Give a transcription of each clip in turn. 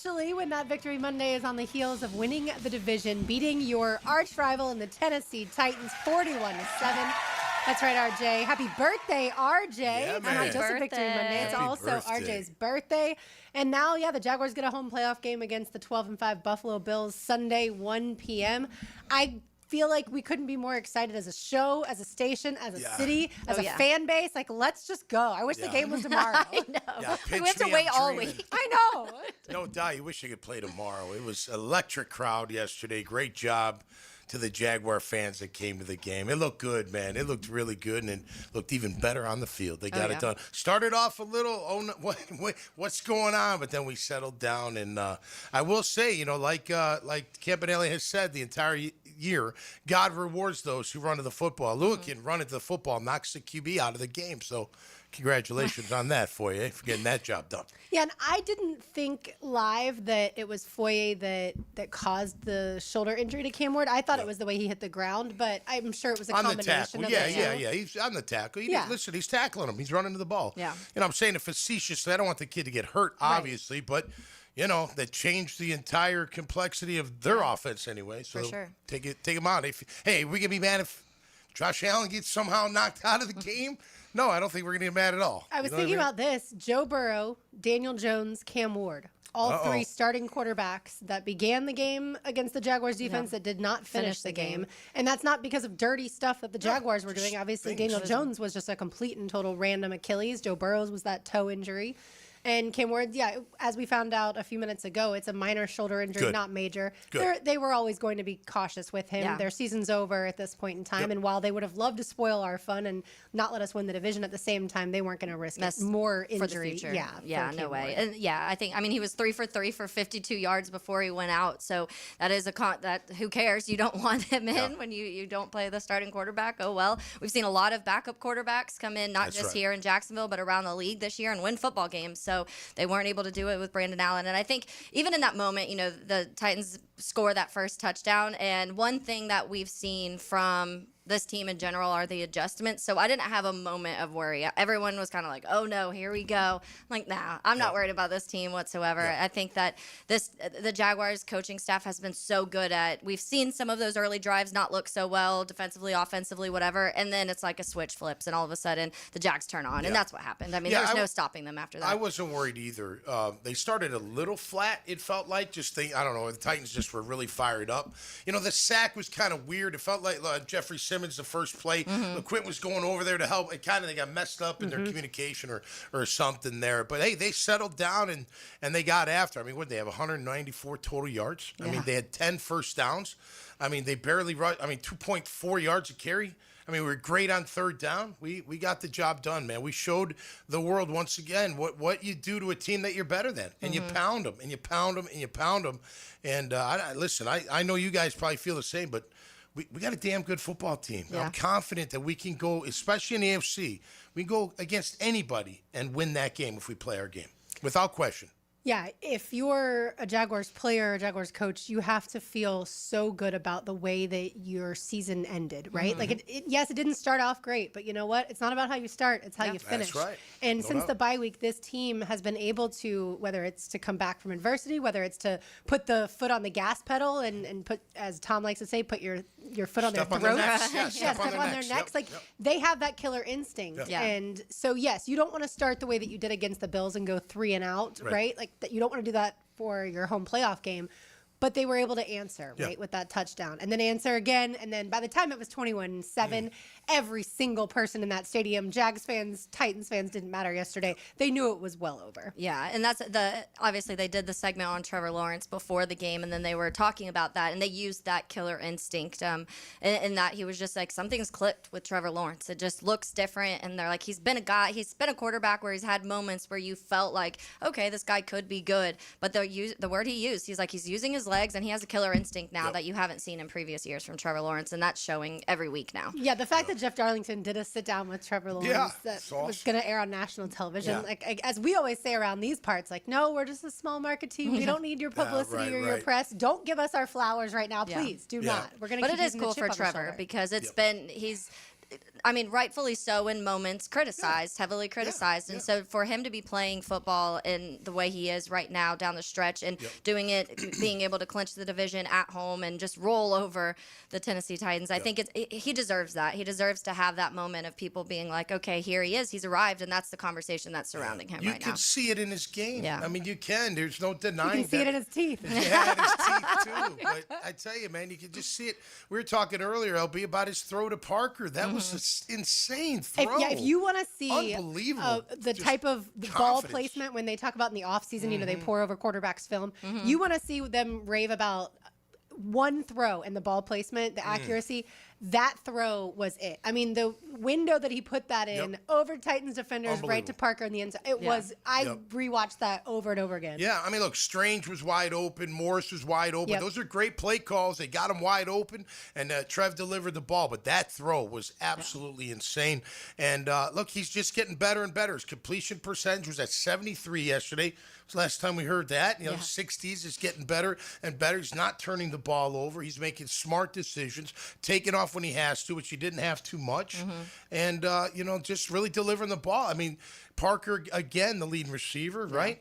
especially when that victory Monday is on the heels of winning the division, beating your arch rival in the Tennessee Titans 41-7. That's right, RJ. Happy birthday, RJ. Yeah, It's man. not just a victory Monday, it's Happy also birthday. RJ's birthday. And now, the Jaguars get a home playoff game against the 12-5 Buffalo Bills Sunday, 1 p.m. I feel like we couldn't be more excited as a show, as a station, as a city, as a fan base. Like, let's just go. I wish the game was tomorrow. I know. Yeah, we pinch have to me, wait I'm all dreaming. week. I know. No doubt. You wish you could play tomorrow. It was electric crowd yesterday. Great job to the Jaguar fans that came to the game. It looked good, man. It looked really good, and it looked even better on the field. They got it done. Started off a little, what's going on? But then we settled down, and I will say, like Campanelli has said the entire year, God rewards those who run to the football. Lewickin run into the football, knocks the QB out of the game. So congratulations on that, Foye, for getting that job done. Yeah, and I didn't think live that it was Foye that caused the shoulder injury to Cam Ward. I thought it was the way he hit the ground, but I'm sure it was a On the combination tackle. of Yeah, the two. yeah. He's on the tackle. Yeah. Listen, he's tackling him. He's running to the ball. Yeah. I'm saying it facetiously. I don't want the kid to get hurt, obviously, but that changed the entire complexity of their offense anyway. So For sure. take him out. Hey, we can be mad if Josh Allen gets somehow knocked out of the game. No, I don't think we're going to get mad at all. I was thinking about this. Joe Burrow, Daniel Jones, Cam Ward. All three starting quarterbacks that began the game against the Jaguars defense that did not finish the game. And that's not because of dirty stuff that the Jaguars were doing. Obviously, Daniel Jones was just a complete and total random Achilles. Joe Burrow's was that toe injury. And Cam Ward, as we found out a few minutes ago, it's a minor shoulder injury, not major. They were always going to be cautious with him. Their season's over at this point in time. And while they would have loved to spoil our fun and not let us win the division at the same time, they weren't going to risk more injury. For the future. Yeah, no way. Ward. And he was 3 for 3 for 52 yards before he went out. So that is that who cares? You don't want him in when you don't play the starting quarterback. Oh, well. We've seen a lot of backup quarterbacks come in, not just here in Jacksonville, but around the league this year and win football games. So they weren't able to do it with Brandon Allen. And I think even in that moment, the Titans score that first touchdown. And one thing that we've seen from this team in general are the adjustments. So I didn't have a moment of worry. Everyone was kind of like, oh no, here we go. I'm like, nah, I'm not worried about this team whatsoever. I think that the Jaguars coaching staff has been so good at, we've seen some of those early drives not look so well defensively, offensively, whatever. And then it's like a switch flips and all of a sudden the Jags turn on. And that's what happened. I mean, there was no stopping them after that. I wasn't worried either. They started a little flat, it felt like. I don't know, the Titans just were really fired up. The sack was kind of weird. It felt like Jeffrey Simmons, the first play. Quint was going over there to help. They got messed up in their communication or something there. But hey, they settled down and they got after. I mean, what did they have? 194 total yards. I mean, they had 10 first downs. I mean, they barely rushed. 2.4 yards a carry. I mean, we were great on third down. We got the job done, man. We showed the world once again what you do to a team that you're better than. And you pound them, and you pound them, and you pound them. And listen, I know you guys probably feel the same, but we got a damn good football team. Yeah. I'm confident that we can go, especially in the AFC, we can go against anybody and win that game if we play our game, without question. Yeah, if you're a Jaguars player, a Jaguars coach, you have to feel so good about the way that your season ended, right? Like, yes, it didn't start off great, but you know what? It's not about how you start, it's how you finish. That's right. And since the bye week, this team has been able to, whether it's to come back from adversity, whether it's to put the foot on the gas pedal and put, as Tom likes to say, put your foot on their throat. Step on their necks. They have that killer instinct. Yeah. And so, yes, you don't want to start the way that you did against the Bills and go 3 and out, right? Like, that you don't want to do that for your home playoff game. But they were able to answer, right, with that touchdown. And then answer again. And then by the time it was 21-7, every single person in that stadium, Jags fans, Titans fans, didn't matter yesterday. They knew it was well over. Yeah, and that's obviously they did the segment on Trevor Lawrence before the game, and then they were talking about that, and they used that killer instinct, and that he was just like, something's clicked with Trevor Lawrence. It just looks different, and they're like, he's been a quarterback where he's had moments where you felt like, okay, this guy could be good, but the word he used, he's like, he's using his legs, and he has a killer instinct now that you haven't seen in previous years from Trevor Lawrence, and that's showing every week now. Yeah, the fact that Jeff Darlington did a sit down with Trevor Lawrence that was going to air on national television, like as we always say around these parts, like, no, we're just a small market team. We don't need your publicity or your press. Don't give us our flowers right now, please. Do not. We're going to. But it is cool for Trevor because it's been I mean, rightfully so in moments, criticized, heavily criticized. And so for him to be playing football in the way he is right now down the stretch and doing it, being able to clinch the division at home and just roll over the Tennessee Titans, I think he deserves that. He deserves to have that moment of people being like, okay, here he is. He's arrived. And that's the conversation that's surrounding him right now. You can see it in his game. Yeah. I mean, you can. There's no denying You can see it in his teeth. Yeah, in his teeth, too. But I tell you, man, you can just see it. We were talking earlier, LB, about his throw to Parker. That was an insane throw. If you want to see Unbelievable. The Just type of ball confidence. placement when they talk about in the offseason, they pour over quarterbacks film. You want to see them rave about one throw and the ball placement, the accuracy. That throw was it. I mean, the window that he put that in over Titans defenders right to Parker in the end zone. It was, I rewatched that over and over again. Yeah, I mean, look, Strange was wide open. Morris was wide open. Those are great play calls. They got him wide open, and Trev delivered the ball. But that throw was absolutely insane. And, look, he's just getting better and better. His completion percentage was at 73 yesterday. It was the last time we heard that. 60s is getting better and better. He's not turning the ball over. He's making smart decisions, taking off when he has to, which he didn't have too much. And, just really delivering the ball. I mean, Parker, again, the leading receiver, right?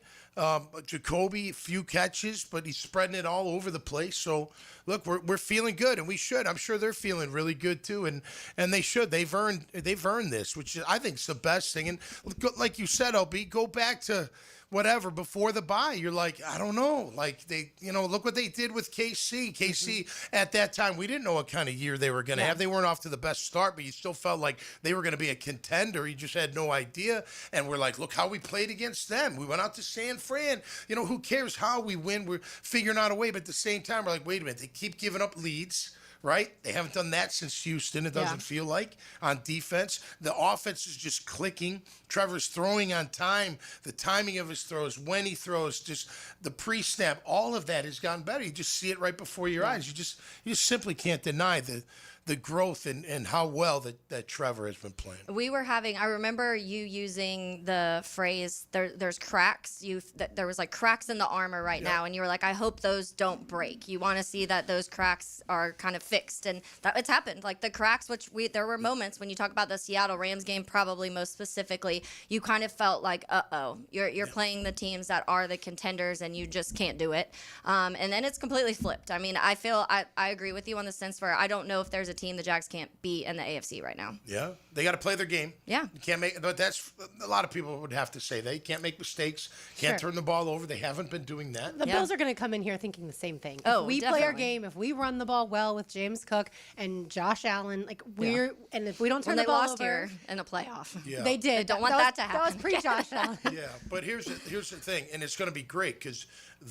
Jacoby, a few catches, but he's spreading it all over the place. So, look, we're feeling good, and we should. I'm sure they're feeling really good too, and they should. They've earned this, which I think is the best thing. And like you said, LB, go back to whatever before the bye. You're like, I don't know. Like look what they did with KC. KC at that time, we didn't know what kind of year they were going to have. They weren't off to the best start, but you still felt like they were going to be a contender. You just had no idea. And we're like, look how we played against them. We went out to San Fran. Who cares how we win? We're figuring out a way. But at the same time, we're like, wait a minute. They keep giving up leads. Right? They haven't done that since Houston, it doesn't feel like, on defense. The offense is just clicking. Trevor's throwing on time. The timing of his throws, when he throws, just the pre-snap, all of that has gotten better. You just see it right before your eyes. You just simply can't deny the growth and how well that Trevor has been playing. I remember you using the phrase, there's cracks. There was like cracks in the armor right now, and you were like, I hope those don't break. You want to see that those cracks are kind of fixed, and that it's happened. Like the cracks, there were moments when you talk about the Seattle Rams game, probably most specifically, you kind of felt like, you're playing the teams that are the contenders, and you just can't do it. And then it's completely flipped. I mean, I agree with you on the sense where I don't know if there's a team the Jags can't beat in the AFC right now. Yeah, they got to play their game. Yeah, you can't make. But that's a lot of people would have to say they can't make mistakes, can't turn the ball over. They haven't been doing that. The Bills are going to come in here thinking the same thing. Oh, if we definitely play our game, if we run the ball well with James Cook and Josh Allen, and if we don't turn the ball over, they lost here in a playoff. Yeah. They did. They don't want that to happen. That was pre-Josh Allen. Yeah, but here's the thing, and it's going to be great because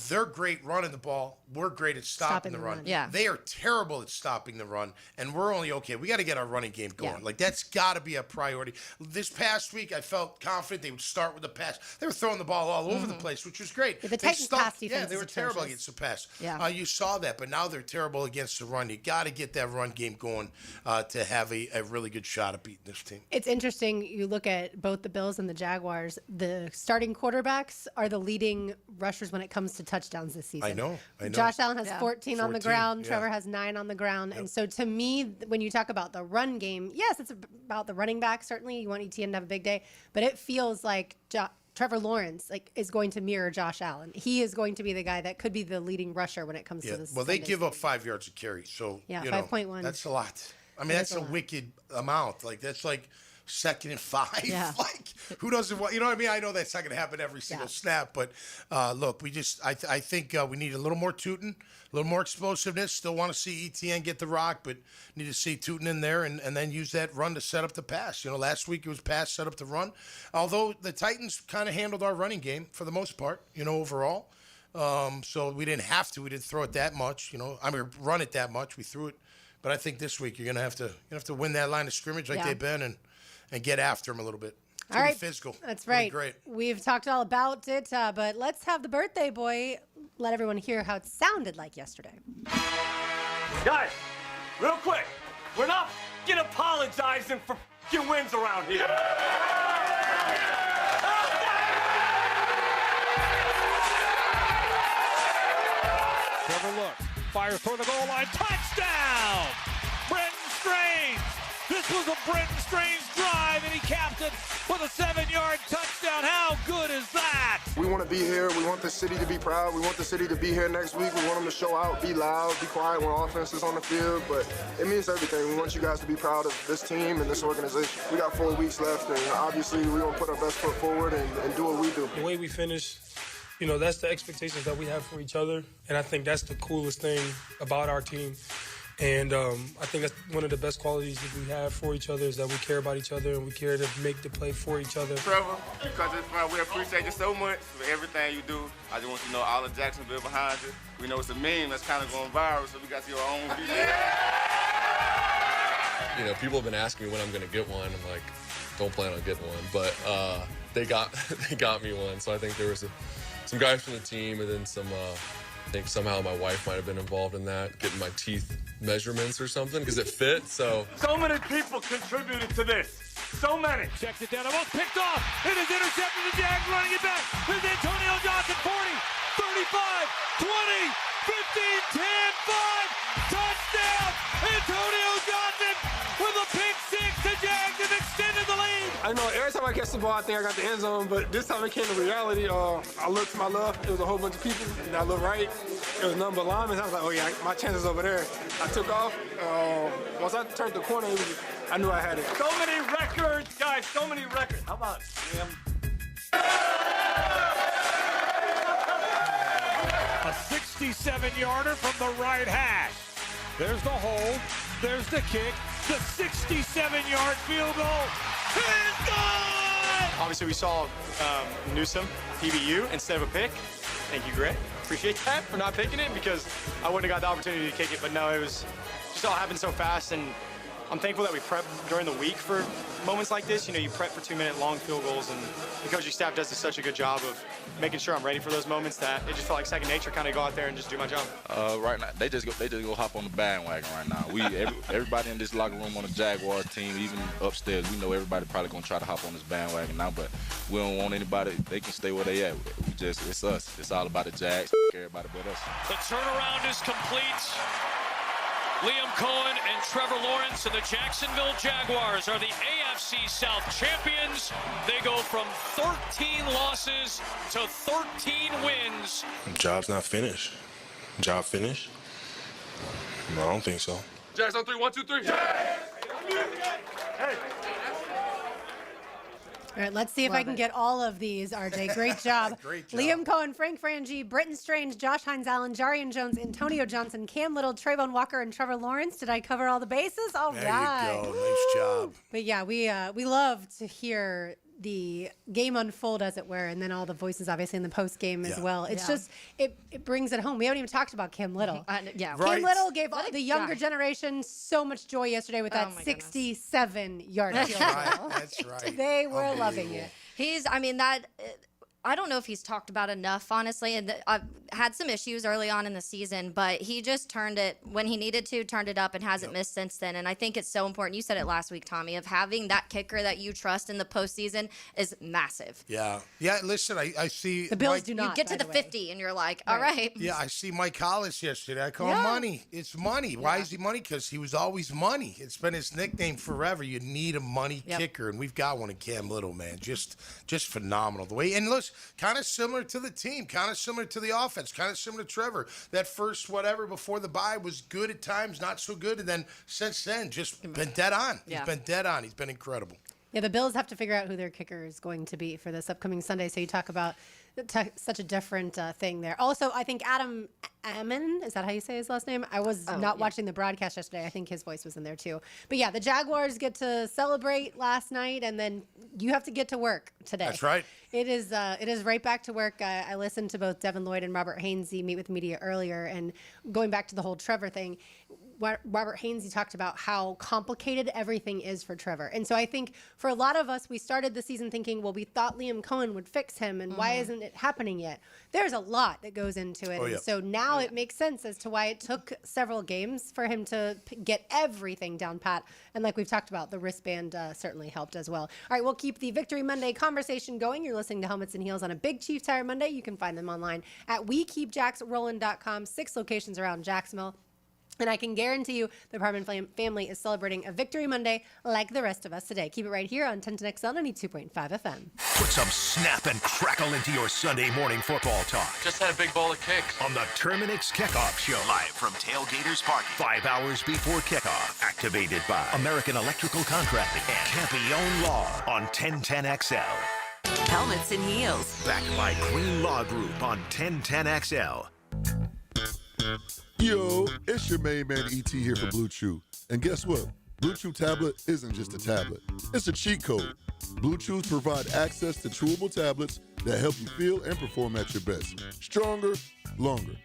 they're great running the ball. We're great at stopping the run. Yeah. They are terrible at stopping the run, and we're only okay. We got to get our running game going. Yeah. Like, that's got to be a priority. This past week, I felt confident they would start with the pass. They were throwing the ball all over the place, which was great. The Titans' pass defense they were is terrible atrocious. against the pass. Yeah. You saw that, but now they're terrible against the run. You got to get that run game going to have a really good shot at beating this team. It's interesting. You look at both the Bills and the Jaguars. The starting quarterbacks are the leading rushers when it comes to touchdowns this season. I know. Josh Allen has 14 on the 14, ground. yeah. Trevor has 9 on the ground. And so to me, when you talk about the run game, yes, it's about the running back. Certainly, you want ETN to have a big day. But it feels like Trevor Lawrence is going to mirror Josh Allen. He is going to be the guy that could be the leading rusher when it comes to this. Well, they give up 5 yards a carry. So, 5.1. That's a lot. I mean, that's a wicked amount. Like, that's like 2nd and 5. Yeah. Like, who doesn't want, you know what I mean? I know that's not going to happen every single snap, but look, I think we need a little more Tootin, a little more explosiveness. Still want to see ETN get the rock, but need to see Tootin in there and then use that run to set up the pass. Last week it was pass, set up the run. Although the Titans kind of handled our running game for the most part, overall. So we didn't have to. We didn't throw it that much, run it that much. We threw it. But I think this week you're going to have to win that line of scrimmage like they've been and get after them a little bit. It's all right. Physical. That's right. Great. We've talked all about it, but let's have the birthday boy let everyone hear how it sounded like yesterday. Guys, real quick, we're not apologizing for wins around here. Trevor looks, fires toward the goal line, touchdown! Brenton Strange, this was a Britton Strange drive, and he capped it with a 7-yard touchdown. How good is that? We want to be here. We want the city to be proud. We want the city to be here next week. We want them to show out, be loud, be quiet when offense is on the field. But it means everything. We want you guys to be proud of this team and this organization. We got 4 weeks left, and obviously we're going to put our best foot forward and do what we do. The way we finish, you know, that's the expectations that we have for each other. And I think that's the coolest thing about our team. And I think that's one of the best qualities that we have for each other is that we care about each other and we care to make the play for each other. Trevor, because we appreciate you so much for everything you do. I just want you to know all of Jacksonville behind you. We know it's a meme that's kind of going viral, so we got your own video. You know, people have been asking me when I'm going to get one. I'm like, don't plan on getting one. But they got me one. So I think there was some guys from the team and then some, I think somehow my wife might have been involved in that, getting my teeth measurements or something because it fit. So many people contributed to this. So many. Checked it down, almost picked off. It is intercepted. The Jags running it back. Here's Antonio Johnson, 40, 35, 20, 15, 10, 5. Touchdown! Antonio Johnson with a pick six. The Jags have extended the lead. I know every time I catch the ball, I think I got the end zone, but this time it came to reality. I looked to my left, it was a whole bunch of people, and I looked right, it was none but linemen. I was like, oh yeah, my chances over there. I took off. Once I turned the corner, I knew I had it. So many records, guys, so many records. How about him? A 67-yarder from the right hash. There's the hold. There's the kick. The 67-yard field goal is good! Obviously, we saw Newsome, PBU, instead of a pick. Thank you, Greg. Appreciate that for not picking it because I wouldn't have got the opportunity to kick it. But no, it was just all happened so fast. And I'm thankful that we prep during the week for moments like this. You know, you prep for 2-minute long field goals, and the coaching staff does such a good job of making sure I'm ready for those moments that it just felt like second nature, kind of go out there and just do my job. Right now, they just go hop on the bandwagon right now. Everybody in this locker room on the Jaguar team, even upstairs, we know everybody probably gonna try to hop on this bandwagon now, but we don't want anybody. They can stay where they at. It's us. It's all about the Jags. Everybody but us. The turnaround is complete. Liam Coen and Trevor Lawrence and the Jacksonville Jaguars are the AFC South champions. They go from 13 losses to 13 wins. Job's not finished. Job finished? No, I don't think so. Jags on 3, 1, 2, 3. Hey. All right, let's see if I can get all of these, RJ. Great job. Great job. Liam Coen, Frank Frangie, Britton Strange, Josh Hines Allen, Jarian Jones, Antonio Johnson, Cam Little, Trayvon Walker, and Trevor Lawrence. Did I cover all the bases? All right. There you go. Nice job. But yeah, we love to hear the game unfold, as it were, and then all the voices, obviously, in the post game as well. It's just it brings it home. We haven't even talked about Cam Little. Yeah, Cam Little gave the younger generation so much joy yesterday with that my 67-yard field goal. That's right. They were loving it. I don't know if he's talked about enough, honestly. And I've had some issues early on in the season, but he just turned it when he needed to, turned it up, and hasn't missed since then. And I think it's so important. You said it last week, Tommy, of having that kicker that you trust in the postseason is massive. Yeah. Yeah, listen, I see. The Bills do not. You get to the 50, and you're like, all right. Yeah, I see Mike Hollis yesterday. I call him Money. It's Money. Why is he Money? Because he was always Money. It's been his nickname forever. You need a money kicker, and we've got one in Cam Little, man. Just phenomenal. The way, and look, kind of similar to the team, kind of similar to the offense, kind of similar to Trevor. That first whatever before the bye was good at times, not so good, and then since then, just been dead on. He's been dead on. He's been incredible. Yeah, the Bills have to figure out who their kicker is going to be for this upcoming Sunday. So you talk about such a different thing there. Also, I think Adam Ammon, is that how you say his last name? I was not watching the broadcast yesterday. I think his voice was in there too. But yeah, the Jaguars get to celebrate last night, and then you have to get to work today. That's right. It is right back to work. I listened to both Devin Lloyd and Robert Hainsey meet with media earlier, and going back to the whole Trevor thing, Robert Hainsey talked about how complicated everything is for Trevor. And so I think for a lot of us, we started the season thinking, well, we thought Liam Coen would fix him, and why isn't it happening yet? There's a lot that goes into it. And so now it makes sense as to why it took several games for him to get everything down pat. And like we've talked about, the wristband certainly helped as well. All right, we'll keep the Victory Monday conversation going. You're listening to Helmets and Heels on a Big Chief Tire Monday. You can find them online at wekeepjacksrollin.com, 6 locations around Jacksonville. And I can guarantee you the Parman family is celebrating a Victory Monday like the rest of us today. Keep it right here on 1010XL 92.5 FM. Put some snap and crackle into your Sunday morning football talk. Just had a big bowl of kicks. On the Terminix Kickoff Show. Live from Tailgaters Parking. 5 hours before kickoff. Activated by American Electrical Contracting and Campione Law on 1010XL. Helmets and heels. Backed by Green Law Group on 1010XL. Yo, it's your main man ET here for Blue Chew. And guess what? Blue Chew tablet isn't just a tablet. It's a cheat code. Blue Chews provide access to chewable tablets that help you feel and perform at your best. Stronger, longer.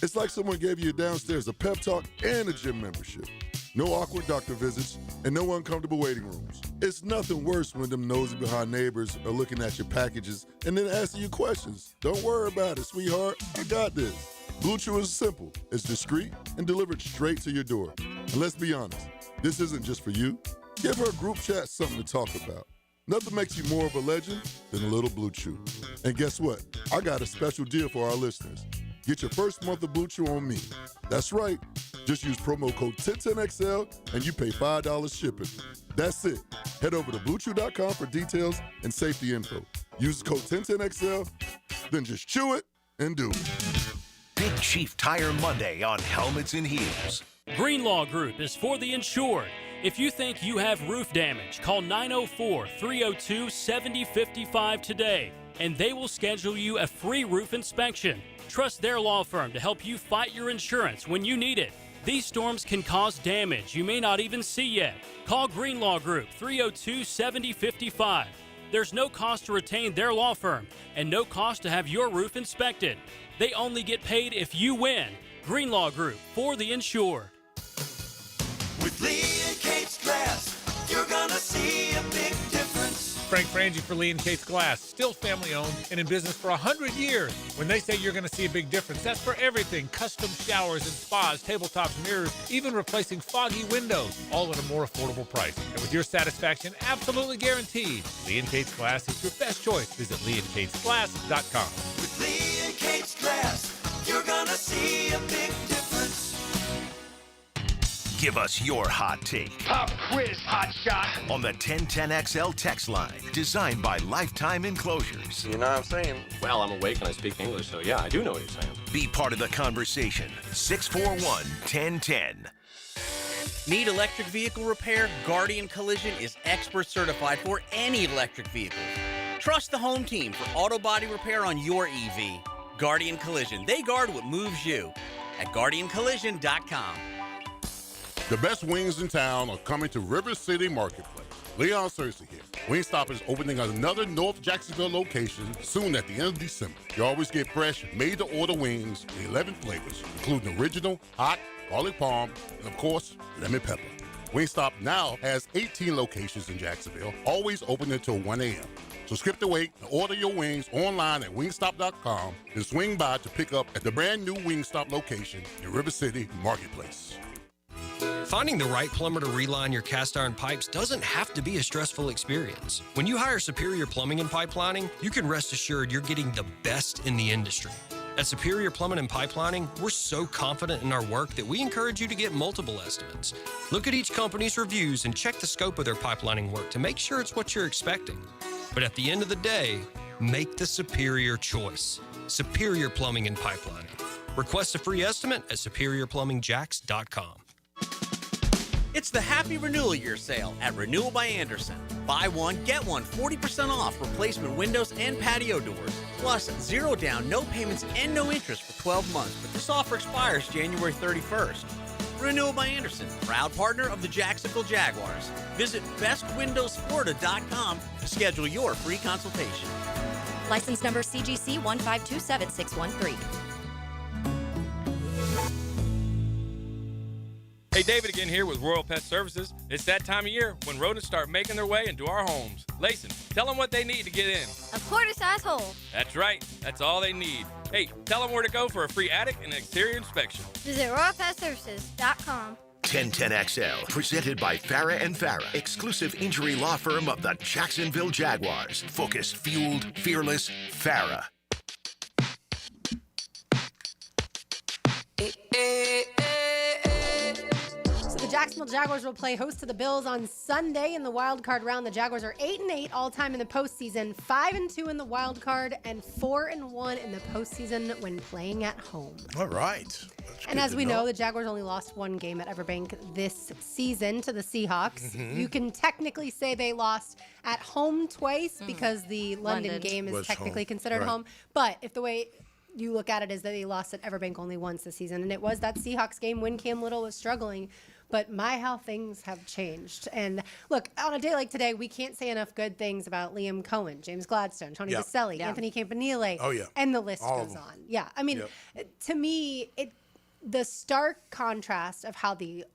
It's like someone gave you downstairs a pep talk and a gym membership. No awkward doctor visits and no uncomfortable waiting rooms. It's nothing worse when them nosy behind neighbors are looking at your packages and then asking you questions. Don't worry about it, sweetheart. I got this. Blue Chew is simple. It's discreet and delivered straight to your door. And let's be honest, this isn't just for you. Give her group chat something to talk about. Nothing makes you more of a legend than a little Blue Chew. And guess what? I got a special deal for our listeners. Get your first month of Blue Chew on me. That's right. Just use promo code 1010XL and you pay $5 shipping. That's it. Head over to BlueChew.com for details and safety info. Use the code 1010XL, then just chew it and do it. Big Chief Tire Monday on Helmets and Heels. Green Law Group is for the insured. If you think you have roof damage, call 904-302-7055 today, and they will schedule you a free roof inspection. Trust their law firm to help you fight your insurance when you need it. These storms can cause damage you may not even see yet. Call Green Law Group 302-7055. There's no cost to retain their law firm and no cost to have your roof inspected. They only get paid if you win. Green Law Group, for the insured. With Lee and Kate's Glass, you're gonna see a big difference. Frank Frangie for Lee and Kate's Glass, still family owned and in business for 100 years. When they say you're going to see a big difference, that's for everything. Custom showers and spas, tabletops, mirrors, even replacing foggy windows, all at a more affordable price. And with your satisfaction absolutely guaranteed, Lee and Kate's Glass is your best choice. Visit leeandkatesglass.com. With Lee and Kate's Glass, you're gonna see a big difference. Give us your hot take. Pop quiz, hot shot. On the 1010XL text line, designed by Lifetime Enclosures. You know what I'm saying? Well, I'm awake and I speak English, so yeah, I do know what you're saying. Be part of the conversation. 641-1010. Need electric vehicle repair? Guardian Collision is expert certified for any electric vehicle. Trust the home team for auto body repair on your EV. Guardian Collision. They guard what moves you. At GuardianCollision.com. The best wings in town are coming to River City Marketplace. Leon Cersei here. Wingstop is opening another North Jacksonville location soon at the end of December. You always get fresh, made-to-order wings in 11 flavors, including original, hot, garlic parm, and of course, lemon pepper. Wingstop now has 18 locations in Jacksonville, always open until 1 a.m. So skip the wait and order your wings online at wingstop.com and swing by to pick up at the brand new Wingstop location in River City Marketplace. Finding the right plumber to reline your cast iron pipes doesn't have to be a stressful experience. When you hire Superior Plumbing and Pipelining, you can rest assured you're getting the best in the industry. At Superior Plumbing and Pipelining, we're so confident in our work that we encourage you to get multiple estimates. Look at each company's reviews and check the scope of their pipelining work to make sure it's what you're expecting. But at the end of the day, make the superior choice. Superior Plumbing and Pipelining. Request a free estimate at superiorplumbingjacks.com. It's the Happy Renewal Year sale at Renewal by Anderson. Buy one, get one, 40% off replacement windows and patio doors. Plus, 0 down, no payments, and no interest for 12 months. But this offer expires January 31st. Renewal by Anderson, proud partner of the Jacksonville Jaguars. Visit bestwindowsflorida.com to schedule your free consultation. License number CGC 1527613. Hey, David again here with Royal Pet Services. It's that time of year when rodents start making their way into our homes. Layson, tell them what they need to get in. A quarter-size hole. That's right. That's all they need. Hey, tell them where to go for a free attic and exterior inspection. Visit RoyalPetServices.com. 1010XL, presented by Farah & Farah, exclusive injury law firm of the Jacksonville Jaguars. Focused, fueled, fearless, Farah. Jacksonville Jaguars will play host to the Bills on Sunday in the wild card round. The Jaguars are 8-8 all-time in the postseason, 5-2 in the wild card, and 4-1 in the postseason when playing at home. All right. And as we know, the Jaguars only lost one game at Everbank this season to the Seahawks. You can technically say they lost at home twice because the London game is technically considered home. But if the way you look at it is that they lost at Everbank only once this season, and it was that Seahawks game when Cam Little was struggling. But how things have changed. And look, on a day like today, we can't say enough good things about Liam Coen, James Gladstone, Tony Vaselli, Anthony Campanile, and the list goes on. Yeah, I mean, to me, the stark contrast of how the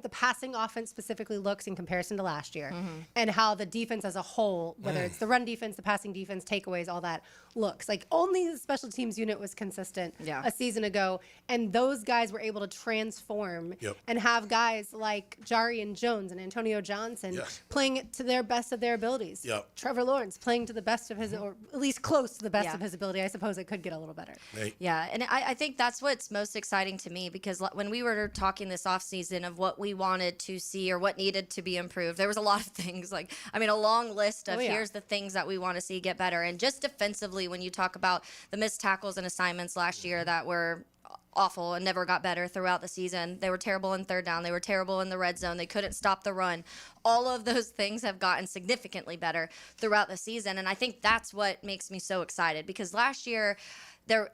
passing offense specifically looks in comparison to last year, and how the defense as a whole, whether it's the run defense, the passing defense, takeaways, all that, looks. Like, only the special teams unit was consistent a season ago, and those guys were able to transform and have guys like Jarian Jones and Antonio Johnson playing to their best of their abilities. Trevor Lawrence playing to the best of his, or at least close to the best of his ability. I suppose it could get a little better. Yeah, and I think that's what's most exciting to me, because when we were talking this offseason of what we wanted to see or what needed to be improved, there was a lot of things, like, I mean, a long list of here's the things that we want to see get better. And just defensively, when you talk about the missed tackles and assignments last year that were awful and never got better throughout the season. They were terrible in third down. They were terrible in the red zone. They couldn't stop the run. All of those things have gotten significantly better throughout the season. And I think that's what makes me so excited, because last year,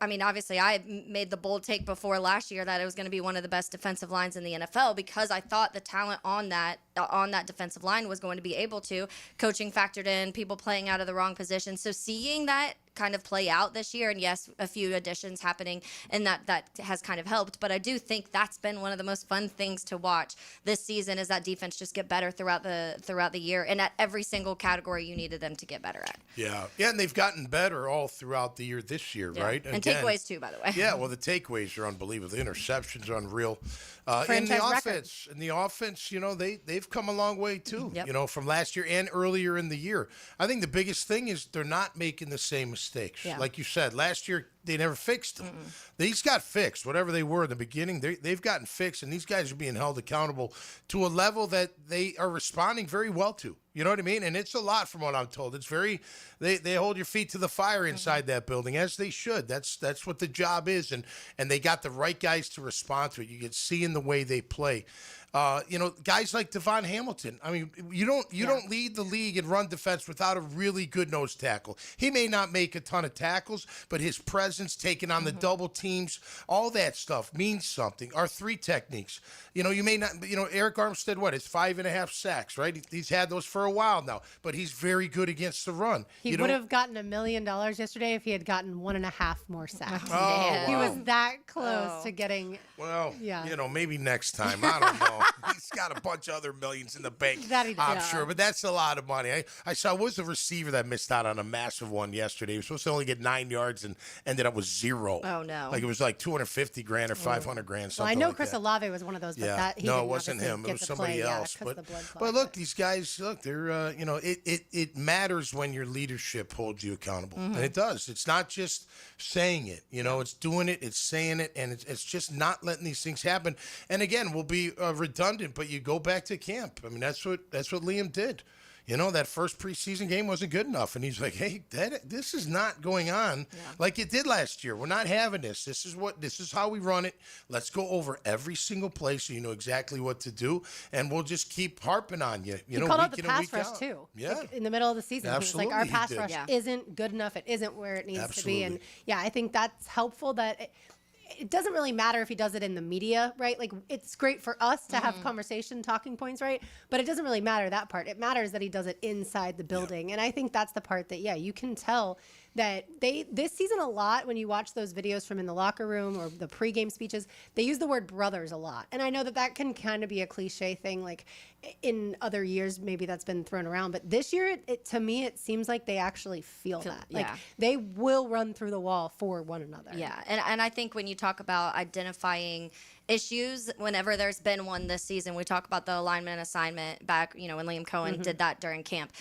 obviously I made the bold take before last year that it was going to be one of the best defensive lines in the NFL, because I thought the talent on that defensive line was going to be able to. Coaching factored in, people playing out of the wrong position. So seeing that kind of play out this year, and yes, a few additions happening, and that has kind of helped. But I do think that's been one of the most fun things to watch this season, is that defense just get better throughout the year, and at every single category you needed them to get better at. Yeah, and they've gotten better all throughout the year this year, right? And takeaways too, by the way. Yeah, well, the takeaways are unbelievable. The interceptions are unreal. In the offense, they've come a long way too. From last year and earlier in the year. I think the biggest thing is they're not making the same mistakes. Like you said, last year they never fixed them. These got fixed, whatever they were in the beginning. They've gotten fixed, and these guys are being held accountable to a level that they are responding very well to. You know what I mean? And it's a lot, from what I'm told. It's very they hold your feet to the fire inside that building, as they should. That's what the job is, and they got the right guys to respond to it. You can see in the way they play. Guys like Devon Hamilton. I mean, you don't lead the league in run defense without a really good nose tackle. He may not make a ton of tackles, but his presence, taking on the double teams, all that stuff means something. Our three techniques. You may not. Eric Armstead, it's 5.5 sacks, right? He's had those for a while now, but he's very good against the run. He would have gotten $1 million yesterday if he had gotten 1.5 more sacks. He was that close to getting. Well, maybe next time. I don't know. He's got a bunch of other millions in the bank, I'm sure, but that's a lot of money. I saw was a receiver that missed out on a massive one yesterday. He was supposed to only get 9 yards and ended up with 0. Oh no! Like it was like $250,000 or $500,000. Something I know like Chris that. Olave was one of those, but it wasn't him. It was somebody else. But look, these guys, they're it matters when your leadership holds you accountable, and it does. It's not just saying it. It's doing it, it's saying it, and it's just not letting these things happen. And again, we'll be redundant, but you go back to camp. I mean, that's what Liam did. That first preseason game wasn't good enough, and he's like, "Hey, this is not going on like it did last year. We're not having this. This is how we run it. Let's go over every single play so you know exactly what to do, and we'll just keep harping on you." He called out the pass rush too. Yeah, like in the middle of the season, absolutely, he was like, "Our pass rush isn't good enough. It isn't where it needs to be." And I think that's helpful. That it doesn't really matter if he does it in the media, right? Like, it's great for us to have conversation, talking points, right? But it doesn't really matter that part. It matters that he does it inside the building. And I think that's the part that, you can tell that this season a lot, when you watch those videos from in the locker room or the pregame speeches, they use the word brothers a lot. And I know that can kind of be a cliche thing. Like, in other years, maybe that's been thrown around. But this year, to me, it seems like they actually feel that. Like, they will run through the wall for one another. Yeah, and I think when you talk about identifying issues, whenever there's been one this season, we talk about the alignment assignment back, when Liam Coen did that during camp.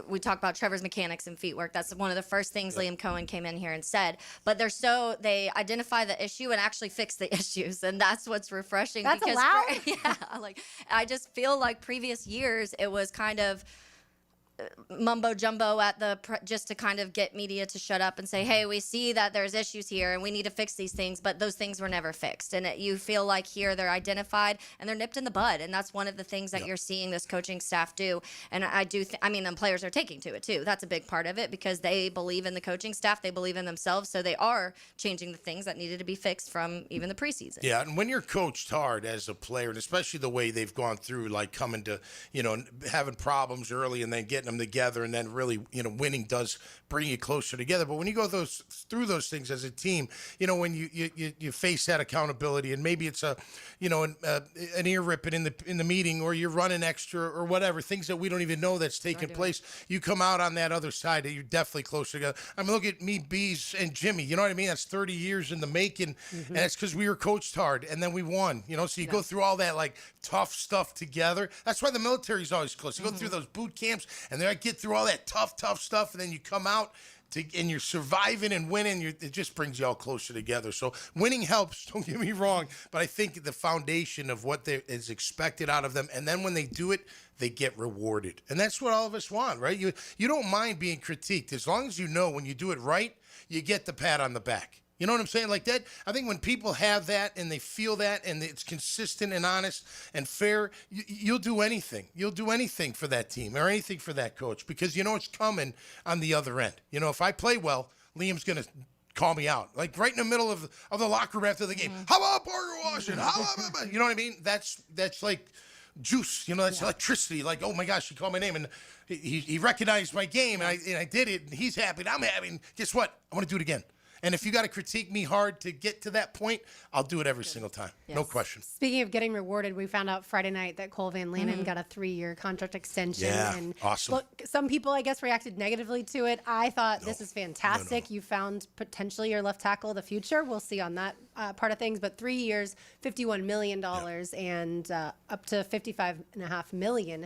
we talk about Trevor's mechanics and feet work. That's one of the first things Liam Coen came in here and said. But they identify the issue and actually fix the issues, and that's what's refreshing. That's allowed? I just feel like previous years it was kind of mumbo jumbo at just to kind of get media to shut up and say, hey, we see that there's issues here and we need to fix these things, but those things were never fixed. And you feel like here they're identified and they're nipped in the bud, and that's one of the things that you're seeing this coaching staff do. And I do the players are taking to it too. That's a big part of it because they believe in the coaching staff, they believe in themselves, so they are changing the things that needed to be fixed from even the preseason. Yeah, and when you're coached hard as a player, and especially the way they've gone through, like coming to, having problems early and then getting them together, and then really, winning does bring you closer together. But when you go through those things as a team, when you face that accountability, and maybe it's an ear ripping in the meeting, or you're running extra or whatever, things that we don't even know that's taking place, you come out on that other side that you're definitely closer together. I mean, look at me, Bees, and Jimmy. You know what I mean? That's 30 years in the making, and it's because we were coached hard, and then we won. So you go through all that like tough stuff together. That's why the military's always close. You go through those boot camps, and then I get through all that tough stuff, and then you come out and you're surviving and winning. It just brings you all closer together. So winning helps, don't get me wrong, but I think the foundation of what is expected out of them, and then when they do it, they get rewarded. And that's what all of us want, right? You don't mind being critiqued as long as you know when you do it right, you get the pat on the back. You know what I'm saying? Like that, I think when people have that and they feel that and it's consistent and honest and fair, you'll do anything. You'll do anything for that team or anything for that coach because you know it's coming on the other end. If I play well, Liam's going to call me out. Like right in the middle of the locker room after the game. How about Parker Washington? You know what I mean? That's like juice. That's electricity. Like, oh my gosh, he called my name and he recognized my game and I did it and he's happy and I'm happy. And guess what? I want to do it again. And if you got to critique me hard to get to that point, I'll do it every single time. Yes. No question. Speaking of getting rewarded, we found out Friday night that Cole Van Lanen got a 3-year contract extension. Yeah, and awesome. Look, some people, I guess, reacted negatively to it. I thought this is fantastic. No. You found potentially your left tackle of the future. We'll see on that part of things. But 3 years, $51 million, and up to $55.5 million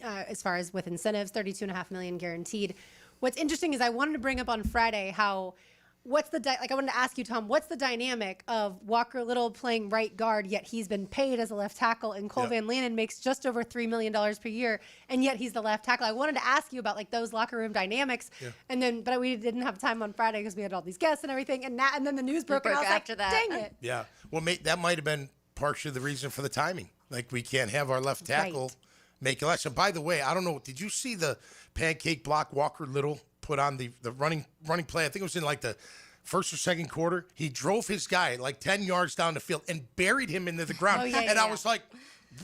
as far as with incentives, $32.5 million guaranteed. What's interesting is I wanted to bring up on Friday how – I wanted to ask you, Tom, what's the dynamic of Walker Little playing right guard, yet he's been paid as a left tackle, and Cole Van Lanen makes just over $3 million per year, and yet he's the left tackle? I wanted to ask you about those locker room dynamics, but we didn't have time on Friday because we had all these guests and everything, and then the news broke and I was after that. Dang it. Yeah, well, that might have been partially the reason for the timing. Like we can't have our left tackle make a less. And by the way, I don't know, did you see the pancake block Walker Little put on the running play? I think it was in the first or second quarter. He drove his guy 10 yards down the field and buried him into the ground. I was like,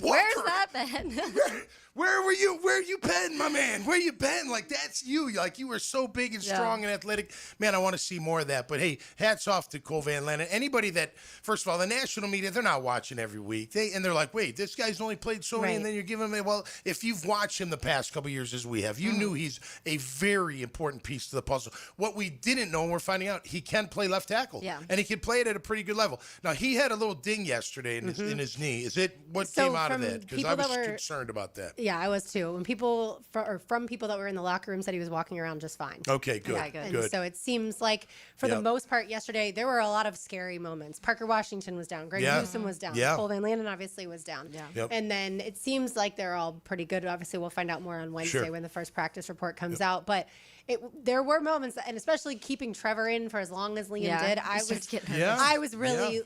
Walker, where's that been? Where were you? Where you been, my man? Where you been? That's you. You were so big and strong and athletic. Man, I want to see more of that. But hey, hats off to Cole Van Lanen. Anybody that, first of all, the national media, they're not watching every week. They're like, wait, this guy's only played so many, and then you're giving him, well, if you've watched him the past couple years as we have, you knew he's a very important piece to the puzzle. What we didn't know, and we're finding out, he can play left tackle. Yeah. And he can play it at a pretty good level. Now, he had a little ding yesterday in his knee. Is it what came out of that? Because I was concerned about that. Yeah, I was too. When people from people that were in the locker room said he was walking around just fine. Okay, good. Yeah, good. And so it seems like for the most part yesterday, there were a lot of scary moments. Parker Washington was down. Greg Newsome was down. Cole Van Lanen obviously was down. Yeah. And then it seems like they're all pretty good. Obviously, we'll find out more on Wednesday when the first practice report comes out. But there were moments, and especially keeping Trevor in for as long as Liam did, I was really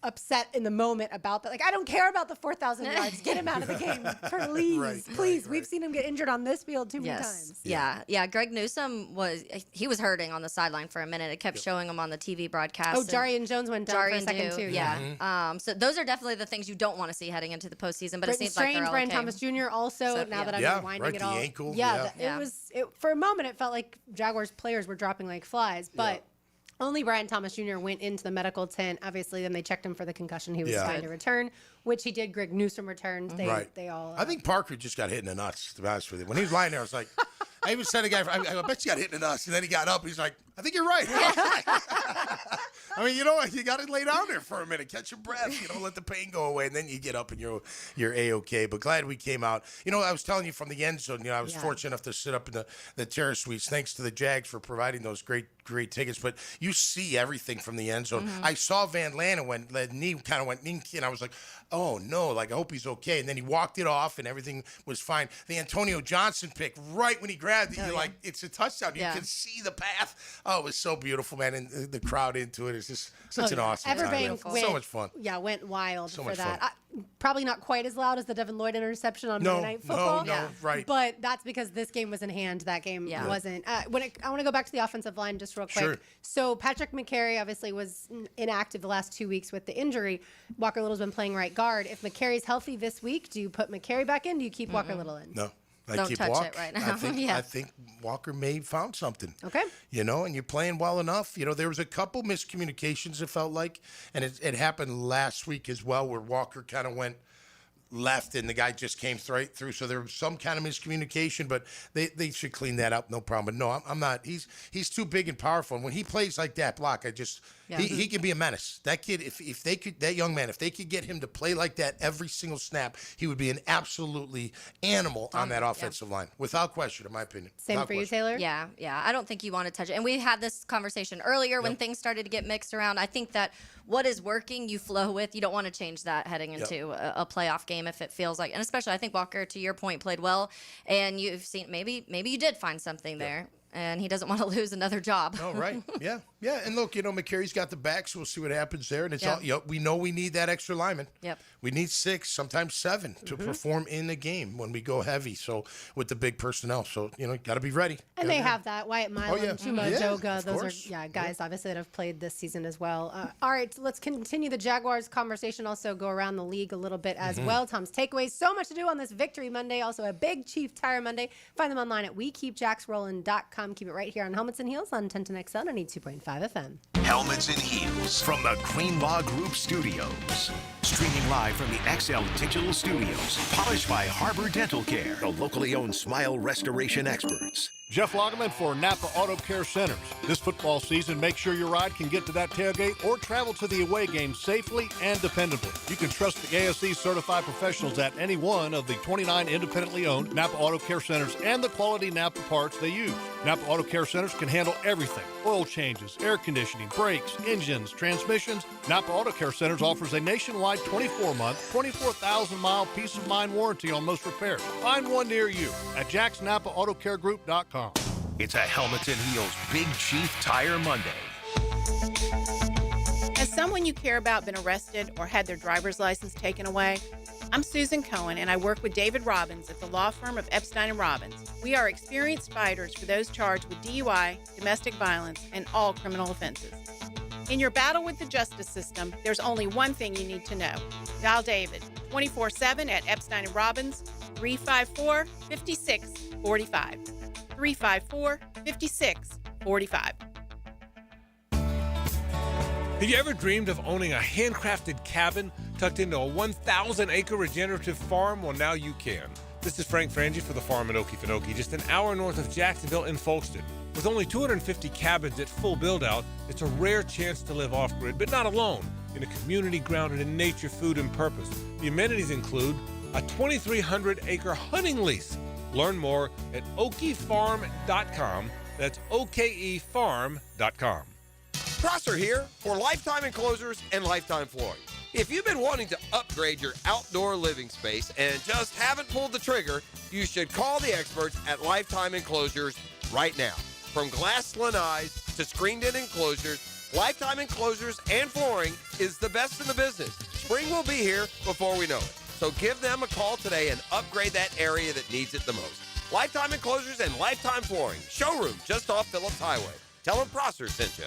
upset in the moment about that. I don't care about the 4,000 yards. Get him out of the game, please. Please. We've seen him get injured on this field too many times. Yeah. Greg Newsome was hurting on the sideline for a minute. It kept showing him on the TV broadcast. Oh, Jarian Jones went down for a second too. Yeah. So those are definitely the things you don't want to see heading into the postseason. But it seems like they're all Brian okay. Thomas Jr. also. Now that I'm rewinding it all, ankle. It was for a moment. It felt like Jaguars players were dropping like flies, but only Brian Thomas Jr. went into the medical tent. Obviously, then they checked him for the concussion. He was fine to return, which he did. Greg Newsome returned. They all. I think Parker just got hit in the nuts, to be honest with you. When he was lying there, I was like, I even said to the guy, I bet you got hit in us. And then he got up. He's like, I think you're right. I mean, you know, you got to lay down there for a minute, catch your breath, let the pain go away, and then you get up and you're A-okay. But glad we came out. I was telling you from the end zone, I was fortunate enough to sit up in the terrace suites. Thanks to the Jags for providing those great tickets. But you see everything from the end zone. I saw Van Lanen when the knee kind of went, and I was like, oh, no, like, I hope he's okay. And then he walked it off, and everything was fine. The Antonio Johnson pick, right when he grabbed it, you're like, it's a touchdown. You can see the path. Oh, it was so beautiful, man. And the crowd into it is just such an awesome time. Everbank So much fun. Yeah, went wild So for much that. Probably not quite as loud as the Devin Lloyd interception on Monday Night Football. No, right. But that's because this game was in hand. That game wasn't. I want to go back to the offensive line just real quick. Sure. So Patrick McCary obviously was inactive the last 2 weeks with the injury. Walker Little's been playing right guard. If McCary's healthy this week, do you put McCary back in? Do you keep Walker Little in? No. Don't keep touch Walker. it right now. I think Walker may have found something. Okay. And you're playing well enough. There was a couple miscommunications, it felt like. And it happened last week as well, where Walker kind of went left and the guy just came straight through. So there was some kind of miscommunication, but they should clean that up. No problem. But no, I'm not. He's too big and powerful. And when he plays like that block, he can be a menace. That kid, if they could, that young man, if they could get him to play like that every single snap, he would be an absolutely animal on that offensive line, without question, in my opinion. Same for you, Taylor? Yeah. I don't think you want to touch it. And we had this conversation earlier when things started to get mixed around. I think that what is working, you flow with. You don't want to change that heading into a playoff game if it feels like, and especially I think Walker, to your point, played well. And you've seen maybe you did find something there. And he doesn't want to lose another job. Oh, right. Yeah. And look, McCary's got the back, so we'll see what happens there. And it's all, we know we need that extra lineman. Yep. We need 6, sometimes 7 to perform in the game when we go heavy. So with the big personnel, so got to be ready. And they have that. Wyatt Milam, Chuma Joga. Those course. are guys obviously that have played this season as well. All right, so let's continue the Jaguars conversation. Also go around the league a little bit as well. Tom's takeaways. So much to do on this Victory Monday. Also a big Chief Tire Monday. Find them online at WeKeepJacksRollin.com. Keep it right here on Helmets and Heels on 1010XL 92.5 FM. Helmets and Heels from the Greenlaw Group Studios. Streaming live from the XL Digital Studios. Polished by Harbor Dental Care, the locally owned smile restoration experts. Jeff Lagerman for Napa Auto Care Centers. This football season, make sure your ride can get to that tailgate or travel to the away game safely and dependably. You can trust the ASE certified professionals at any one of the 29 independently owned Napa Auto Care Centers and the quality Napa parts they use. Napa Auto Care Centers can handle everything: oil changes, air conditioning, brakes, engines, transmissions. Napa Auto Care Centers offers a nationwide 24-month, 24,000-mile peace of mind warranty on most repairs. Find one near you at jacksnapaautocare.group.com. It's a Helmets and Heels Big Chief Tire Monday. Has someone you care about been arrested or had their driver's license taken away? I'm Susan Coen, and I work with David Robbins at the law firm of Epstein & Robbins. We are experienced fighters for those charged with DUI, domestic violence, and all criminal offenses. In your battle with the justice system, there's only one thing you need to know. Dial David 24/7 at Epstein & Robbins, 354-5645. 354-5645. Have you ever dreamed of owning a handcrafted cabin tucked into a 1,000-acre regenerative farm? Well, now you can. This is Frank Frangie for the farm in Okefenokee, just an hour north of Jacksonville in Folkston. With only 250 cabins at full build-out, it's a rare chance to live off-grid, but not alone, in a community grounded in nature, food, and purpose. The amenities include a 2,300-acre hunting lease. Learn more at okefarm.com. That's okefarm.com. Prosser here for Lifetime Enclosures and Lifetime Flooring. If you've been wanting to upgrade your outdoor living space and just haven't pulled the trigger, you should call the experts at Lifetime Enclosures right now. From glass lanais to screened-in enclosures, Lifetime Enclosures and Flooring is the best in the business. Spring will be here before we know it. So give them a call today and upgrade that area that needs it the most. Lifetime Enclosures and Lifetime Flooring. Showroom just off Phillips Highway. Tell them Prosser sent you.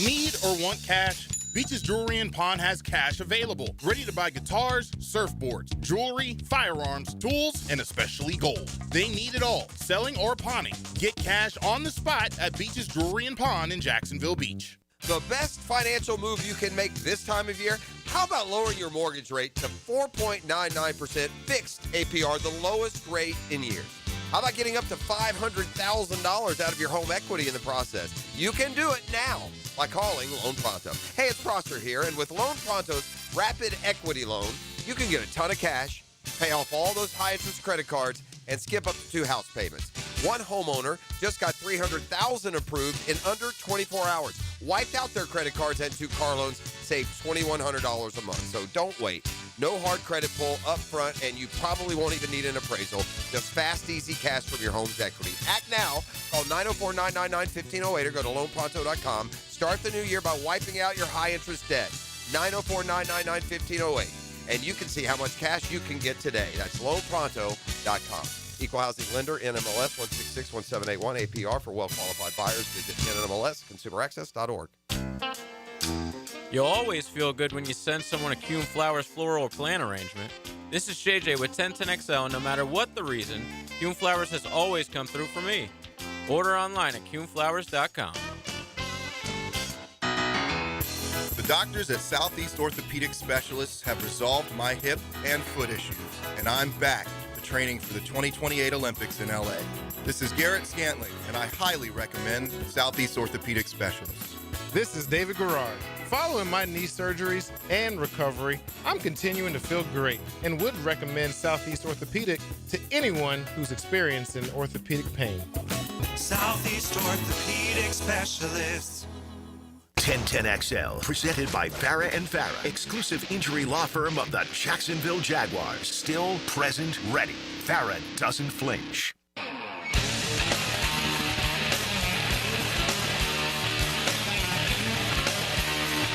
Need or want cash? Beach's Jewelry and Pawn has cash available. Ready to buy guitars, surfboards, jewelry, firearms, tools, and especially gold. They need it all, selling or pawning. Get cash on the spot at Beach's Jewelry and Pawn in Jacksonville Beach. The best financial move you can make this time of year? How about lowering your mortgage rate to 4.99% fixed APR, the lowest rate in years? How about getting up to $500,000 out of your home equity in the process? You can do it now by calling Loan Pronto. Hey, it's Prosser here, and with Loan Pronto's Rapid Equity Loan, you can get a ton of cash, pay off all those high-interest credit cards, and skip up to 2 house payments. One homeowner just got $300,000 approved in under 24 hours. Wiped out their credit cards and 2 car loans, saved $2,100 a month. So don't wait. No hard credit pull up front, and you probably won't even need an appraisal. Just fast, easy cash from your home's equity. Act now. Call 904-999-1508 or go to loanpronto.com. Start the new year by wiping out your high-interest debt. 904-999-1508. And you can see how much cash you can get today. That's loanpronto.com. Equal housing lender, NMLS 1661781, APR for well-qualified buyers. Visit NMLSconsumeraccess.org. You'll always feel good when you send someone a Coen Flowers floral or plant arrangement. This is JJ with 1010XL, and no matter what the reason, Coen Flowers has always come through for me. Order online at CoenFlowers.com. The doctors at Southeast Orthopedic Specialists have resolved my hip and foot issues, and I'm back to training for the 2028 Olympics in LA. This is Garrett Scantling, and I highly recommend Southeast Orthopedic Specialists. This is David Garrard. Following my knee surgeries and recovery, I'm continuing to feel great and would recommend Southeast Orthopedic to anyone who's experiencing orthopedic pain. Southeast Orthopedic Specialists. 1010XL, presented by Farah and Farah, exclusive injury law firm of the Jacksonville Jaguars. Still, present, ready. Farah doesn't flinch.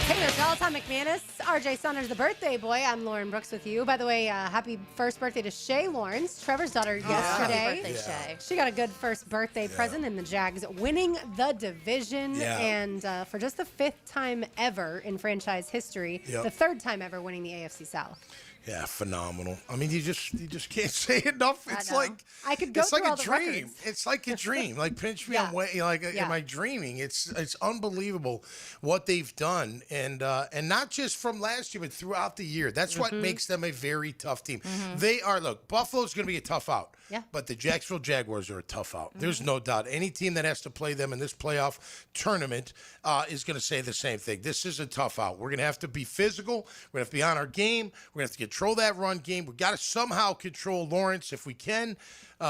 Taylor Gallatin McManus, RJ Saunders, the birthday boy. I'm Lauren Brooks with you. By the way, happy first birthday to Shay Lawrence, Trevor's daughter, yesterday. Happy birthday, Shay. She got a good first birthday present in the Jags, winning the division. Yeah. And for just the 5th time ever in franchise history, Yep. the 3rd time ever winning the AFC South. Yeah, phenomenal. I mean, you just can't say enough. It's know. like I could go it's like through a all the dream. records. It's like a dream. Like pinch me, Yeah. I'm waiting. Like, Yeah. am I dreaming? It's unbelievable what they've done, and not just from last year, but throughout the year. That's what makes them a very tough team. They are. Look, Buffalo's going to be a tough out. Yeah. But the Jacksonville Jaguars are a tough out. There's no doubt. Any team that has to play them in this playoff tournament is going to say the same thing. This is a tough out. We're going to have to be physical. We're going to have to be on our game. We're going to have to control that run game. We've got to somehow control Lawrence if we can,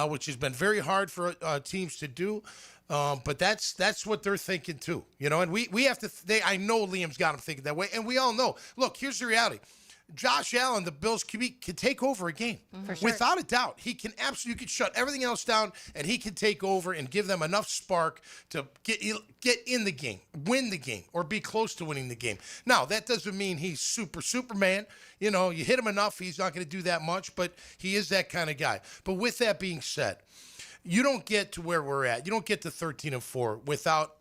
which has been very hard for teams to do. But that's what they're thinking too. You know, and we have to. I know Liam's got them thinking that way, and we all know. Look, here's the reality. Josh Allen, the Bills QB, can take over a game. For sure. Without a doubt. He can absolutely, you can shut everything else down, and he can take over and give them enough spark to get in the game, win the game, or be close to winning the game. Now, that doesn't mean he's Superman. You know, you hit him enough, he's not going to do that much, but he is that kind of guy. But with that being said, you don't get to where we're at. You don't get to 13-4 without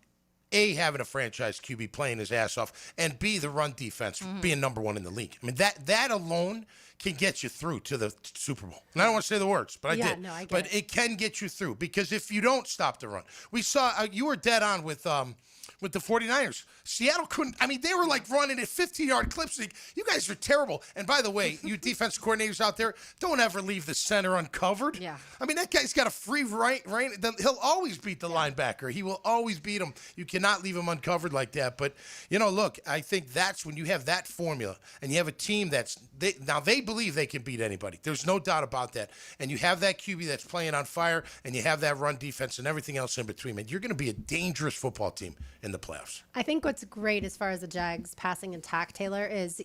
A, having a franchise QB playing his ass off, and B, the run defense being number 1 in the league. I mean, that alone can get you through to the Super Bowl. And I don't want to say the words, but I did. No, I get but it can get you through, because if you don't stop the run, we saw you were dead on with the 49ers. Seattle couldn't. I mean, they were like running at 15-yard clips. Like, you guys are terrible. And by the way, you defense coordinators out there, don't ever leave the center uncovered. Yeah. I mean, that guy's got a free right. He'll always beat the linebacker. He will always beat him. You cannot leave him uncovered like that. But, you know, look, I think that's when you have that formula and you have a team they believe they can beat anybody. There's no doubt about that. And you have that QB that's playing on fire, and you have that run defense and everything else in between. Man, you're going to be a dangerous football team in the playoffs. I think what's great as far as the Jags passing attack, Taylor, is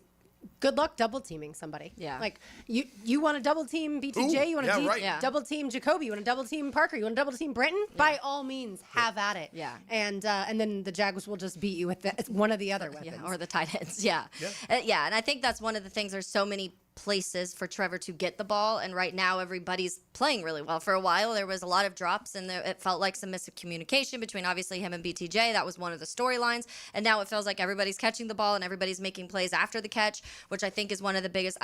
good luck double teaming somebody. Yeah. Like you want to double team BTJ, you want to double team Jacoby, you want to double team Parker, you want to double team Brenton. By all means, have at it. Yeah. And then the Jags will just beat you with one of the other weapons. Or the tight ends. Yeah. And I think that's one of the things. There's so many places for Trevor to get the ball, and right now everybody's playing really well. For a while there was a lot of drops, and it felt like some miscommunication between obviously him and BTJ. That was one of the storylines, and now it feels like everybody's catching the ball and everybody's making plays after the catch, which I think is one of the biggest.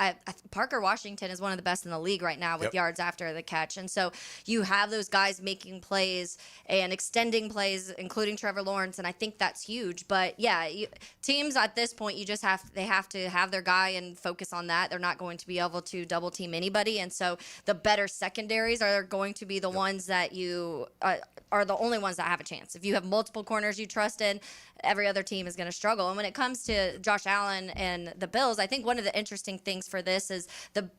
Parker Washington is one of the best in the league right now with yards after the catch, and so you have those guys making plays and extending plays, including Trevor Lawrence, and I think that's huge. But yeah, teams at this point, they have to have their guy and focus on that. They're not going going to be able to double team anybody. And so the better secondaries are going to be the ones that you are the only ones that have a chance. If you have multiple corners you trust in, every other team is going to struggle. And when it comes to Josh Allen and the Bills, I think one of the interesting things for this is the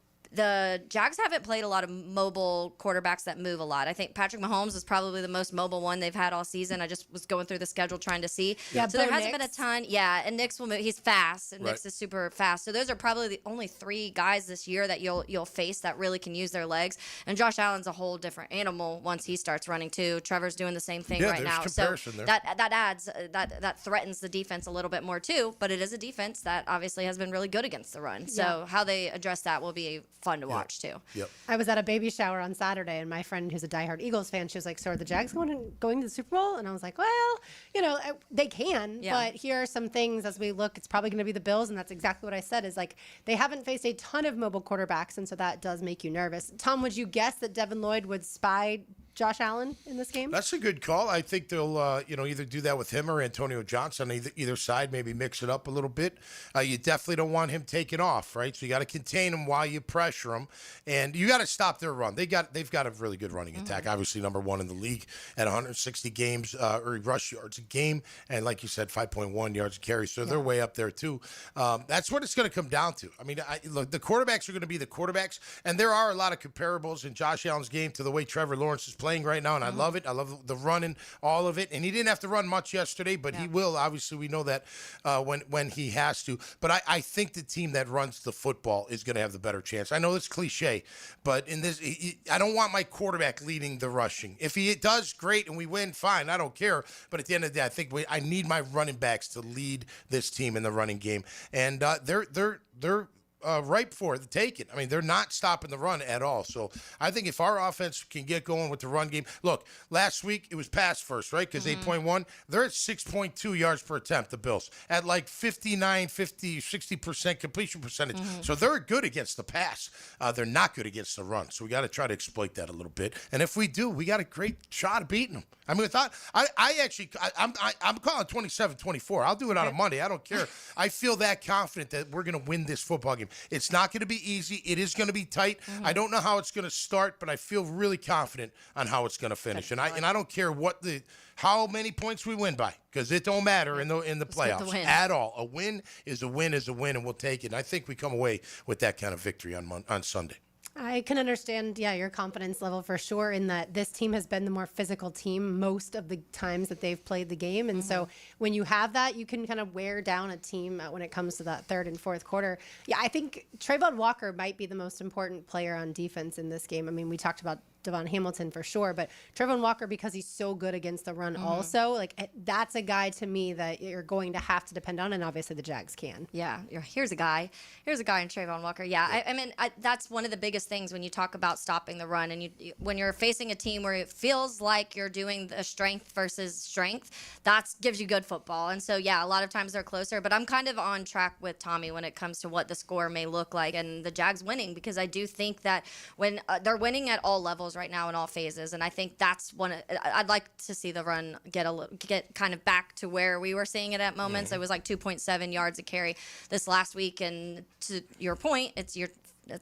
Jags haven't played a lot of mobile quarterbacks that move a lot. I think Patrick Mahomes is probably the most mobile one they've had all season. I just was going through the schedule trying to see. Yeah, so there hasn't been a ton. Yeah, and Nix will move. He's fast, and Nix is super fast. So those are probably the only 3 guys this year that you'll face that really can use their legs. And Josh Allen's a whole different animal once he starts running too. Trevor's doing the same thing right now. So that adds that threatens the defense a little bit more too. But it is a defense that obviously has been really good against the run. So how they address that will be fun to watch too. Yep. I was at a baby shower on Saturday, and my friend who's a diehard Eagles fan, she was like, "So are the Jags going to the Super Bowl?" And I was like, "Well, they can, but here are some things as we look. It's probably going to be the Bills," and that's exactly what I said. Is like they haven't faced a ton of mobile quarterbacks, and so that does make you nervous. Tom, would you guess that Devin Lloyd would spy Josh Allen in this game? That's a good call. I think they'll, either do that with him or Antonio Johnson. Either side, maybe mix it up a little bit. You definitely don't want him taking off, right? So you got to contain him while you pressure him, and you got to stop their run. They've got a really good running attack. Obviously, number 1 in the league at 160 games or rush yards a game, and like you said, 5.1 yards a carry. So they're way up there too. That's what it's going to come down to. I mean, look, the quarterbacks are going to be the quarterbacks, and there are a lot of comparables in Josh Allen's game to the way Trevor Lawrence is playing right now, and I love it. I love the running, all of it. And he didn't have to run much yesterday, but he will. Obviously, we know that when he has to. But I think the team that runs the football is going to have the better chance. I know it's cliche, but in this, I don't want my quarterback leading the rushing. If he does, great, and we win, fine. I don't care. But at the end of the day, I think I need my running backs to lead this team in the running game, and they're ripe for the taking. I mean, they're not stopping the run at all. So I think if our offense can get going with the run game, look, last week it was pass first, right? Because 8.1, they're at 6.2 yards per attempt, the Bills, at like 59, 50, 60% completion percentage. So they're good against the pass. They're not good against the run. So we got to try to exploit that a little bit. And if we do, we got a great shot of beating them. I mean, I'm calling 27-24. I'll do it on a Monday. I don't care. I feel that confident that we're going to win this football game. It's not going to be easy. It is going to be tight. I don't know how it's going to start, but I feel really confident on how it's going to finish. And I don't care how many points we win by, because it don't matter in the playoffs at all. A win is a win, and we'll take it. And I think we come away with that kind of victory on Sunday. I can understand, your confidence level for sure in that this team has been the more physical team most of the times that they've played the game. And so when you have that, you can kind of wear down a team when it comes to that third and fourth quarter. Yeah, I think Trayvon Walker might be the most important player on defense in this game. I mean, we talked about Devon Hamilton for sure, but Trayvon Walker, because he's so good against the run also, like that's a guy to me that you're going to have to depend on, and obviously the Jags can. Yeah, here's a guy in Trayvon Walker. Yeah, I mean, that's one of the biggest things when you talk about stopping the run, and when you're facing a team where it feels like you're doing the strength versus strength, that gives you good football. And so, a lot of times they're closer, but I'm kind of on track with Tommy when it comes to what the score may look like, and the Jags winning, because I do think that when they're winning at all levels right now in all phases, and I think that's I'd like to see the run get kind of back to where we were seeing it at moments. It was like 2.7 yards a carry this last week, and to your point, it's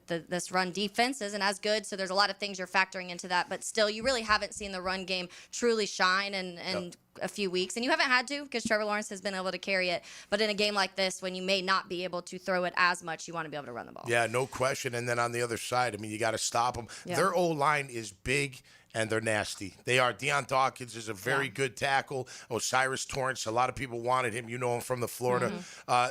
this run defense isn't as good, so there's a lot of things you're factoring into that, but still you really haven't seen the run game truly shine in a few weeks, and you haven't had to because Trevor Lawrence has been able to carry it. But in a game like this, when you may not be able to throw it as much, you want to be able to run the ball. Yeah, no question. And then on the other side, I mean, you got to stop them. Their O-line is big and they're nasty. They are. Deion Dawkins is a very good tackle. Osiris Torrance, a lot of people wanted him. You know him from the Florida.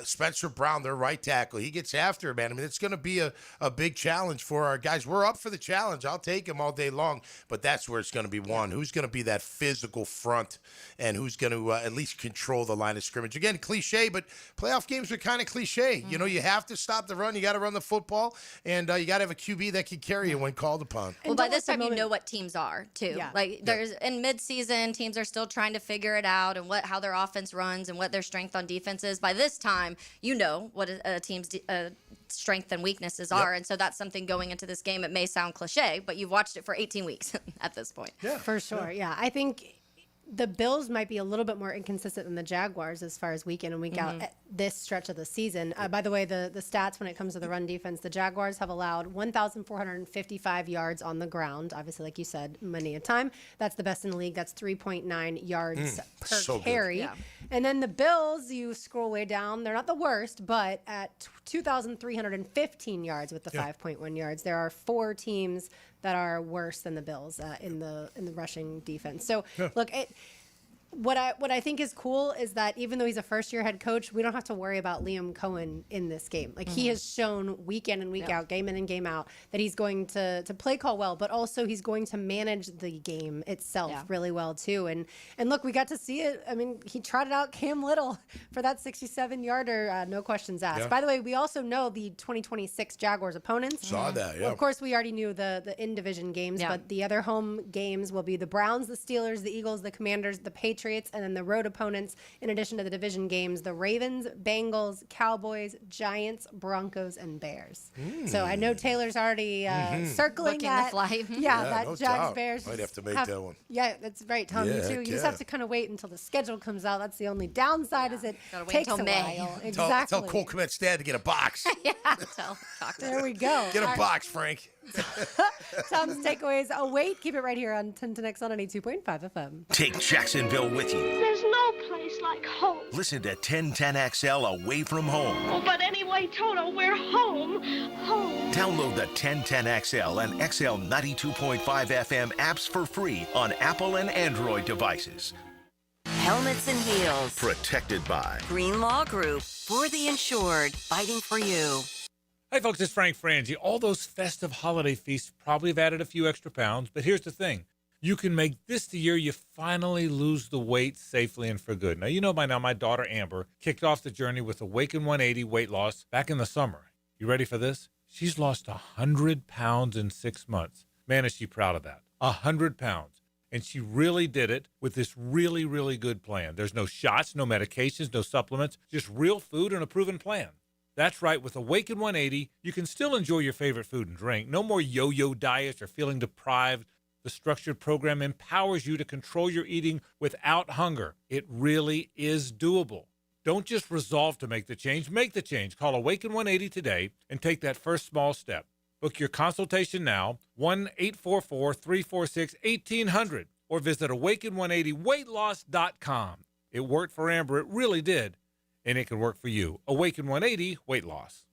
Spencer Brown, their right tackle. He gets after it, man. I mean, it's going to be a big challenge for our guys. We're up for the challenge. I'll take him all day long, but that's where it's going to be won. Who's going to be that physical front, and who's going to at least control the line of scrimmage? Again, cliche, but playoff games are kind of cliche. You know, you have to stop the run. You got to run the football, and you got to have a QB that can carry you when called upon. Well, by this time, you know what teams are too. Like there's in mid-season, teams are still trying to figure it out and how their offense runs and what their strength on defense is. By this time, you know what a team's strength and weaknesses are, and so that's something going into this game. It may sound cliche, but you've watched it for 18 weeks at this point. Yeah, for sure. Yeah, I think the Bills might be a little bit more inconsistent than the Jaguars as far as week in and week out. this stretch of the season. By the way, the stats when it comes to the run defense, the Jaguars have allowed 1,455 yards on the ground. Obviously, like you said, many a time. That's the best in the league. That's 3.9 yards per carry. Yeah. And then the Bills, you scroll way down. They're not the worst, but at 2,315 yards with the 5.1 yards. There are 4 teams that are worse than the Bills in the rushing defense. So look, what I think is cool is that even though he's a first-year head coach, we don't have to worry about Liam Coen in this game. Like he has shown week in and week out, game in and game out, that he's going to play call well, but also he's going to manage the game itself really well too. And look, we got to see it. I mean, he trotted out Cam Little for that 67-yarder, no questions asked. Yeah. By the way, we also know the 2026 Jaguars opponents. Saw that, yeah. Well, of course, we already knew the in-division games, but the other home games will be the Browns, the Steelers, the Eagles, the Commanders, the Patriots, and then the road opponents, in addition to the division games, the Ravens, Bengals, Cowboys, Giants, Broncos, and Bears. So I know Taylor's already circling Booking that. the flight. That no Jags doubt. Bears. Might have to make that one. Yeah, that's right, Tom. Yeah, you too. heck You just yeah. have to kind of wait until the schedule comes out. That's the only downside is it Gotta wait takes until a May. while. Tell Exactly. Cole Kmet's dad to get a box. There we go. Get All a right. box, Frank. Tom's takeaways. Oh, wait. Keep it right here on 10 to Next on 92.5 FM. Take Jacksonville with you. There's no place like home. Listen to 1010XL away from home. Oh, but anyway, Toto, we're home. Home. Download the 1010XL and XL 92.5 FM apps for free on Apple and Android devices. Helmets and Heels. Protected by Green Law Group. For the insured. Fighting for you. Hey, folks, it's Frank Frangie. All those festive holiday feasts probably have added a few extra pounds, but here's the thing. You can make this the year you finally lose the weight safely and for good. Now, you know by now my daughter Amber kicked off the journey with Awaken 180 weight loss back in the summer. You ready for this? She's lost 100 pounds in 6 months. Man, is she proud of that. 100 pounds. And she really did it with this really, really good plan. There's no shots, no medications, no supplements, just real food and a proven plan. That's right, with Awaken 180, you can still enjoy your favorite food and drink. No more yo-yo diets or feeling deprived. The structured program empowers you to control your eating without hunger. It really is doable. Don't just resolve to make the change. Make the change. Call Awaken 180 today and take that first small step. Book your consultation now, 1-844-346-1800, or visit awaken180weightloss.com. It worked for Amber. It really did. And it can work for you. Awaken 180 weight loss.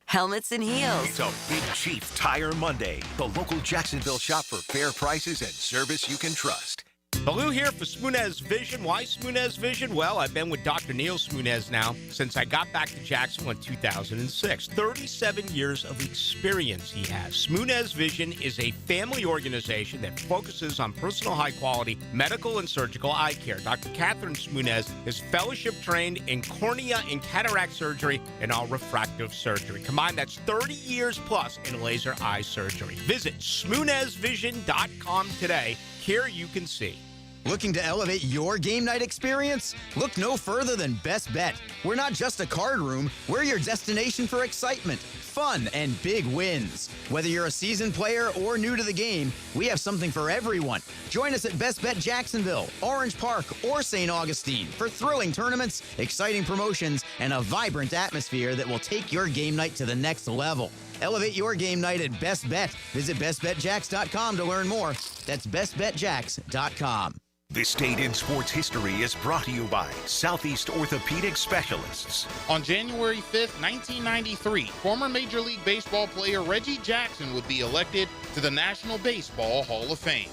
Helmets and Heels. It's a Big Chief Tire Monday. The local Jacksonville shop for fair prices and service you can trust. Baloo here for Smunez Vision. Why Smunez Vision? Well, I've been with Dr. Neil Smunez now since I got back to Jacksonville in 2006. 37 years of experience he has. Smunez Vision is a family organization that focuses on personal high-quality medical and surgical eye care. Dr. Catherine Smunez is fellowship-trained in cornea and cataract surgery and all refractive surgery. Combined, that's 30 years plus in laser eye surgery. Visit SmunezVision.com today. Here you can see. Looking to elevate your game night experience? Look no further than Best Bet. We're not just a card room, we're your destination for excitement, fun, and big wins. Whether you're a seasoned player or new to the game, we have something for everyone. Join us at Best Bet Jacksonville, Orange Park, or St. Augustine for thrilling tournaments, exciting promotions, and a vibrant atmosphere that will take your game night to the next level. Elevate your game night at Best Bet. Visit bestbetjacks.com to learn more. That's bestbetjacks.com. This date in sports history is brought to you by Southeast Orthopedic Specialists. On January 5th, 1993, former Major League Baseball player Reggie Jackson would be elected to the National Baseball Hall of Fame.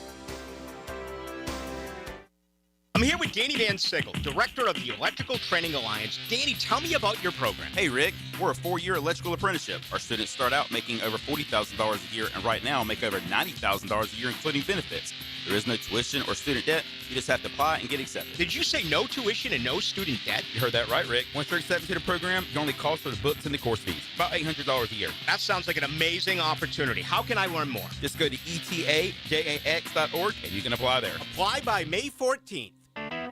I'm here with Danny Van Sickle, director of the Electrical Training Alliance. Danny, tell me about your program. Hey, Rick, we're a 4-year electrical apprenticeship. Our students start out making over $40,000 a year and right now make over $90,000 a year, including benefits. There is no tuition or student debt. You just have to apply and get accepted. Did you say no tuition and no student debt? You heard that right, Rick. Once you're accepted to the program, your only cost for the books and the course fees, about $800 a year. That sounds like an amazing opportunity. How can I learn more? Just go to etajax.org and you can apply there. Apply by May 14th.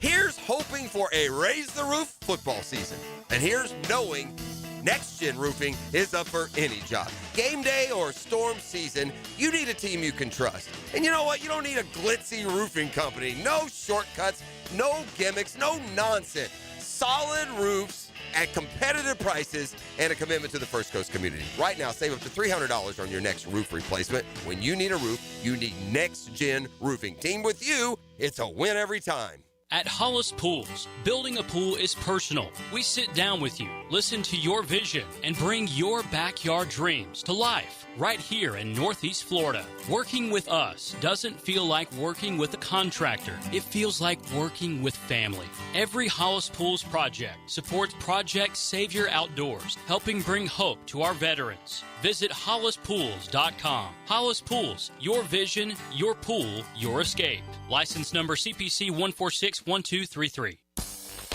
Here's hoping for a Raise the Roof football season. And here's knowing Next Gen Roofing is up for any job. Game day or storm season, you need a team you can trust. And you know what? You don't need a glitzy roofing company. No shortcuts, no gimmicks, no nonsense. Solid roofs at competitive prices and a commitment to the First Coast community. Right now, save up to $300 on your next roof replacement. When you need a roof, you need Next Gen Roofing. Team with you, it's a win every time. At Hollis Pools, building a pool is personal. We sit down with you, listen to your vision, and bring your backyard dreams to life right here in Northeast Florida. Working with us doesn't feel like working with a contractor. It feels like working with family. Every Hollis Pools project supports Project Savior Outdoors, helping bring hope to our veterans. Visit hollispools.com. Hollis Pools, your vision, your pool, your escape. License number CPC 1461233.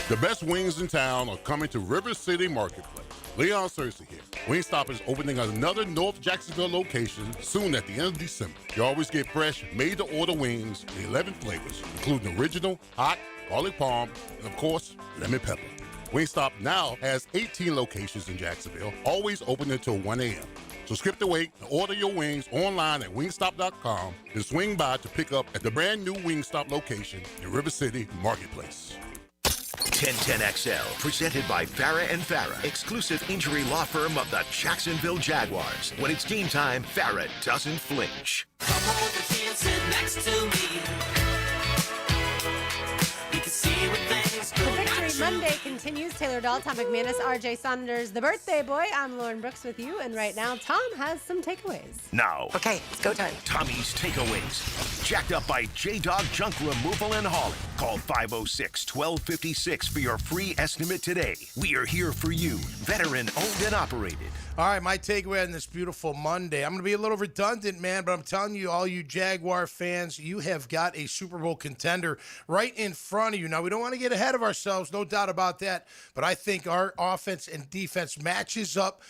The best wings in town are coming to River City Marketplace. Leon Cersei here. Wingstop is opening another North Jacksonville location soon at the end of December. You always get fresh, made-to-order wings in 11 flavors, including original, hot, garlic parm, and of course, lemon pepper. Wingstop now has 18 locations in Jacksonville, always open until 1 a.m. So skip the wait and order your wings online at wingstop.com and swing by to pick up at the brand new Wingstop location in River City Marketplace. 1010XL, presented by Farah and Farah, exclusive injury law firm of the Jacksonville Jaguars. When it's game time, Farah doesn't flinch. Come over here and sit next to me. We can see what things The Victory Monday continues. Taylor Dahl, Tom McManus, RJ Saunders, the birthday boy. I'm Lauren Brooks with you. And right now, Tom has some takeaways. Now. Okay, it's go time. Tommy's Takeaways. Jacked up by J-Dog Junk Removal and Hauling. Call 506-1256 for your free estimate today. We are here for you. Veteran owned and operated. All right, my takeaway on this beautiful Monday. I'm going to be a little redundant, man, but I'm telling you, all you Jaguar fans, you have got a Super Bowl contender right in front of you. Now, we don't want to get ahead of ourselves, no doubt about that, but I think our offense and defense matches up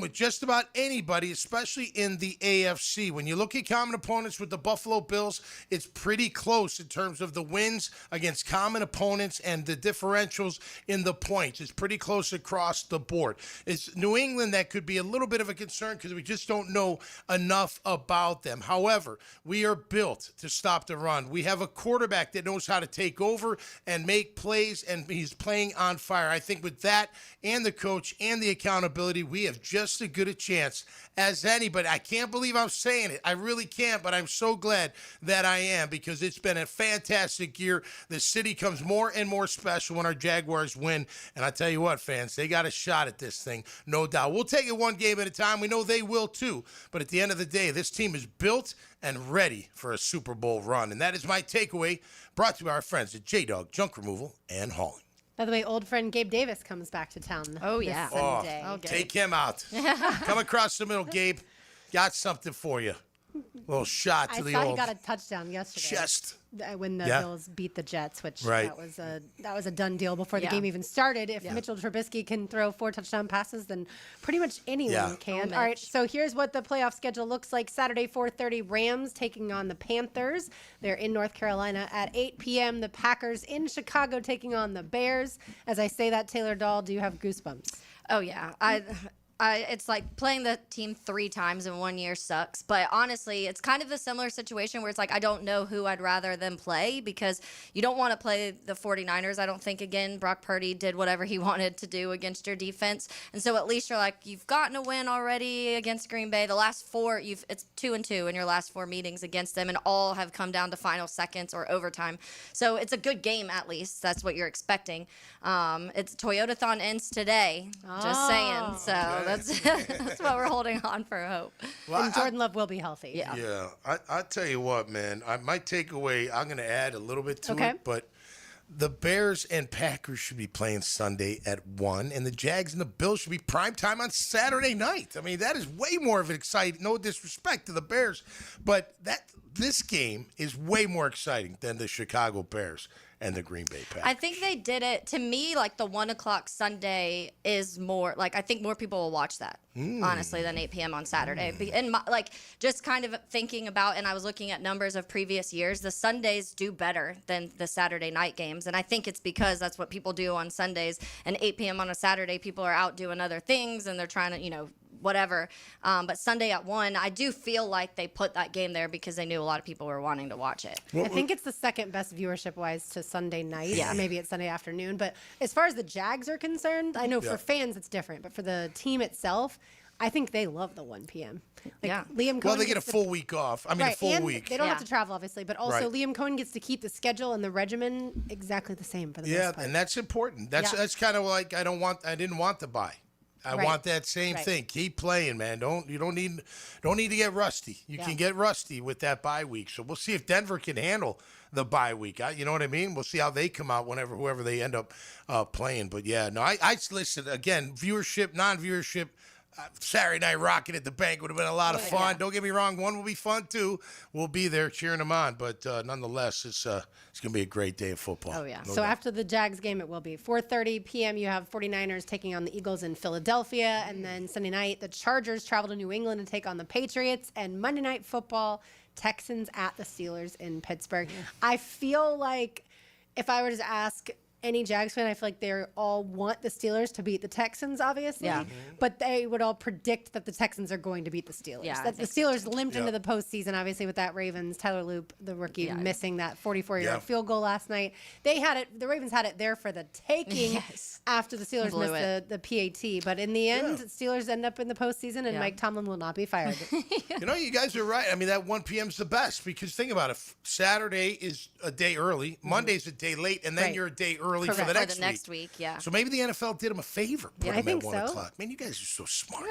with just about anybody, especially in the AFC. When you look at common opponents with the Buffalo Bills, it's pretty close in terms of the wins against common opponents and the differentials in the points. It's pretty close across the board. It's New England that could be a little bit of a concern because we just don't know enough about them. However, we are built to stop the run. We have a quarterback that knows how to take over and make plays, and he's playing on fire. I think with that and the coach and the accountability, we have just as good a chance as anybody. I can't believe I'm saying it. I really can't, but I'm so glad that I am because it's been a fantastic year. The city comes more and more special when our Jaguars win, and I tell you what, fans, they got a shot at this thing, no doubt. We'll take it one game at a time. We know they will too, but at the end of the day, this team is built and ready for a Super Bowl run, and that is my takeaway, brought to you by our friends at J-Dog Junk Removal and Hauling. By the way, old friend Gabe Davis comes back to town. Oh, this yeah. Sunday. Take him out. Come across the middle, Gabe. Got something for you. Little shot to I the saw old he got a touchdown yesterday. chest. When the Yeah. Bills beat the Jets, which Right. that was a done deal before the Yeah. game even started. If Yeah. Mitchell Trubisky can throw 4 touchdown passes, then pretty much anyone Yeah. can. Oh, All right, Mitch. so here's what the playoff schedule looks like. Saturday, 4:30, Rams taking on the Panthers. They're in North Carolina at 8 p.m. The Packers in Chicago taking on the Bears. As I say that, Taylor Dahl, do you have goosebumps? Oh, yeah. It's like playing the team 3 times in 1 year sucks. But honestly, it's kind of a similar situation where it's like I don't know who I'd rather them play because you don't want to play the 49ers. I don't think, again, Brock Purdy did whatever he wanted to do against your defense. And so at least you're like, you've gotten a win already against Green Bay. The last 4, it's 2-2 in your last 4 meetings against them, and all have come down to final seconds or overtime. So it's a good game, at least. That's what you're expecting. It's Toyotathon ends today. Just saying. So that's what we're holding on for hope. Well, and Jordan Love will be healthy. Yeah, I tell you what, man. My takeaway, I'm going to add a little bit to Okay. it, but the Bears and Packers should be playing Sunday at 1, and the Jags and the Bills should be prime time on Saturday night. I mean, that is way more of an exciting. No disrespect to the Bears, but this game is way more exciting than the Chicago Bears and the Green Bay Packers. I think they did it. To me, like the 1 o'clock Sunday is more like I think more people will watch that honestly than 8 p.m. on Saturday. And just kind of thinking about, and I was looking at numbers of previous years, the Sundays do better than the Saturday night games, and I think it's because that's what people do on Sundays. And 8 p.m. on a Saturday, people are out doing other things and they're trying to whatever. But Sunday at 1, I do feel like they put that game there because they knew a lot of people were wanting to watch it. I think it's the second best viewership-wise to Sunday night. Yeah. Or maybe it's Sunday afternoon. But as far as the Jags are concerned, I know for fans it's different. But for the team itself, I think they love the 1 p.m. Liam Coen they get a full week off. I mean, a full week. They don't have to travel, obviously, but also Right. Liam Coen gets to keep the schedule and the regimen exactly the same for the most part. And that's important. That's kind of like I didn't want the bye. I Right. want that same Right. thing. Keep playing, man. You don't need to get rusty. You can get rusty with that bye week. So we'll see if Denver can handle the bye week. You know what I mean? We'll see how they come out whoever they end up playing. But yeah, no, I listen again. Viewership, non-viewership. Saturday Night Rockin' at the bank would have been a lot of fun. Yeah. Don't get me wrong, 1 will be fun too. We'll be there cheering them on, but nonetheless, it's going to be a great day of football. Oh, yeah. No So doubt. after the Jags game, it will be 4:30 p.m. You have 49ers taking on the Eagles in Philadelphia. And then Sunday night, the Chargers travel to New England to take on the Patriots. And Monday Night Football, Texans at the Steelers in Pittsburgh. I feel like if I were to ask any Jags fan, I feel like they all want the Steelers to beat the Texans, obviously. Yeah. But they would all predict that the Texans are going to beat the Steelers. Yeah, I That the think Steelers limped into the postseason, obviously, with that Ravens, Tyler Loop, the rookie, Yeah. missing that 44-yard Yeah. field goal last night. They had it. The Ravens had it there for the taking Yes. after the Steelers Blew missed the PAT. But in the end, Steelers end up in the postseason, and Yeah. Mike Tomlin will not be fired. You know, you guys are right. I mean, that 1 p.m. is the best because think about it. Saturday is a day early, Monday's a day late, and then Right. you're a day early Correct. for the For next the next week, yeah. So maybe the NFL did them a favor. Put I them think at 1 so. o'clock. Man, you guys are so smart.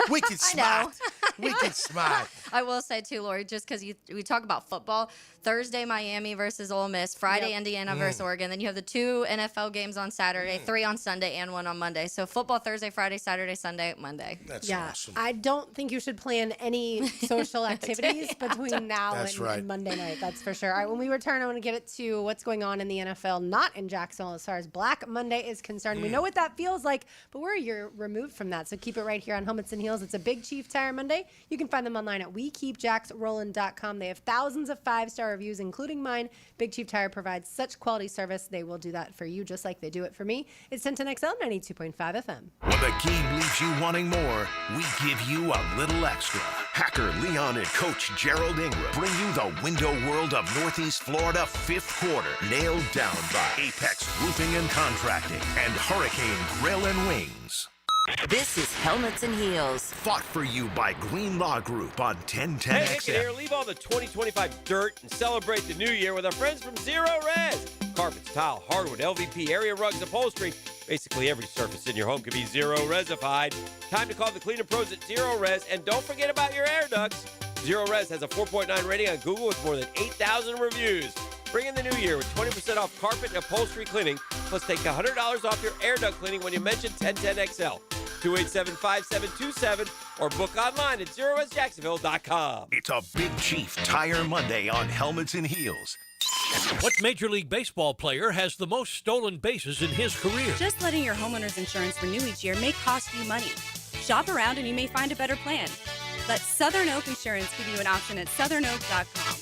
Wicked I know. smart. Wicked smart. I will say too, Lori, just because we talk about football, Thursday Miami versus Ole Miss, Friday Indiana versus Oregon, then you have the 2 NFL games on Saturday, 3 on Sunday, and 1 on Monday. So football Thursday, Friday, Saturday, Sunday, Monday. That's Yeah, awesome. I don't think you should plan any social activities between now That's right. and Monday night. That's for sure. All right, when we return, I want to get it to what's going on in the NFL, not in Jacksonville as far as Black Monday is concerned. We know what that feels like, but we're a year removed from that. So keep it right here on Helmets and Heels. It's a Big Chief Tire Monday. You can find them online at WeKeepJacksRollin.com. They have thousands of 5-star reviews, including mine. Big Chief Tire provides such quality service. They will do that for you just like they do it for me. It's 1010XL 92.5 FM. When the game leaves you wanting more, we give you a little extra. Hacker Leon and Coach Gerald Ingram bring you the window world of Northeast Florida 5th quarter, nailed down by Apex Roofing and Contracting and Hurricane Grill and Wings. This is Helmets and Heels. Fought for you by Green Law Group on 1010 Hey, Nick XL. here. Leave all the 2025 dirt and celebrate the new year with our friends from Zero Res. Carpets, tile, hardwood, LVP, area rugs, upholstery. Basically every surface in your home can be Zero Resified. Time to call the cleaner pros at Zero Res, and don't forget about your air ducts. Zero Res has a 4.9 rating on Google with more than 8,000 reviews. Bring in the new year with 20% off carpet and upholstery cleaning, plus take $100 off your air duct cleaning when you mention 1010XL. 287-5727 or book online at ZeroResJacksonville.com. It's a Big Chief Tire Monday on Helmets and Heels. What Major League Baseball player has the most stolen bases in his career? Just letting your homeowner's insurance renew each year may cost you money. Shop around and you may find a better plan. Let Southern Oak Insurance give you an option at southernoak.com.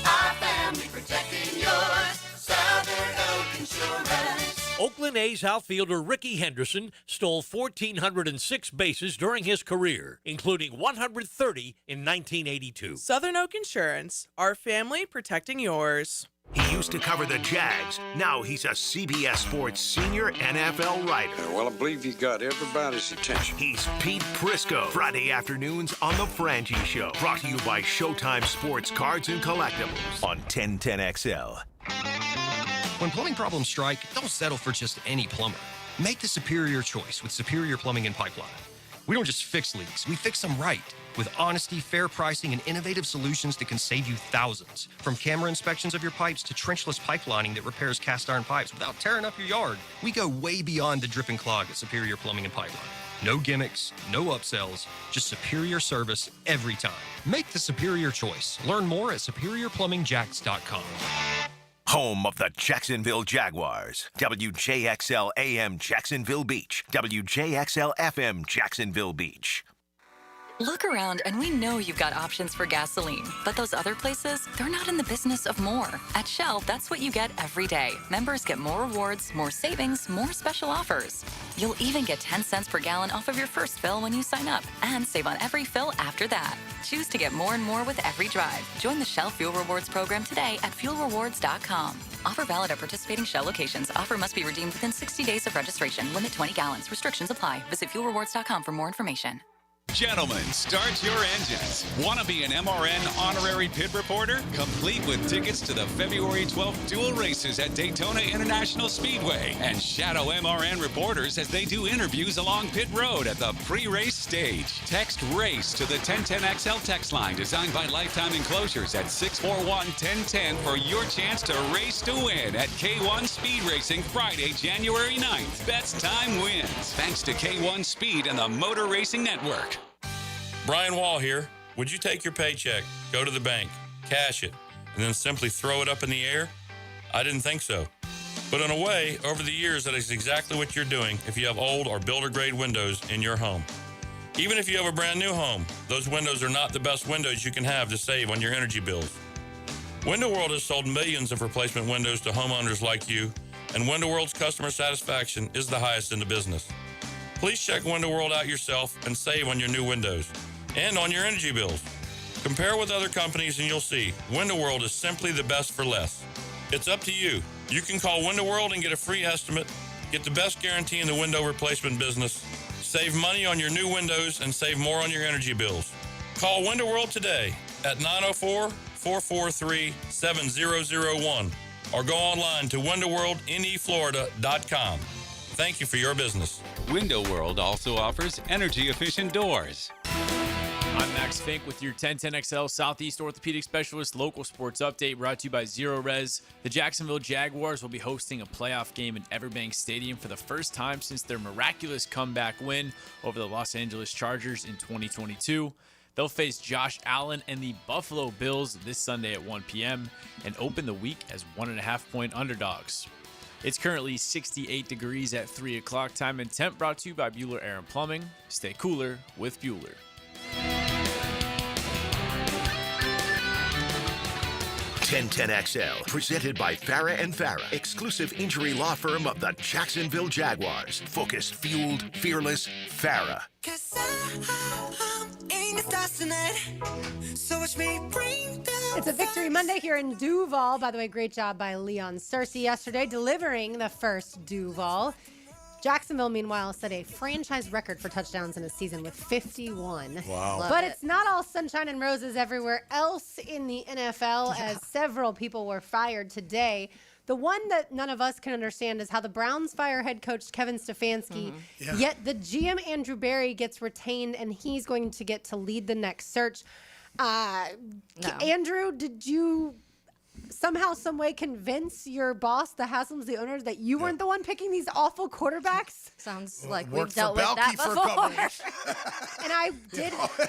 Our family protecting yours. Southern Oak Insurance. Oakland A's outfielder Ricky Henderson stole 1,406 bases during his career, including 130 in 1982. Southern Oak Insurance, our family protecting yours. He used to cover the Jags. Now he's a CBS Sports senior NFL writer. Well, I believe he got everybody's attention. He's Pete Prisco. Friday afternoons on The Frangie Show. Brought to you by Showtime Sports Cards and Collectibles on 1010XL. When plumbing problems strike, don't settle for just any plumber. Make the superior choice with Superior Plumbing and Pipeline. We don't just fix leaks, we fix them right. With honesty, fair pricing, and innovative solutions that can save you thousands. From camera inspections of your pipes to trenchless pipelining that repairs cast iron pipes without tearing up your yard. We go way beyond the drip and clog at Superior Plumbing and Pipeline. No gimmicks, no upsells, just superior service every time. Make the superior choice. Learn more at superiorplumbingjacks.com. Home of the Jacksonville Jaguars. WJXL AM Jacksonville Beach. WJXL FM Jacksonville Beach. Look around and we know you've got options for gasoline, but those other places, they're not in the business of more. At Shell, that's what you get every day. Members get more rewards, more savings, more special offers. You'll even get 10 cents per gallon off of your first fill when you sign up and save on every fill after that. Choose to get more and more with every drive. Join the Shell Fuel Rewards program today at fuelrewards.com. Offer valid at participating Shell locations. Offer must be redeemed within 60 days of registration. Limit 20 gallons. Restrictions apply. Visit fuelrewards.com for more information. Gentlemen, start your engines. Want to be an MRN honorary pit reporter? Complete with tickets to the February 12th dual races at Daytona International Speedway and shadow MRN reporters as they do interviews along pit road at the pre-race stage. Text RACE to the 1010XL text line designed by Lifetime Enclosures at 641-1010 for your chance to race to win at K1 Speed Racing Friday, January 9th. Best time wins. Thanks to K1 Speed and the Motor Racing Network. Brian Wall here. Would you take your paycheck, go to the bank, cash it, and then simply throw it up in the air? I didn't think so. But in a way, over the years, that is exactly what you're doing if you have old or builder-grade windows in your home. Even if you have a brand new home, those windows are not the best windows you can have to save on your energy bills. Window World has sold millions of replacement windows to homeowners like you, and Window World's customer satisfaction is the highest in the business. Please check Window World out yourself and save on your new windows and on your energy bills. Compare with other companies and you'll see Window World is simply the best for less. It's up to you. You can call Window World and get a free estimate, get the best guarantee in the window replacement business, save money on your new windows, and save more on your energy bills. Call Window World today at 904-443-7001 or go online to windowworldneflorida.com. Thank you for your business. Window World also offers energy-efficient doors. I'm Max Fink with your 1010XL Southeast Orthopedic Specialist local sports update brought to you by Zero Res. The Jacksonville Jaguars will be hosting a playoff game in Everbank Stadium for the first time since their miraculous comeback win over the Los Angeles Chargers in 2022. They'll face Josh Allen and the Buffalo Bills this Sunday at 1 p.m. and open the week as 1.5-point underdogs. It's currently 68 degrees at 3 o'clock time and temp brought to you by Bueller Air and Plumbing. Stay cooler with Bueller. 1010XL, presented by Farah and Farah, exclusive injury law firm of the Jacksonville Jaguars. Focused, fueled, fearless, Farah. It's a Victory Monday here in Duval. By the way, great job by Leon Searcy yesterday delivering the first Duval. Jacksonville, meanwhile, set a franchise record for touchdowns in a season with 51. Wow. But it's not all sunshine and roses everywhere else in the NFL, as several people were fired today. The one that none of us can understand is how the Browns fire head coach Kevin Stefanski, yet the GM Andrew Berry gets retained and he's going to get to lead the next search. Andrew, did you somehow, some way convince your boss, the Haslams, the owners, that you weren't the one picking these awful quarterbacks? Sounds like we've dealt with that before. And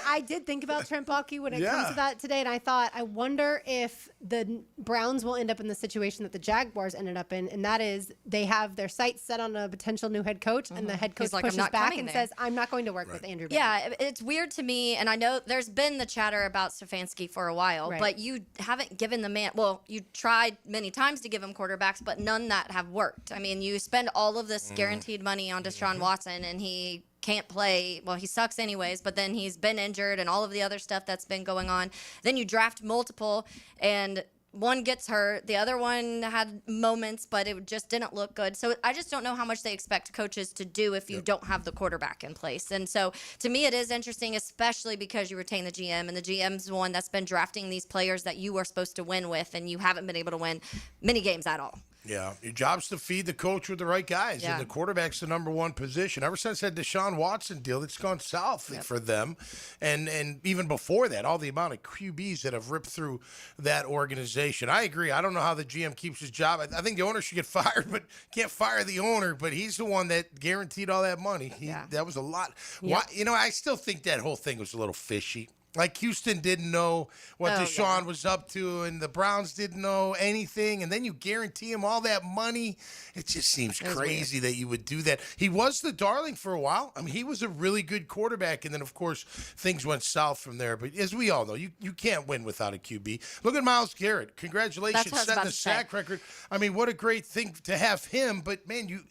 I did think about Trent Baalke when it comes to that today, and I thought, I wonder if the Browns will end up in the situation that the Jaguars ended up in, and that is they have their sights set on a potential new head coach, and the head coach pushes back and says, I'm not going to work with Andrew Berry. Yeah, it's weird to me, and I know there's been the chatter about Stefanski for a while, but you haven't given the man, well, you tried many times to give him quarterbacks, but none that have worked. I mean, you spend all of this guaranteed money on Deshaun Watson, and he can't play. Well, he sucks anyways, but then he's been injured and all of the other stuff that's been going on. Then you draft multiple, and one gets hurt. The other one had moments, but it just didn't look good. So I just don't know how much they expect coaches to do if you don't have the quarterback in place. And so to me, it is interesting, especially because you retain the GM, and the GM's the one that's been drafting these players that you are supposed to win with, and you haven't been able to win many games at all. Yeah, your job's to feed the coach with the right guys, and the quarterback's the number one position. Ever since that Deshaun Watson deal, it's gone south for them, and even before that, all the amount of QBs that have ripped through that organization. I agree. I don't know how the GM keeps his job. I think the owner should get fired, but can't fire the owner. But he's the one that guaranteed all that money. That was a lot. Why, I still think that whole thing was a little fishy. Like Houston didn't know what Deshaun was up to, and the Browns didn't know anything, and then you guarantee him all that money. It just seems crazy that you would do that. He was the darling for a while. I mean, he was a really good quarterback, and then, of course, things went south from there. But as we all know, you can't win without a QB. Look at Myles Garrett. Congratulations, setting the sack record. I mean, what a great thing to have him. But, man, you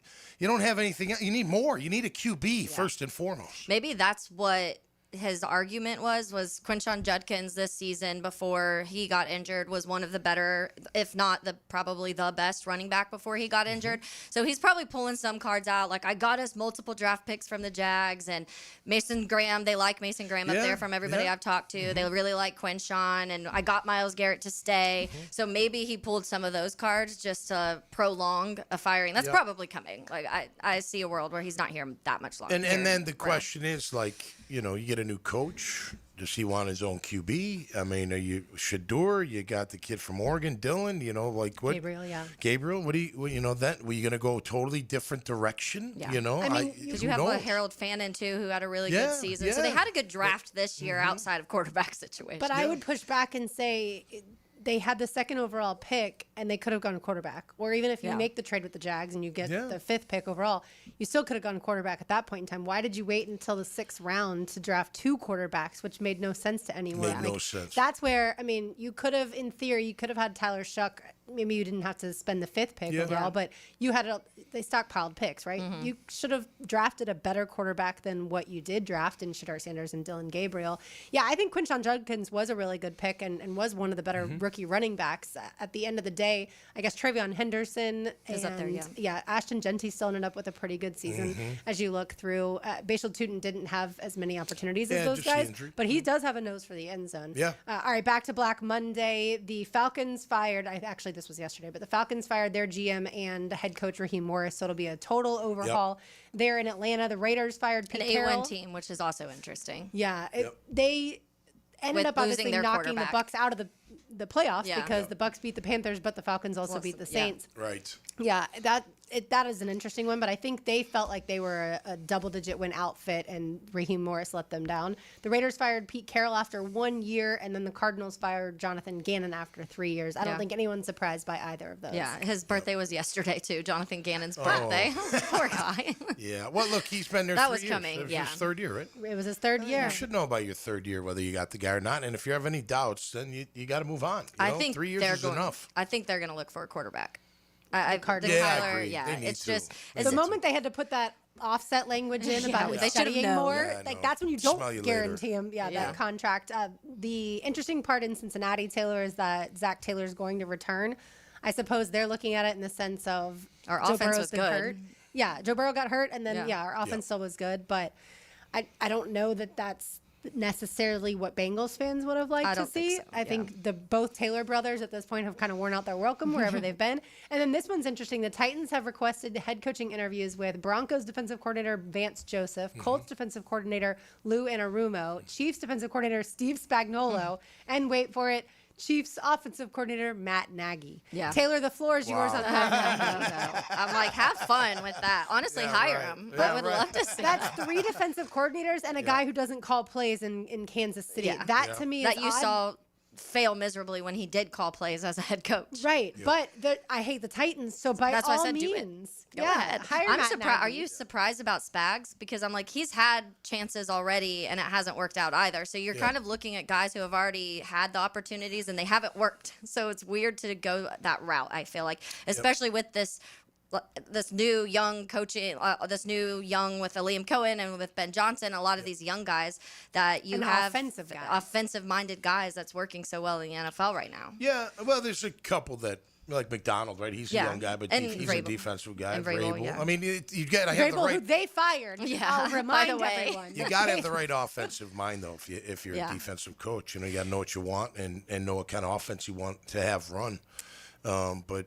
don't have anything else. You need more. You need a QB first and foremost. Maybe that's what his argument was Quinshon Judkins this season before he got injured was one of the better, if not probably the best running back before he got injured. So he's probably pulling some cards out. Like, I got us multiple draft picks from the Jags, and Mason Graham, they like Mason Graham up there from everybody I've talked to. They really like Quinshon, and I got Myles Garrett to stay. So maybe he pulled some of those cards just to prolong a firing. That's probably coming. Like, I see a world where he's not here that much longer. And then the question is, like, you get a new coach. Does he want his own QB? I mean, are you Shador? You got the kid from Oregon, Dylan. Like what? Gabriel. What do you? That were you going to go a totally different direction? Yeah. I mean, because you have a Harold Fannin too, who had a really good season. So they had a good draft this year outside of quarterback situation. But I would push back and say they had the second overall pick, and they could have gone quarterback. Or even if you make the trade with the Jags and you get the 5th pick overall, you still could have gone quarterback at that point in time. Why did you wait until the 6th round to draft 2 quarterbacks, which made no sense to anyone? Made no sense. That's where, I mean, you could have, in theory, you could have had Tyler Shuck. Maybe you didn't have to spend the 5th pick overall, but you had they stockpiled picks, right? You should have drafted a better quarterback than what you did draft in Shador Sanders and Dylan Gabriel. Yeah, I think Quinshon Judkins was a really good pick and was one of the better rookie running backs. At the end of the day, I guess Travion Henderson is up there, Ashton Genty still ended up with a pretty good season as you look through. Bashal Tutin didn't have as many opportunities as those guys, but he does have a nose for the end zone. Yeah. All right, back to Black Monday. The Falcons fired, this was yesterday, but the Falcons fired their GM and head coach Raheem Morris, so it'll be a total overhaul there in Atlanta. The Raiders fired Pete Carroll. An A1 team, which is also interesting. Yeah, they ended up obviously knocking the Bucs out of the playoffs because the Bucs beat the Panthers, but the Falcons also beat the Saints. Right. Yeah, that is an interesting one, but I think they felt like they were a double-digit win outfit, and Raheem Morris let them down. The Raiders fired Pete Carroll after 1 year, and then the Cardinals fired Jonathan Gannon after 3 years. I don't think anyone's surprised by either of those. Yeah, his birthday was yesterday, too. Jonathan Gannon's birthday. Poor guy. Yeah. Well, look, he's been there that 3 was years. coming, It was his 3rd year, right? It was his 3rd year. You should know about your 3rd year whether you got the guy or not, and if you have any doubts, then you got to move on. I think 3 years is enough. I think they're going to look for a quarterback. Cardinals. It's just the moment they had to put that offset language in about studying more, that's when you don't guarantee him that contract. The interesting part in Cincinnati, Taylor, is that Zach Taylor's going to return. I suppose they're looking at it in the sense of our Joe offense Burrow's was been good. hurt. Yeah, Joe Burrow got hurt, and then our offense still was good, but I don't know that that's necessarily what Bengals fans would have liked to see. I think both Taylor brothers at this point have kind of worn out their welcome wherever they've been. And then this one's interesting. The Titans have requested head coaching interviews with Broncos defensive coordinator Vance Joseph, Colts defensive coordinator Lou Anarumo, Chiefs defensive coordinator Steve Spagnuolo, and wait for it, Chiefs offensive coordinator Matt Nagy. Yeah. Taylor, the floor is yours on that. I'm like, have fun with that. Honestly, hire him. I would love to see That's 3 defensive coordinators and a guy who doesn't call plays in Kansas City. Yeah. That to me is that you saw fail miserably when he did call plays as a head coach. Right. But I hate the Titans, so by That's all why I said means, Go ahead. hire I'm Matt surprised. Are Nagy. you surprised about Spags? Because I'm like, he's had chances already and it hasn't worked out either. So you're kind of looking at guys who have already had the opportunities and they haven't worked. So it's weird to go that route, I feel like, especially with this new young coaching, this new young with Liam Coen and with Ben Johnson, a lot of these young guys that you have offensive-minded guys that's working so well in the NFL right now. Yeah, well, there's a couple that, like McDonald, right? He's a young guy, but he's Vrabel. a defensive guy. And Vrabel, I mean, you got to have the Vrabel, right. who they fired. I'll remind everyone. You got to have the right offensive mind, though, if you're a defensive coach. You got to know what you want and know what kind of offense you want to have run. But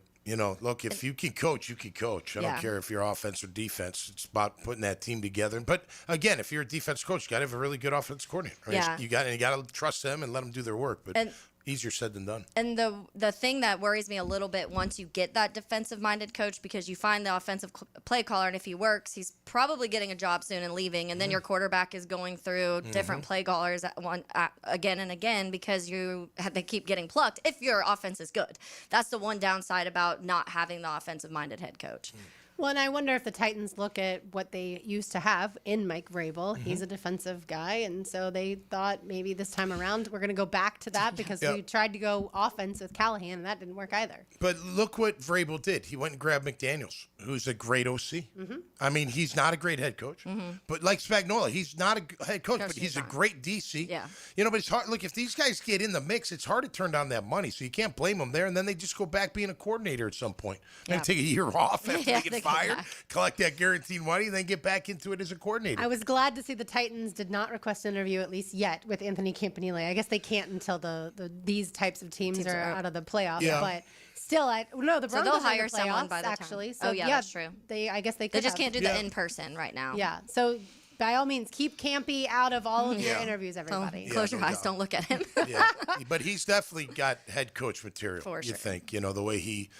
look, if you can coach, you can coach. I don't care if you're offense or defense. It's about putting that team together. But again, if you're a defense coach, you got to have a really good offense coordinator. Right? Yeah. You got to trust them and let them do their work. But easier said than done. And the thing that worries me a little bit once you get that defensive-minded coach, because you find the offensive play caller, and if he works, he's probably getting a job soon and leaving, and then your quarterback is going through different play callers again and again because they keep getting plucked if your offense is good. That's the one downside about not having the offensive-minded head coach. Well, and I wonder if the Titans look at what they used to have in Mike Vrabel. He's a defensive guy, and so they thought maybe this time around we're going to go back to that because we tried to go offense with Callahan, and that didn't work either. But look what Vrabel did. He went and grabbed McDaniels, who's a great OC. I mean, he's not a great head coach, but like Spagnuolo, he's not a head coach, but he's a great DC. Yeah. You know, but it's hard. Look, if these guys get in the mix, it's hard to turn down that money, so you can't blame them there, and then they just go back being a coordinator at some point. Maybe take a year off after they get fired, collect that guaranteed money, and then get back into it as a coordinator. I was glad to see the Titans did not request an interview, at least yet, with Anthony Campanile. I guess they can't until these types of teams are out of the playoffs. Yeah. But still, the Broncos So they'll are in the hire someone playoffs, by the time. actually. So, Oh, yeah, that's true. I guess they could They just have. can't do the in-person right now. Yeah. So by all means, keep Campy out of all of your interviews, everybody. Close your eyes. Don't look at him. Yeah, but he's definitely got head coach material. For you sure. think, you know, the way he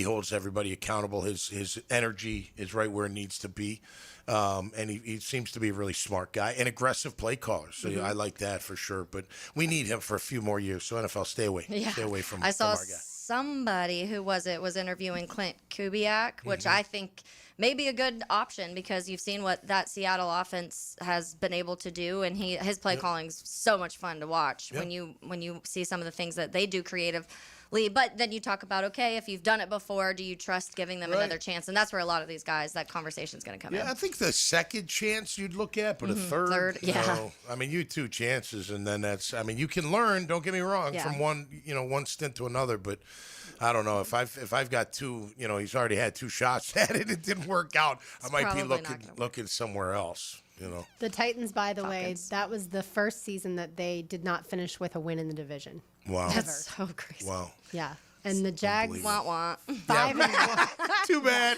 holds everybody accountable, his energy is right where it needs to be, and he seems to be a really smart guy, an aggressive play caller. So I like that for sure. But we need him for a few more years. So NFL, stay away from I saw our guy. somebody was interviewing Clint Kubiak, which I think may be a good option because you've seen what that Seattle offense has been able to do, and his play calling's so much fun to watch when you see some of the things that they do creatively. But then you talk about, okay, if you've done it before, do you trust giving them another chance? And that's where a lot of these guys, that conversation's going to come in. Yeah, I think the second chance you'd look at, but a third, I mean, you 2 chances, and then you can learn. Don't get me wrong, from one stint to another, but. I don't know if I've got 2. You know, he's already had 2 shots at it. It didn't work out. I might be looking somewhere else. You know, The Titans, by the way, that was the first season that they did not finish with a win in the division. Wow, that's so crazy. Wow. Yeah, and the Jags 5-1. Too bad.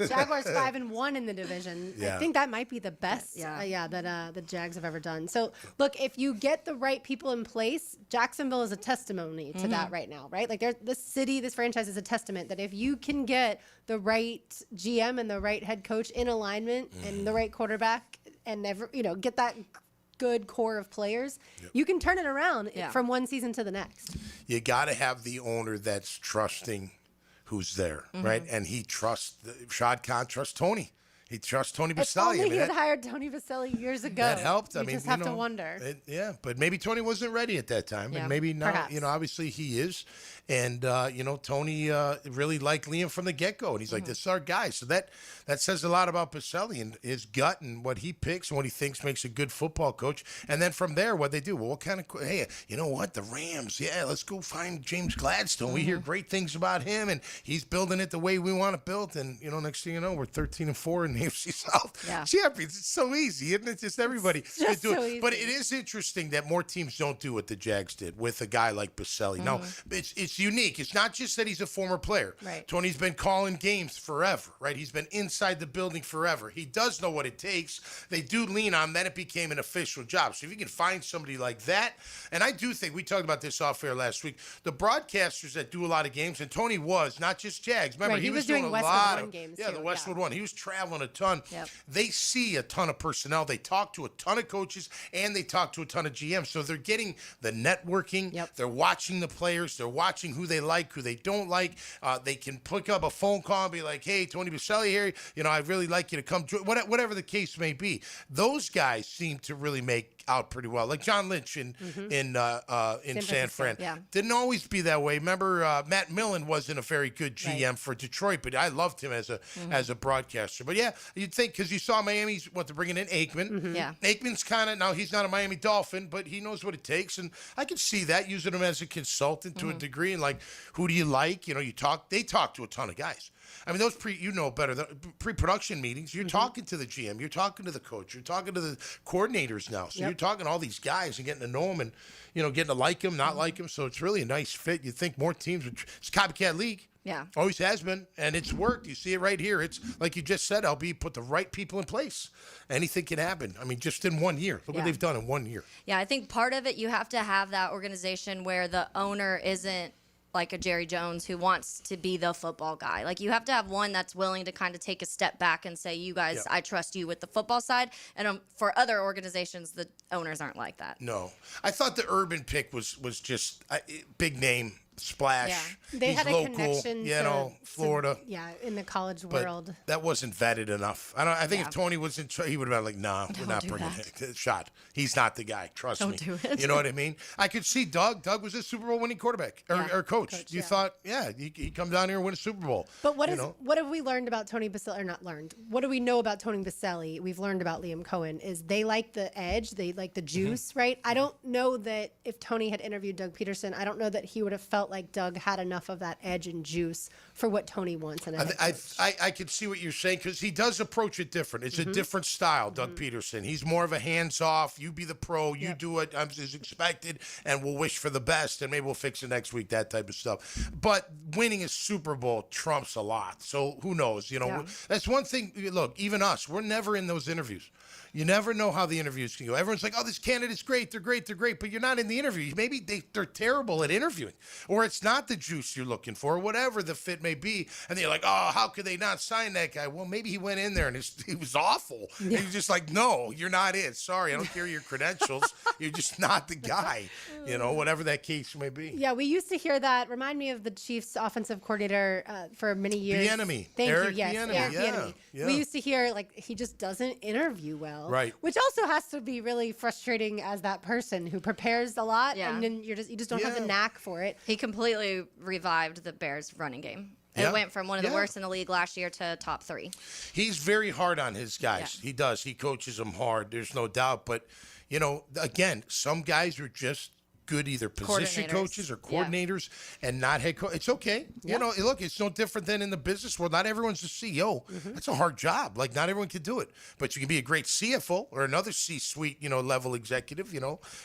Jaguars 5-1 in the division. Yeah. I think that might be the best that the Jags have ever done. So look, if you get the right people in place, Jacksonville is a testimony to that right now, right? Like this franchise is a testament that if you can get the right GM and the right head coach in alignment and the right quarterback and get that good core of players, you can turn it around from one season to the next. You got to have the owner that's trusting who's there, right? And he trusts Shad Khan trusts Tony. He trusts Tony Baselli. If only he had hired Tony Baselli years ago. That helped. You just have to wonder. But maybe Tony wasn't ready at that time, and maybe now. Perhaps. You know, obviously he is, and Tony really liked Liam from the get go, and he's like, "This is our guy." So that says a lot about Baselli and his gut and what he picks and what he thinks makes a good football coach. And then from there, what they do? Well, what kind of? Hey, you know what? The Rams. Yeah, let's go find James Gladstone. We hear great things about him, and he's building it the way we want it built. And next thing you know, we're 13-4 in the AFC South. Yeah. Champions. It's so easy, isn't it? Just everybody just do it. so easy. But it is interesting that more teams don't do what the Jags did with a guy like Baselli. Now, it's unique. It's not just that he's a former player. Right. Tony's been calling games forever, right? He's been inside the building forever. He does know what it takes. They do lean on, then it became an official job. So if you can find somebody like that, and I do think, we talked about this off air last week, the broadcasters that do a lot of games, and Tony was, not just Jags. Remember, Right, he was doing doing a Westwood lot One of games the too, Westwood One. He was traveling a ton. Yep. They see a ton of personnel. They talk to a ton of coaches, and they talk to a ton of GMs. So they're getting the networking. Yep. They're watching the players. They're watching who they like, who they don't like. They can pick up a phone call and be like, "Hey, Tony Baselli here. I'd really like you to come join," whatever the case may be. Those guys seem to really make out pretty well. Like John Lynch in San Fran. Yeah. Didn't always be that way. Remember, Matt Millen wasn't a very good GM for Detroit, but I loved him as a broadcaster. But yeah, you'd think, because you saw Miami's they're bringing in Aikman. Yeah. Aikman's kind of, now he's not a Miami Dolphin, but he knows what it takes, and I could see that, using him as a consultant to a degree. And like, who do you like? They talk to a ton of guys. I mean, those better, the pre-production meetings, you're talking to the GM, you're talking to the coach, you're talking to the coordinators now. So you're talking to all these guys and getting to know them and, getting to like them, not like them. So it's really a nice fit. You think more teams it's a copycat league. Yeah. Always has been, and it's worked. You see it right here. It's like you just said, LB, put the right people in place. Anything can happen. I mean, just in 1 year. Look what they've done in 1 year. Yeah, I think part of it, you have to have that organization where the owner isn't like a Jerry Jones who wants to be the football guy. Like, you have to have one that's willing to kind of take a step back and say, you guys, I trust you with the football side. And for other organizations, the owners aren't like that. No. I thought the Urban pick was just big name. Splash. Yeah. They He's had a local, connection Florida. In the college But world. that wasn't vetted enough. I think if Tony was in, he would have been like, "No, we're not bringing him. Shot. He's not the guy. Trust me." Don't do it. You know what I mean? I could see Doug. Doug was a Super Bowl winning quarterback or coach. You thought, he come down here and win a Super Bowl. But what have we learned about Tony Baselli? Or not learned? What do we know about Tony Baselli? We've learned about Liam Coen is they like the edge. They like the juice, right? I don't know that if Tony had interviewed Doug Peterson, I don't know that he would have felt like Doug had enough of that edge and juice for what Tony wants in a head coach. I can see what you're saying because he does approach it different. It's a different style, Doug Peterson. He's more of a hands-off, you be the pro, you do what is expected, and we'll wish for the best, and maybe we'll fix it next week, that type of stuff. But winning a Super Bowl trumps a lot. So who knows? That's one thing. Look, even us, we're never in those interviews. You never know how the interviews can go. Everyone's like, oh, this candidate's great. They're great. They're great. But you're not in the interview. Maybe they're terrible at interviewing. Or it's not the juice you're looking for, whatever the fit may be. And they're like, oh, how could they not sign that guy? Well, maybe he went in there and he was awful. Yeah. He was just like, no, you're not it. Sorry, I don't care your credentials. You're just not the guy. Whatever that case may be. Yeah, we used to hear that. Remind me of the Chiefs' offensive coordinator for many years. Bieniemy. Thank Eric you. Yes, Bieniemy. Eric Yeah. Bieniemy. Yeah. We used to hear he just doesn't interview well. Right. Which also has to be really frustrating as that person who prepares a lot and then you just don't have the knack for it. He completely revived the Bears running game. It Yeah. went from one of the worst in the league last year to top 3. He's very hard on his guys. Yeah. He does. He coaches them hard. There's no doubt. But, again, some guys are just good either position coaches or coordinators and not head coach. It's okay. Look, it's no different than in the business world. Not everyone's a CEO. That's a hard job. Like, not everyone can do it. But you can be a great CFO or another C-suite, level executive,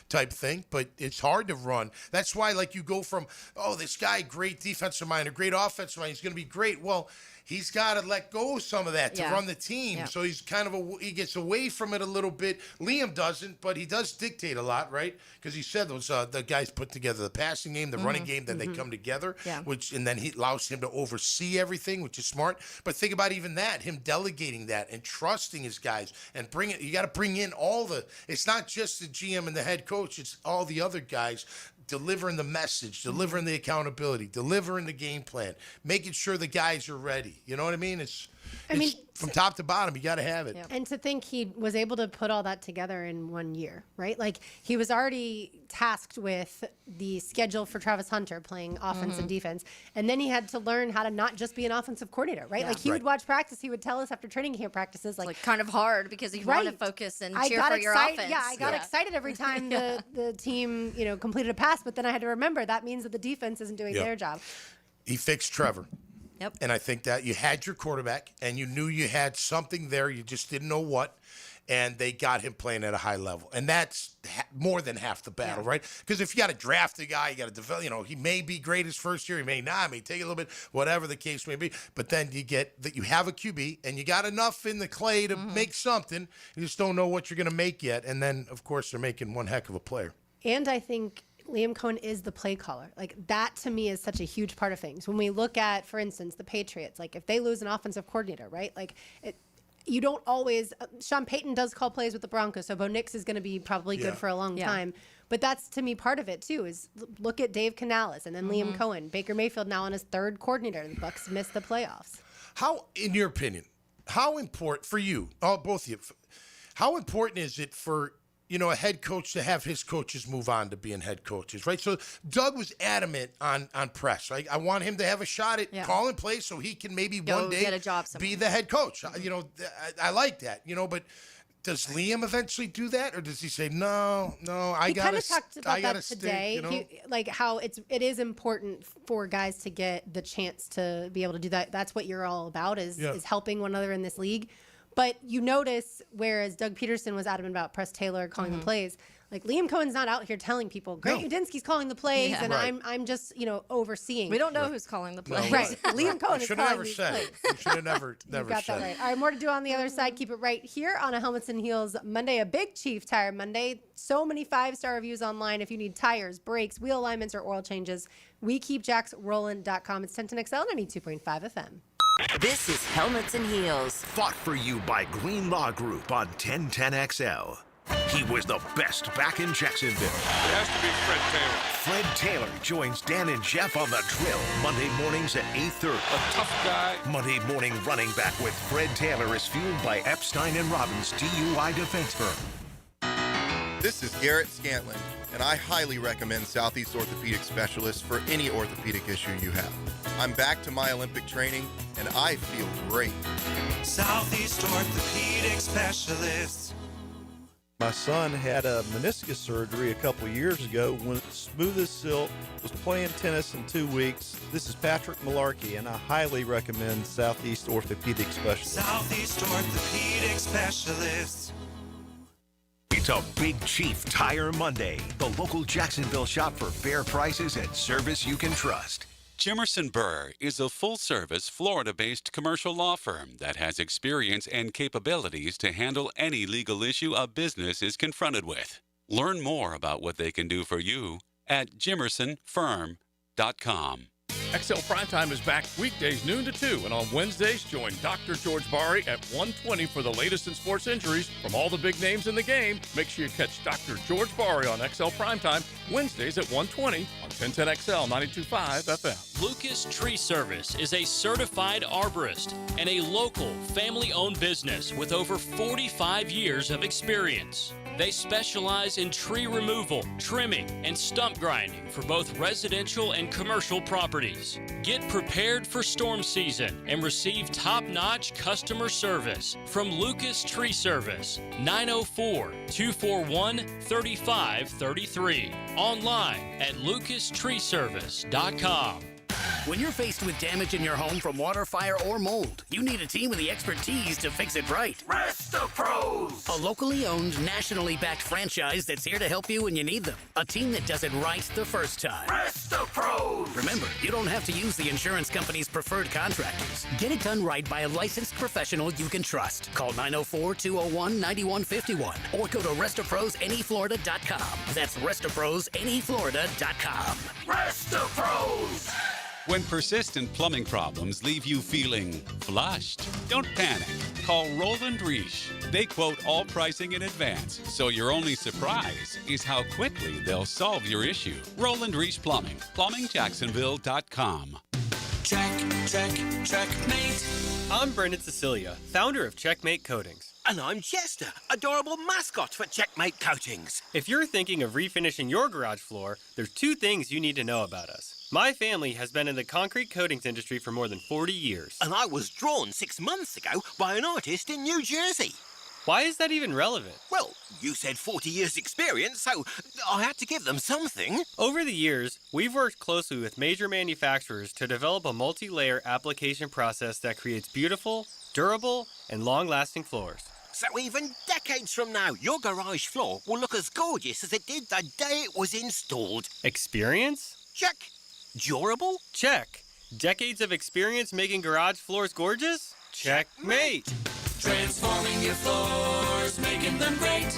type thing. But it's hard to run. That's why, you go from, oh, this guy, great defensive mind, a great offensive mind, he's going to be great. Well, he's got to let go of some of that to run the team. So he's kind of he gets away from it a little bit. Liam doesn't, but he does dictate a lot, right? Because he said those the guys put together the passing game, the running game, then they come together, and then he allows him to oversee everything, which is smart. But think about even that, him delegating that and trusting his guys and you got to bring in it's not just the GM and the head coach, it's all the other guys delivering the message, delivering the accountability, delivering the game plan, making sure the guys are ready. You know what I mean? It's from top to bottom, you got to have it. Yeah. And to think he was able to put all that together in 1 year, right? Like, he was already tasked with the schedule for Travis Hunter playing offense and defense. And then he had to learn how to not just be an offensive coordinator, right? Yeah. Like, he would watch practice. He would tell us after training camp practices, It's kind of hard because you want to focus and cheer for your offense. Yeah, I got excited every time the team, completed a pass. But then I had to remember that means that the defense isn't doing their job. He fixed Trevor. Yep. And I think that you had your quarterback and you knew you had something there. You just didn't know what. And they got him playing at a high level. And that's more than half the battle, right? Because if you got to draft a guy, you got to develop, he may be great his first year. He may not. He may take a little bit, whatever the case may be. But then you get that you have a QB and you got enough in the clay to make something. You just don't know what you're going to make yet. And then, of course, they're making one heck of a player. And I think Liam Coen is the play caller. Like, that to me is such a huge part of things. When we look at, for instance, the Patriots, if they lose an offensive coordinator, right? You don't always, Sean Payton does call plays with the Broncos, so Bo Nix is going to be probably good for a long time. But that's, to me, part of it, too, is look at Dave Canales and then Liam Coen. Baker Mayfield now on his 3rd coordinator. The Bucs missed the playoffs. How, in your opinion, how important for you, both of you, how important is it for a head coach to have his coaches move on to being head coaches, right? So Doug was adamant on press, right? I want him to have a shot at calling plays so he can maybe one day get a job somewhere. be the head coach. I like that, but does Liam eventually do that, or does he say, no, I got to stick? He kind of talked about that today, how it is important for guys to get the chance to be able to do that. That's what you're all about is helping one another in this league. But you notice, whereas Doug Peterson was adamant about Press Taylor calling the plays, Like Liam Cohen's not out here telling people, Grant Udinski's calling the plays, and I'm just overseeing. We don't know who's calling the plays. Right. Liam Cohen is calling these plays. You should have never You got said that right. All right, more to do on the other side. Keep it right here on a Helmets and Heels Monday, a big Chief Tire Monday. So many 5-star reviews online. If you need tires, brakes, wheel alignments, or oil changes, we keep jacksrollin.com. It's 1010XL 92.5 FM. This is Helmets and Heels. Fought for you by Green Law Group on 1010XL. He was the best back in Jacksonville. It has to be Fred Taylor. Fred Taylor joins Dan and Jeff on the drill Monday mornings at 8:30. A tough guy. Monday morning running back with Fred Taylor is fueled by Epstein and Robbins DUI defense firm. This is Garrett Scantling, and I highly recommend Southeast Orthopedic Specialists for any orthopedic issue you have. I'm back to my Olympic training, and I feel great. Southeast Orthopedic Specialists. My son had a meniscus surgery a couple years ago, went smooth as silk, was playing tennis in 2 weeks. This is Patrick Malarkey, and I highly recommend Southeast Orthopedic Specialists. Southeast Orthopedic Specialists. It's a Big Chief Tire Monday, the local Jacksonville shop for fair prices and service you can trust. Jimerson Burr is a full-service, Florida-based commercial law firm that has experience and capabilities to handle any legal issue a business is confronted with. Learn more about what they can do for you at jimersonfirm.com. XL Primetime is back weekdays noon to 2, and on Wednesdays, join Dr. George Bari at 1:20 for the latest in sports injuries from all the big names in the game. Make sure you catch Dr. George Bari on XL Primetime Wednesdays at 1:20 on 1010XL 92.5 FM. Lucas Tree Service is a certified arborist and a local family-owned business with over 45 years of experience. They specialize in tree removal, trimming, and stump grinding for both residential and commercial properties. Get prepared for storm season and receive top-notch customer service from Lucas Tree Service, 904-241-3533. Online at lucastreeservice.com. When you're faced with damage in your home from water, fire, or mold, you need a team with the expertise to fix it right. Resto Pros! A locally owned, nationally backed franchise that's here to help you when you need them. A team that does it right the first time. Resto Pros! Remember, you don't have to use the insurance company's preferred contractors. Get it done right by a licensed professional you can trust. Call 904-201-9151 or go to RestoProsAnyFlorida.com. That's RestoProsAnyFlorida.com. Resto Pros! When persistent plumbing problems leave you feeling flushed, don't panic. Call Roland Reich. They quote all pricing in advance, so your only surprise is how quickly they'll solve your issue. Roland Reich Plumbing. PlumbingJacksonville.com. Checkmate. I'm Brendan Cecilia, founder of Checkmate Coatings. And I'm Chester, adorable mascot for Checkmate Coatings. If you're thinking of refinishing your garage floor, there's 2 things you need to know about us. My family has been in the concrete coatings industry for more than 40 years. And I was drawn 6 months ago by an artist in New Jersey. Why is that even relevant? Well, you said 40 years experience, so I had to give them something. Over the years, we've worked closely with major manufacturers to develop a multi-layer application process that creates beautiful, durable, and long-lasting floors. So even decades from now, your garage floor will look as gorgeous as it did the day it was installed. Experience? Check. Durable? Check. Decades of experience making garage floors gorgeous? Checkmate. Transforming your floors, making them great.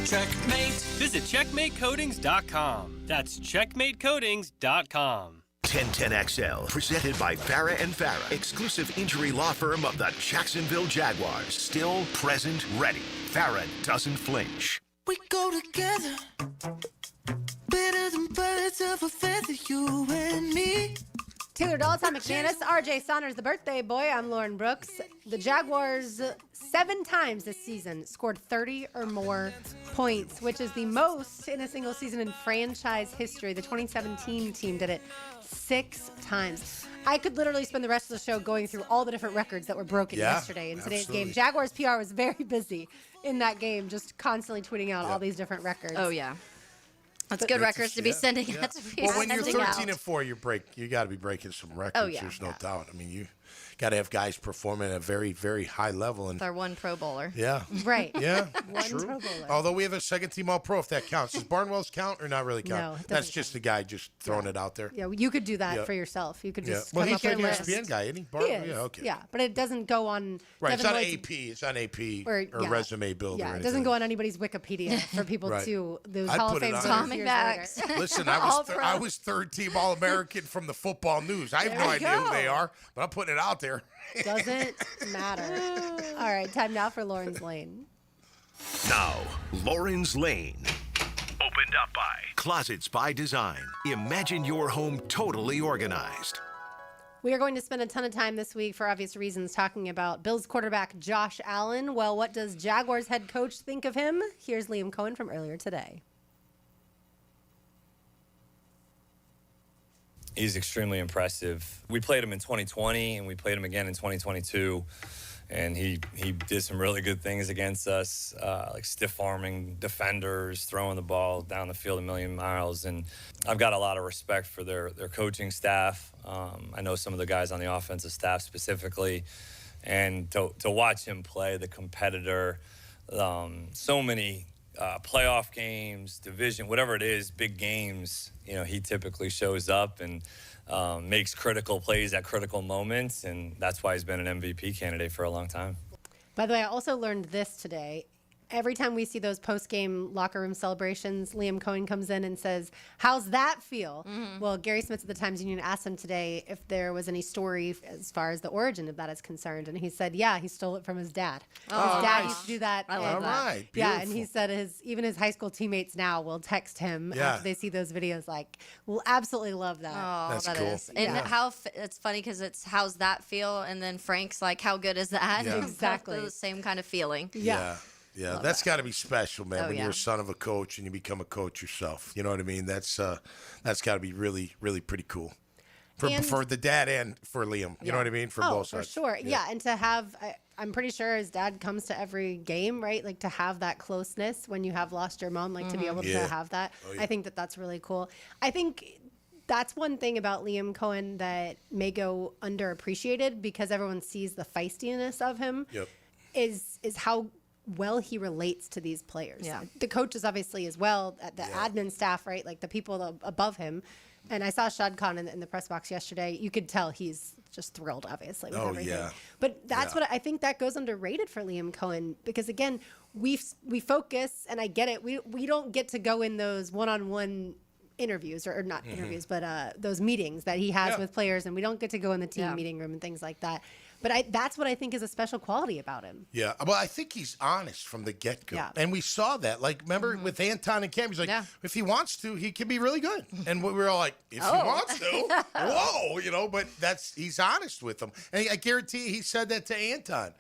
Checkmate. Visit CheckmateCoatings.com. That's CheckmateCoatings.com. 1010XL, presented by Farah & Farah, exclusive injury law firm of the Jacksonville Jaguars. Still, present, ready. Farah doesn't flinch. We go together, better than birds of a feather, you and me. Taylor Doll, Tom McManus, RJ Saunders, the birthday boy. I'm Lauren Brooks. The Jaguars 7 times this season scored 30 or more points, which is the most in a single season in franchise history. The 2017 team did it 6 times. I could literally spend the rest of the show going through all the different records that were broken yesterday in today's game. Jaguars PR was very busy in that game, just constantly tweeting out all these different records. Oh, yeah. That's good records to be sending. That's to be Well, when you're sending 13 out. and 4, you got to be breaking some records. Oh, yeah. There's no doubt. I mean, you got to have guys performing at a very, very high level. And With our one Pro Bowler. yeah, Right. yeah, One true. Pro Bowler. Although we have a second-team All-Pro, if that counts. Does Barnwell's count or not really count? No, it That's doesn't just a guy just throwing it out there. Yeah, you could do that Yeah. for yourself. You could Yeah. just Well, come he's up with like a an list. ESPN guy, isn't he? He is. Yeah, okay. Yeah, but it doesn't go on. Right, Devin it's on Lloyd's- AP. It's on AP or yeah. resume builder. Yeah, or it doesn't anything. go on anybody's Wikipedia for people Right. to those I'd Hall of put it Fame on players there. years Backs. later. Listen, All-Pro. I was third-team All-American from the Football News. I have There no you idea who go. they are, but I'm putting it out there. Doesn't matter. All right, time now for Lauren's Lane. Now, Lauren's Lane. Opened up by Closets by Design. Imagine your home totally organized. We are going to spend a ton of time this week, for obvious reasons, talking about Bills quarterback Josh Allen. Well, what does Jaguars head coach think of him? Here's Liam Coen from earlier today. He's extremely impressive. We played him in 2020, and we played him again in 2022. And he did some really good things against us, like stiff-arming defenders, throwing the ball down the field a million miles. And I've got a lot of respect for their coaching staff. I know some of the guys on the offensive staff specifically. And to watch him play the competitor, so many playoff games, division, whatever it is, big games, he typically shows up and makes critical plays at critical moments, and that's why he's been an MVP candidate for a long time. By the way, I also learned this today. Every time we see those post-game locker room celebrations, Liam Coen comes in and says, "How's that feel?" Well, Gary Smith of the Times-Union asked him today if there was any story as far as the origin of that is concerned, and he said, "Yeah, he stole it from his dad. His dad used to do that." I love and, that. Right, yeah, and he beautiful. said even his high school teammates now will text him Yeah. after they see those videos, like, "We'll absolutely love that." Oh, That's that cool. is. And it's funny because it's how's that feel, and then Frank's like, how good is that? Yeah. Exactly. The same kind of feeling. Yeah, that's got to be special, man. Oh, when yeah. you're a son of a coach and you become a coach yourself, you know what I mean. That's got to be really, really pretty cool for the dad and for Liam. You know what I mean, for both sides. For sure. Yeah, and to have, I'm pretty sure his dad comes to every game, right? Like to have that closeness when you have lost your mom, like to be able to have that. Oh, yeah. I think that's really cool. I think that's one thing about Liam Coen that may go underappreciated because everyone sees the feistiness of him. Yep. Is how well he relates to these players. Yeah. The coaches obviously as well, the admin staff, right? Like the people above him. And I saw Shad Khan in the press box yesterday. You could tell he's just thrilled, obviously, with everything. Yeah. But that's what I think that goes underrated for Liam Coen because again, we focus, and I get it. We don't get to go in those one-on-one interviews or not interviews, but those meetings that he has with players, and we don't get to go in the team meeting room and things like that. But that's what I think is a special quality about him. Yeah, well, I think he's honest from the get-go. Yeah. And we saw that. Like, remember with Anton and Cam, he's like, if he wants to, he can be really good. And we were all like, if he wants to, whoa, but he's honest with them. And I guarantee he said that to Anton,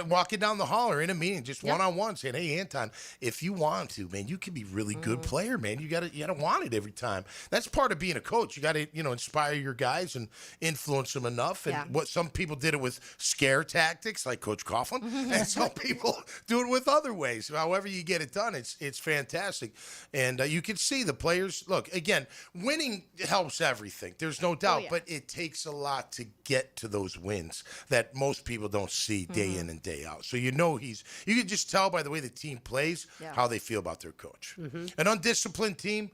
walking down the hall or in a meeting, just one-on-one, saying, hey, Anton, if you want to, man, you can be a really good player, man. You gotta want it every time. That's part of being a coach. You got to, inspire your guys and influence them enough. And what some people did it with scare tactics like Coach Coughlin, and some people do it with other ways. However you get it done, it's fantastic. And you can see the players, look, again, winning helps everything. There's no doubt, but it takes a lot to get to those wins that most people don't see day in and day out. So you can just tell by the way the team plays how they feel about their coach. An undisciplined team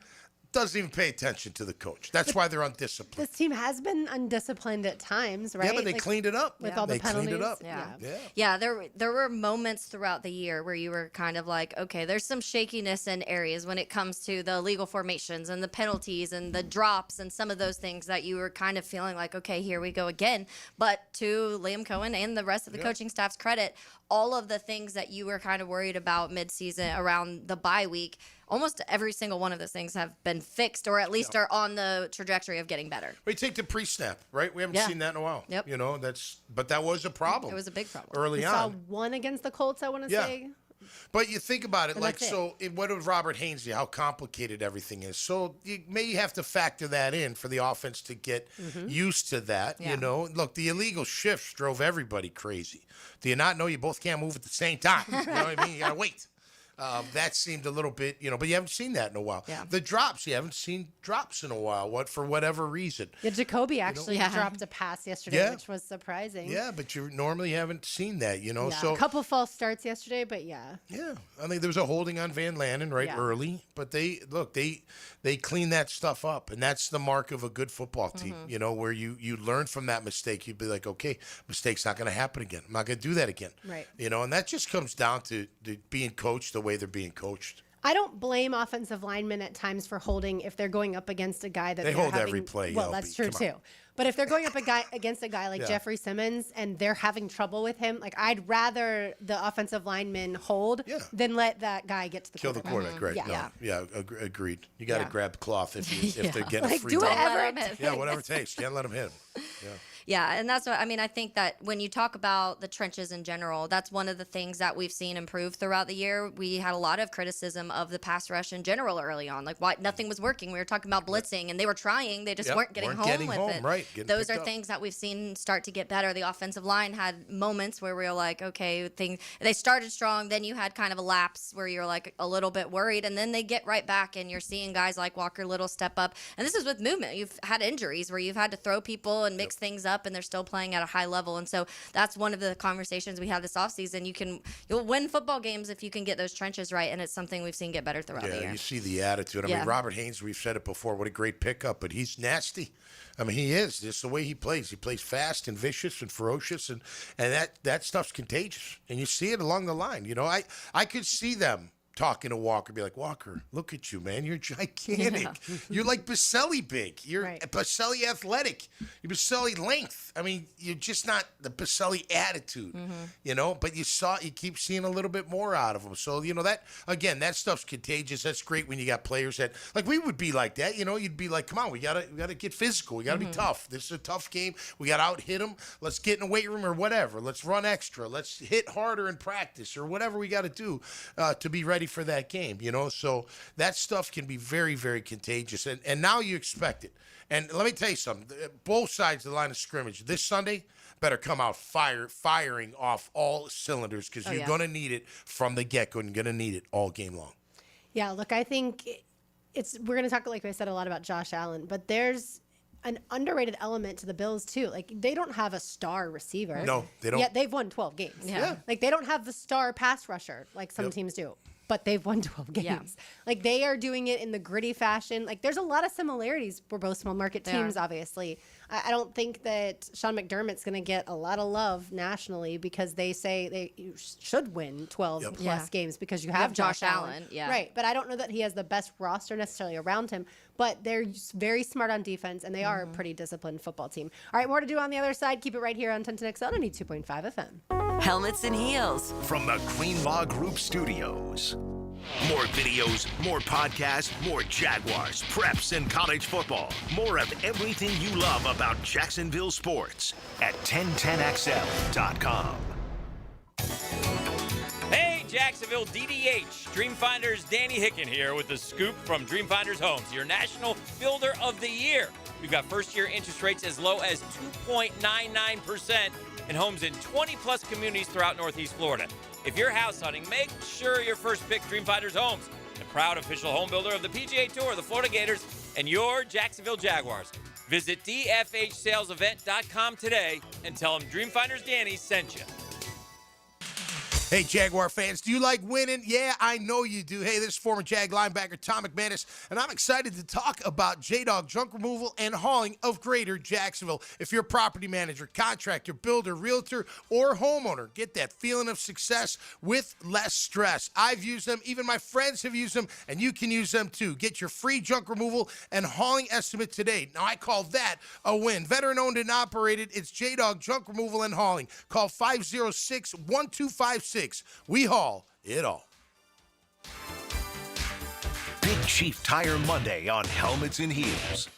doesn't even pay attention to the coach. That's why they're undisciplined. This team has been undisciplined at times, right? Yeah, but they cleaned it up. With all the penalties. Cleaned it up. Yeah, there were moments throughout the year where you were kind of like, okay, there's some shakiness in areas when it comes to the illegal formations and the penalties and the drops and some of those things that you were kind of feeling like, okay, here we go again. But to Liam Coen and the rest of the coaching staff's credit, all of the things that you were kind of worried about midseason around the bye week, almost every single one of those things have been fixed or at least are on the trajectory of getting better. We take the pre-snap, right? We haven't seen that in a while. Yep. But that was a problem. It was a big problem. Early we on. saw one against the Colts, I want to say. But you think about it, And like, that's it. so what of Robert Hainsey, how complicated everything is. So you may have to factor that in for the offense to get used to that, Look, the illegal shifts drove everybody crazy. Do you not know you both can't move at the same time? You know what I mean? You got to wait. That seemed a little bit, but you haven't seen that in a while. Yeah. The drops, you haven't seen drops in a while. For whatever reason. Yeah, Jacoby actually dropped a pass yesterday, which was surprising. Yeah, but you normally haven't seen that, Yeah, So a couple false starts yesterday, but yeah. Yeah, I mean there was a holding on Van Lanen early, but they clean that stuff up, and that's the mark of a good football team. Where you learn from that mistake, you'd be like, okay, mistake's not going to happen again. I'm not going to do that again. Right. And that just comes down to being coached the way they're being coached. I don't blame offensive linemen at times for holding if they're going up against a guy that they hold every play. Well, that's true too. But if they're going up against a guy like Jeffrey Simmons and they're having trouble with him, like I'd rather the offensive lineman hold than let that guy get to the quarterback. Kill the quarterback, right? Yeah, agreed. You got to grab the cloth if they're getting a free do ball. whatever it takes. Yeah, whatever it takes. Can't let them hit him. Yeah. Yeah, and that's what I think that when you talk about the trenches in general, that's one of the things that we've seen improve throughout the year. We had a lot of criticism of the pass rush in general early on, like why nothing was working. We were talking about blitzing, and they were trying, they just weren't getting home with it. Right, those are things that we've seen start to get better. The offensive line had moments where we were like, okay, they started strong, then you had kind of a lapse where you're like a little bit worried, and then they get right back, and you're seeing guys like Walker Little step up. And this is with movement. You've had injuries where you've had to throw people and mix things up, and they're still playing at a high level. And so that's one of the conversations we had this offseason. You'll win football games if you can get those trenches right, and it's something we've seen get better throughout the year. Yeah, you see the attitude. I mean, Robert Haynes, we've said it before, what a great pickup, but he's nasty. I mean, he is. Just the way he plays. He plays fast and vicious and ferocious, and that stuff's contagious. And you see it along the line. I could see them talking to Walker, be like, Walker, look at you, man. You're gigantic. Yeah. You're like Baselli big. You're Baselli athletic. You're Baselli length. I mean, you're just not the Baselli attitude, but you keep seeing a little bit more out of him. So, that stuff's contagious. That's great when you got players that, like we would be like that, you'd be like, come on, we gotta get physical. We gotta be tough. This is a tough game. We gotta out-hit them. Let's get in the weight room or whatever. Let's run extra. Let's hit harder in practice or whatever we gotta do to be ready for that game, so that stuff can be very, very contagious, and now you expect it. And let me tell you something, both sides of the line of scrimmage this Sunday better come out firing off all cylinders, because you're going to need it from the get-go, and you're going to need it all game long. Yeah, look, I think we're going to talk, like I said, a lot about Josh Allen, but there's an underrated element to the Bills too. Like, they don't have a star receiver. No, they don't. Yet they've won 12 games. Yeah. Like, they don't have the star pass rusher like some teams do. But they've won 12 games. Yeah. Like, they are doing it in the gritty fashion. Like, there's a lot of similarities for both small market teams, obviously. I don't think that Sean McDermott's going to get a lot of love nationally because they say you should win 12 plus games because you have Josh Allen. Yeah. Right. But I don't know that he has the best roster necessarily around him. But they're very smart on defense, and they are a pretty disciplined football team. All right, more to do on the other side. Keep it right here on 1010XL 92.5 FM. Helmets and Heels. From the Greenlaw Group Studios. More videos, more podcasts, more Jaguars, preps, and college football. More of everything you love about Jacksonville sports at 1010XL.com. Hey, Jacksonville DDH. Dreamfinders Danny Hicken here with the scoop from Dreamfinders Homes, your national builder of the year. We've got first-year interest rates as low as 2.99% and homes in 20-plus communities throughout Northeast Florida. If you're house hunting, make sure your first pick Dreamfinders Homes, the proud official home builder of the PGA Tour, the Florida Gators, and your Jacksonville Jaguars. Visit dfhsalesevent.com today and tell them Dreamfinders Danny sent you. Hey, Jaguar fans, do you like winning? Yeah, I know you do. Hey, this is former Jag linebacker Tom McManus, and I'm excited to talk about J-Dog Junk Removal and Hauling of Greater Jacksonville. If you're a property manager, contractor, builder, realtor, or homeowner, get that feeling of success with less stress. I've used them. Even my friends have used them, and you can use them too. Get your free junk removal and hauling estimate today. Now, I call that a win. Veteran-owned and operated, it's J-Dog Junk Removal and Hauling. Call 506-1256. We haul it all. Big Chief Tire Monday on Helmets and Heels.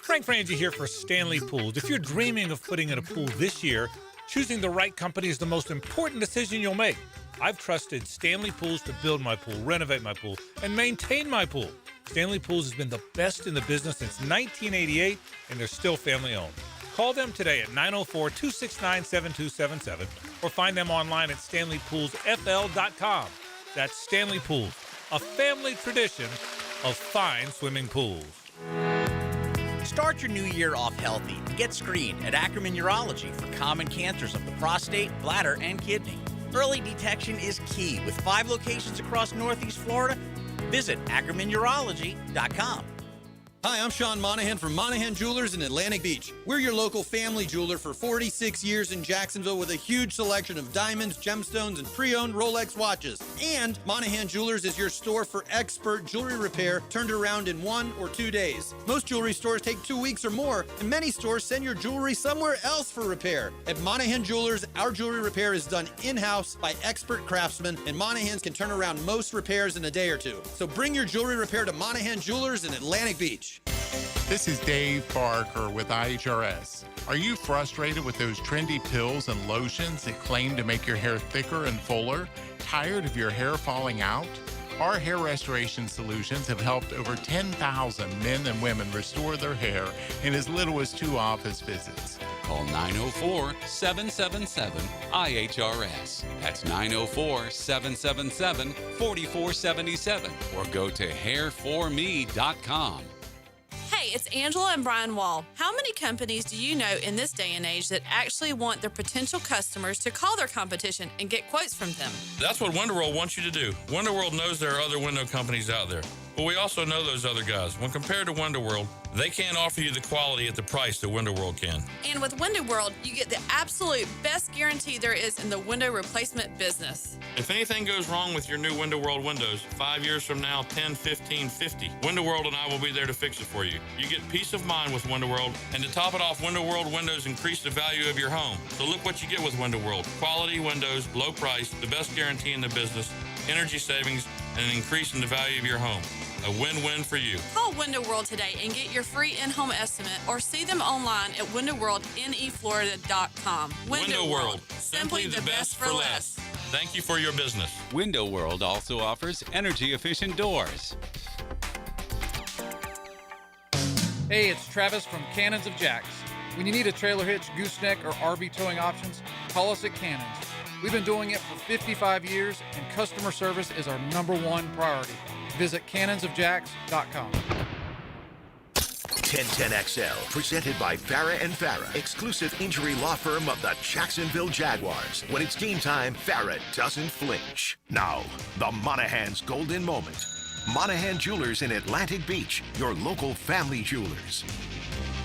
Frank Frangie here for Stanley Pools. If you're dreaming of putting in a pool this year, choosing the right company is the most important decision you'll make. I've trusted Stanley Pools to build my pool, renovate my pool, and maintain my pool. Stanley Pools has been the best in the business since 1988, and they're still family-owned. Call them today at 904-269-7277 or find them online at StanleyPoolsFL.com. That's Stanley Pools, a family tradition of fine swimming pools. Start your new year off healthy. Get screened at Ackerman Urology for common cancers of the prostate, bladder, and kidney. Early detection is key with 5 locations across Northeast Florida. Visit AckermanUrology.com. Hi, I'm Sean Monahan from Monahan Jewelers in Atlantic Beach. We're your local family jeweler for 46 years in Jacksonville with a huge selection of diamonds, gemstones, and pre-owned Rolex watches. And Monahan Jewelers is your store for expert jewelry repair turned around in 1 or 2 days. Most jewelry stores take 2 weeks or more, and many stores send your jewelry somewhere else for repair. At Monahan Jewelers, our jewelry repair is done in-house by expert craftsmen, and Monahans can turn around most repairs in a day or two. So bring your jewelry repair to Monahan Jewelers in Atlantic Beach. This is Dave Barker with IHRS. Are you frustrated with those trendy pills and lotions that claim to make your hair thicker and fuller? Tired of your hair falling out? Our hair restoration solutions have helped over 10,000 men and women restore their hair in as little as 2 office visits. Call 904-777-IHRS. That's 904-777-4477 or go to hairforme.com. Hey, it's Angela and Brian Wall. How many companies do you know in this day and age that actually want their potential customers to call their competition and get quotes from them? That's what Window wants you to do. Window knows there are other window companies out there, but we also know those other guys. When compared to Window they can't offer you the quality at the price that Window can. And with Window World, you get the absolute best guarantee there is in the window replacement business. If anything goes wrong with your new Window World windows, 5 years from now, 10, 15, 50, Window World and I will be there to fix it for you. You get peace of mind with Window World, and to top it off, Window World windows increase the value of your home. So look what you get with Window World. Quality windows, low price, the best guarantee in the business, energy savings, and an increase in the value of your home. A win-win for you. Call Window World today and get your free in-home estimate or see them online at windowworldneflorida.com. Window World, simply the best for less. Thank you for your business. Window World also offers energy-efficient doors. Hey, it's Travis from Cannons of Jacks. When you need a trailer hitch, gooseneck, or RV towing options, call us at Cannons. We've been doing it for 55 years, and customer service is our #1 priority. Visit cannonsofjacks.com. 1010XL, presented by Farah & Farah, exclusive injury law firm of the Jacksonville Jaguars. When it's game time, Farah doesn't flinch. Now, the Monahans' golden moment. Monahan Jewelers in Atlantic Beach, your local family jewelers.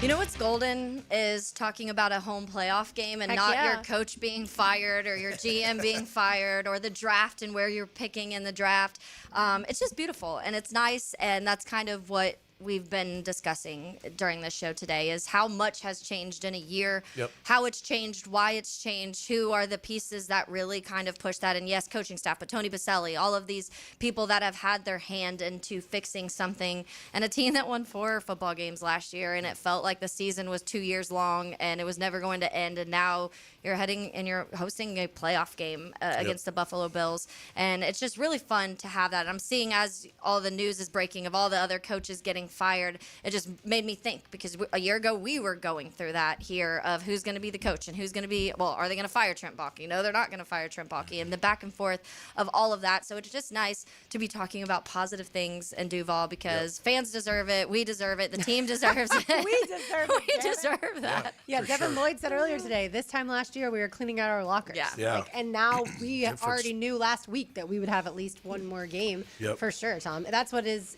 You know what's golden is talking about a home playoff game and not your coach being fired or your GM being fired or the draft and where you're picking in the draft. It's just beautiful and it's nice, and that's kind of what we've been discussing during this show today is how much has changed in a year, how it's changed, why it's changed, who are the pieces that really kind of push that. And yes, coaching staff, but Tony Baselli, all of these people that have had their hand into fixing something, and a team that won 4 football games last year, and it felt like the season was 2 years long and it was never going to end, and now you're heading and you're hosting a playoff game against the Buffalo Bills, and it's just really fun to have that. And I'm seeing as all the news is breaking of all the other coaches getting fired, it just made me think, because a year ago we were going through that here of who's going to be the coach and who's going to be, well, are they going to fire Trent Baalke? No, they're not going to fire Trent Baalke, and the back and forth of all of that. So it's just nice to be talking about positive things in Duval, because fans deserve it, we deserve it, the team deserves it. We deserve it. We deserve that. Yeah, Devin Lloyd said earlier today, this time last year we were cleaning out our lockers. Yeah. And now we already knew last week that we would have at least one more game for sure, Tom. That's what is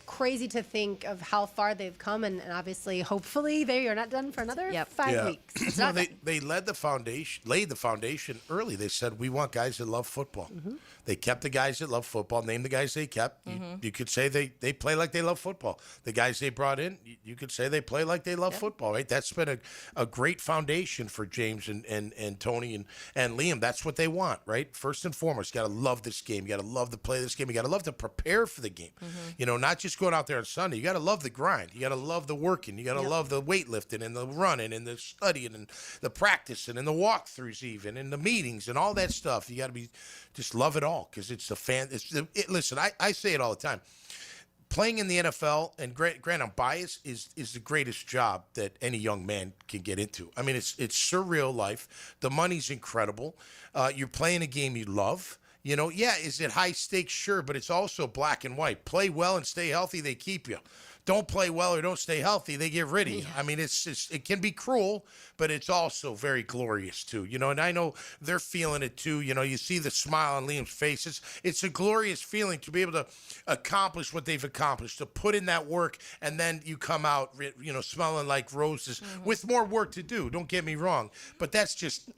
crazy to think of how far they've come, and obviously, hopefully, they are not done for another 5 weeks. No, they laid the foundation early. They said, we want guys that love football. They kept the guys that love football, named the guys they kept. You could say they play like they love football. The guys they brought in, you could say they play like they love football, right? That's been a great foundation for James and Tony and Liam. That's what they want, right? First and foremost, you got to love this game. You got to love to play this game. You got to love to prepare for the game. You know, not just going out there on Sunday. You got to love the grind. You got to love the working. You got to love the weightlifting and the running and the studying and the practicing and the walkthroughs even and the meetings and all that stuff. You got to just love it all, because it's the fan. Listen, I say it all the time. playing in the NFL, and grant I'm biased, is the greatest job that any young man can get into. I mean, it's surreal life. The money's incredible. You're playing a game you love. You know, yeah, is it high stakes? Sure, but it's also black and white. Play well and stay healthy, they keep you. Don't play well or don't stay healthy, they get rid of you. I mean, it can be cruel, but it's also very glorious too. You know, and I know they're feeling it too. You know, you see the smile on Liam's face. It's a glorious feeling to be able to accomplish what they've accomplished, to put in that work, and then you come out, you know, smelling like roses with more work to do. Don't get me wrong, but that's just,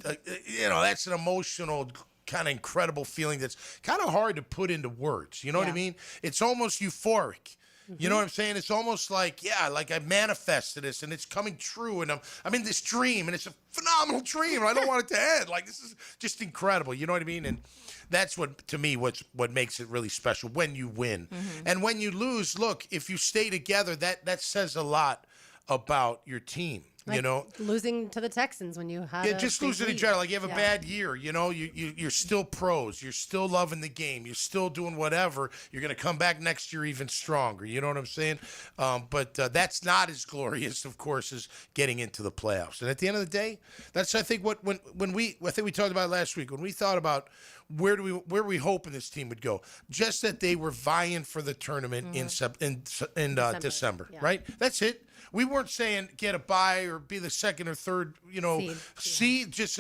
you know, that's an emotional, kind of incredible feeling that's kind of hard to put into words. You know what I mean? It's almost euphoric. You know what I'm saying? It's almost like, like I manifested this and it's coming true, and I'm in this dream, and it's a phenomenal dream. I don't want it to end. Like, this is just incredible. You know what I mean? And that's what, to me, what makes it really special when you win. And when you lose, look, if you stay together, that says a lot about your team. Like you know, losing to the Texans when you had just losing in general. Like, you have a bad year, you know, you're still pros. You're still loving the game. You're still doing whatever. You're going to come back next year even stronger. You know what I'm saying? But that's not as glorious, of course, as getting into the playoffs. And at the end of the day, that's, I think, I think we talked about it last week when we thought about where we hoping this team would go. Just that they were vying for the tournament in December, right? That's it. We weren't saying get a bye or be the second or third, you know, seed. Just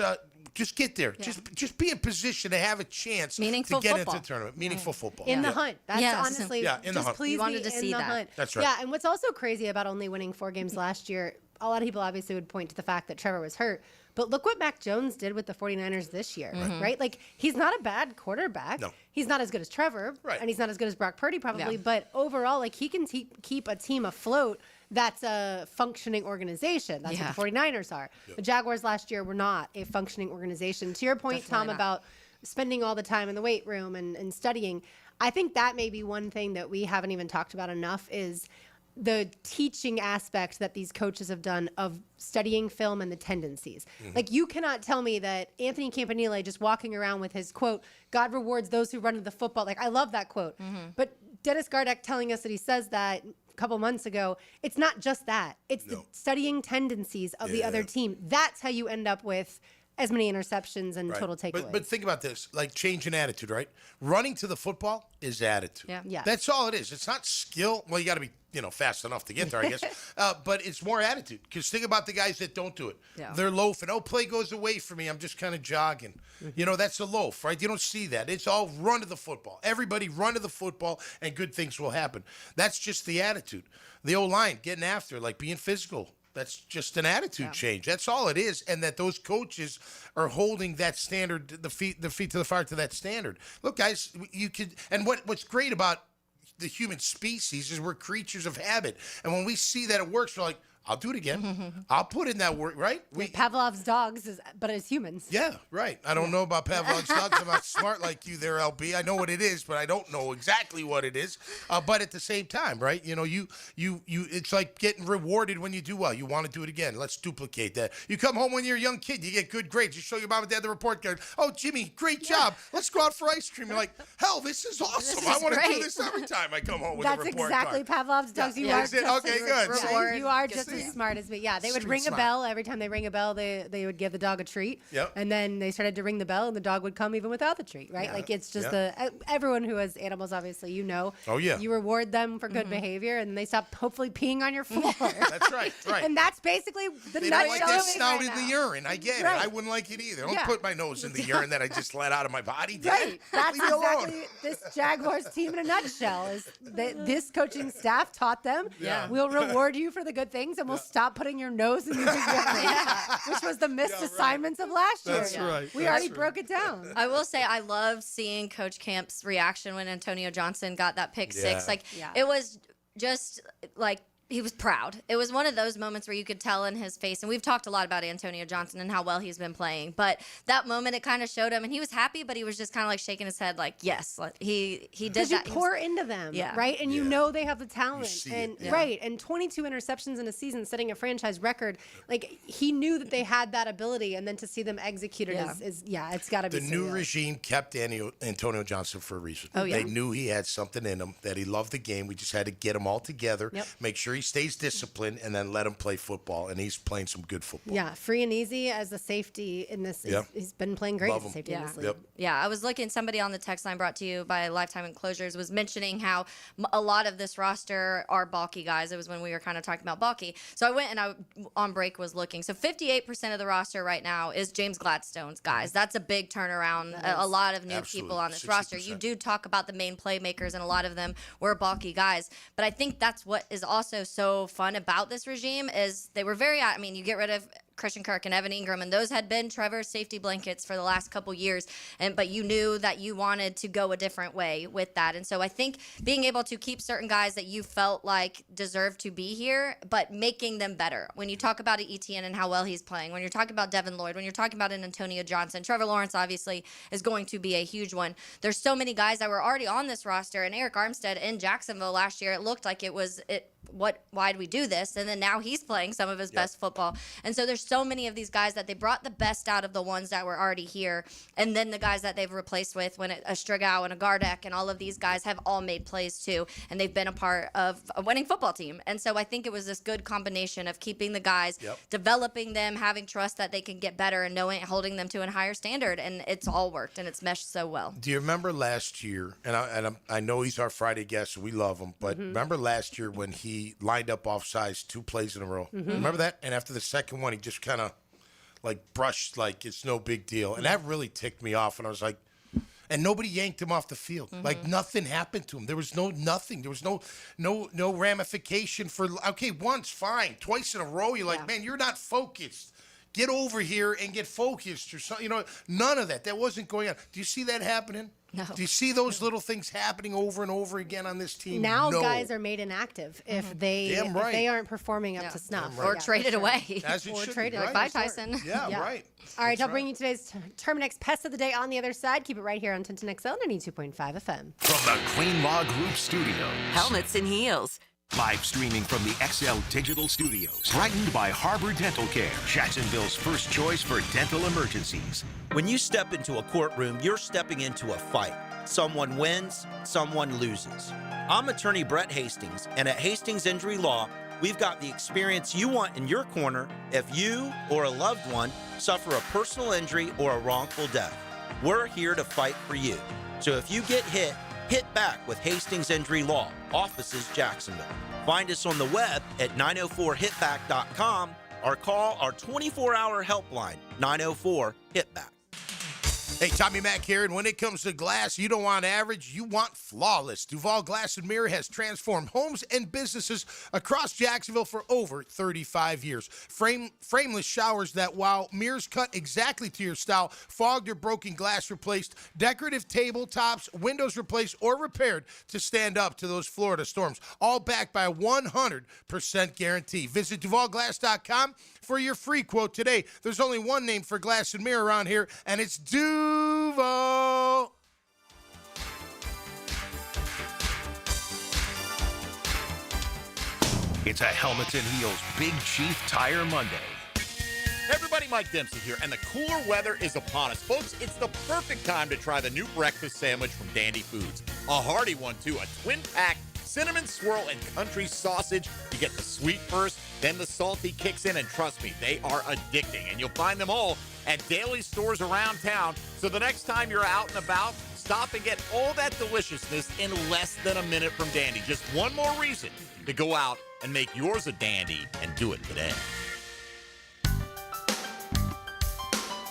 get there. Yeah. Just be in position to have a chance to get into the tournament. Meaningful football. In the hunt. That's honestly, in the hunt. Please you wanted to see that. Hunt. That's right. Yeah, and what's also crazy about only winning 4 games last year, a lot of people obviously would point to the fact that Trevor was hurt. But look what Mac Jones did with the 49ers this year, right? Like, he's not a bad quarterback. No. He's not as good as Trevor, and he's not as good as Brock Purdy probably. But overall, like, he can keep a team afloat that's a functioning organization. That's what the 49ers are. The Jaguars last year were not a functioning organization. To your point, Tom, about spending all the time in the weight room and studying, I think that may be one thing that we haven't even talked about enough is the teaching aspect that these coaches have done of studying film and the tendencies. Like, you cannot tell me that Anthony Campanile just walking around with his quote, God rewards those who run to the football. Like, I love that quote. But Dennis Gardeck telling us that he says that a couple months ago, it's not just that. It's the studying tendencies of the other team. That's how you end up with as many interceptions and total takeaways. But think about this, like change in attitude, right? Running to the football is attitude. Yeah. That's all it is. It's not skill. Well, you got to be, fast enough to get there, I guess. But it's more attitude. Because think about the guys that don't do it. Yeah. They're loafing. Oh, play goes away from me. I'm just kind of jogging. That's a loaf, right? You don't see that. It's all run to the football. Everybody run to the football, and good things will happen. That's just the attitude. The O-line, getting after, like being physical. That's just an attitude change. That's all it is. And that those coaches are holding that standard, the feet to the fire to that standard. Look, guys, you could, and what's great about the human species is we're creatures of habit. And when we see that it works, we're like, I'll do it again. I'll put in that work, right? Pavlov's dogs, but as humans. Yeah, right. I don't know about Pavlov's dogs. I'm not smart like you there, LB. I know what it is, but I don't know exactly what it is. But at the same time, right? You it's like getting rewarded when you do well. You want to do it again. Let's duplicate that. You come home when you're a young kid, you get good grades. You show your mom and dad the report card. Oh, Jimmy, great job. Let's go out for ice cream. You're like, hell, this is awesome. I want to do this every time I come home with a report card. That's exactly Pavlov's dogs. Yeah. Okay, good. You are just as smart as me. Yeah, they would ring a bell. Every time they ring a bell, they would give the dog a treat. Yep. And then they started to ring the bell, and the dog would come even without the treat, right? Like, it's just everyone who has animals, obviously, Oh, yeah. You reward them for good behavior, and they stop hopefully peeing on your floor. That's right. And that's basically the they nutshell. Don't like their snout right in the urine. I get it. I wouldn't like it either. Don't put my nose in the urine that I just let out of my body. Right. That's exactly this Jaguars team in a nutshell. Is this coaching staff taught them? Yeah. We'll reward you for the good things, and we'll stop putting your nose in the urine, which was the missed assignments of last year. That's right. We already broke it down. I will say I loved seeing Coach Camp's reaction when Antonio Johnson got that pick six. Like, it was just like he was proud. It was one of those moments where you could tell in his face, and we've talked a lot about Antonio Johnson and how well he's been playing, but that moment, it kind of showed him, and he was happy, but he was just kind of like shaking his head like, yes, like, he did that. You pour into them, right? And you know they have the talent. And right, and 22 interceptions in a season, setting a franchise record. Like, he knew that they had that ability, and then to see them execute it is it's got to be the new regime kept Antonio Johnson for a reason. Oh, yeah. They knew he had something in him, that he loved the game. We just had to get him all together, make sure he stays disciplined, and then let him play football. And he's playing some good football. Yeah, free and easy as a safety in this. He's been playing great as a safety in this league. Yeah, I was looking, somebody on the text line brought to you by Lifetime Enclosures was mentioning how a lot of this roster are bulky guys. It was when we were kind of talking about bulky. So I went and I, on break, was looking. So 58% of the roster right now is James Gladstone's guys. That's a big turnaround. A lot of new people on this 60%. Roster. You do talk about the main playmakers, and a lot of them were bulky guys. But I think that's what is also so fun about this regime is they were very, I mean, you get rid of Christian Kirk and Evan Ingram, and those had been Trevor's safety blankets for the last couple years, but you knew that you wanted to go a different way with that. And so I think being able to keep certain guys that you felt like deserved to be here, but making them better. When you talk about Etienne and how well he's playing, when you're talking about Devin Lloyd, when you're talking about an Antonio Johnson, Trevor Lawrence obviously is going to be a huge one. There's so many guys that were already on this roster, and Eric Armstead in Jacksonville last year, it looked like why do we do this? And then now he's playing some of his best football. And so there's so many of these guys that they brought the best out of the ones that were already here. And then the guys that they've replaced with, when a Strigow and a Gardeck and all of these guys have all made plays too. And they've been a part of a winning football team. And so I think it was this good combination of keeping the guys, developing them, having trust that they can get better, and holding them to a higher standard. And it's all worked, and it's meshed so well. Do you remember last year, and I know he's our Friday guest, so we love him, but remember last year when he lined up offsides 2 plays in a row? Remember that? And after the second one, he just kind of like brushed like it's no big deal. And that really ticked me off. And I was like, and nobody yanked him off the field. Like nothing happened to him. There was nothing. There was no ramification for, okay, once, fine. Twice in a row, you're like, man, you're not focused. Get over here and get focused or something. You know, none of that. That wasn't going on. Do you see that happening? No. Do you see those little things happening over and over again on this team? Now guys are made inactive if they aren't performing up to snuff. Or traded away. As it should traded, be, like, bye, Tyson. Yeah, right. All right, I'll bring you today's Terminex Pest of the Day on the other side. Keep it right here on Tintin XL 92.5 FM. From the Queen Law Group Studios. Helmets and heels. Live streaming from the XL Digital Studios. Brightened by Harbor Dental Care, Jacksonville's first choice for dental emergencies. When you step into a courtroom, you're stepping into a fight. Someone wins, someone loses. I'm attorney Brett Hastings, and at Hastings Injury Law, we've got the experience you want in your corner if you or a loved one suffer a personal injury or a wrongful death. We're here to fight for you. So if you get hit back with Hastings Injury Law, offices Jacksonville. Find us on the web at 904hitback.com or call our 24-hour helpline, 904-HITBACK. Hey, Tommy Mack here, and when it comes to glass, you don't want average, you want flawless. Duval Glass and Mirror has transformed homes and businesses across Jacksonville for over 35 years. Frameless showers that, while mirrors cut exactly to your style, fogged or broken glass replaced, decorative tabletops, windows replaced or repaired to stand up to those Florida storms, all backed by a 100% guarantee. Visit DuvalGlass.com for your free quote today. There's only one name for glass and mirror around here, and it's Duval. It's a Helmets and Heels Big Chief Tire Monday. Hey everybody, Mike Dempsey here, and the cooler weather is upon us. Folks, it's the perfect time to try the new breakfast sandwich from Dandy Foods. A hearty one, too. A twin-pack cinnamon swirl and country sausage. You get the sweet first, then the salty kicks in, and trust me, they are addicting. And you'll find them all at daily stores around town. So the next time you're out and about, stop and get all that deliciousness in less than a minute from Dandy. Just one more reason to go out and make yours a dandy, and do it today.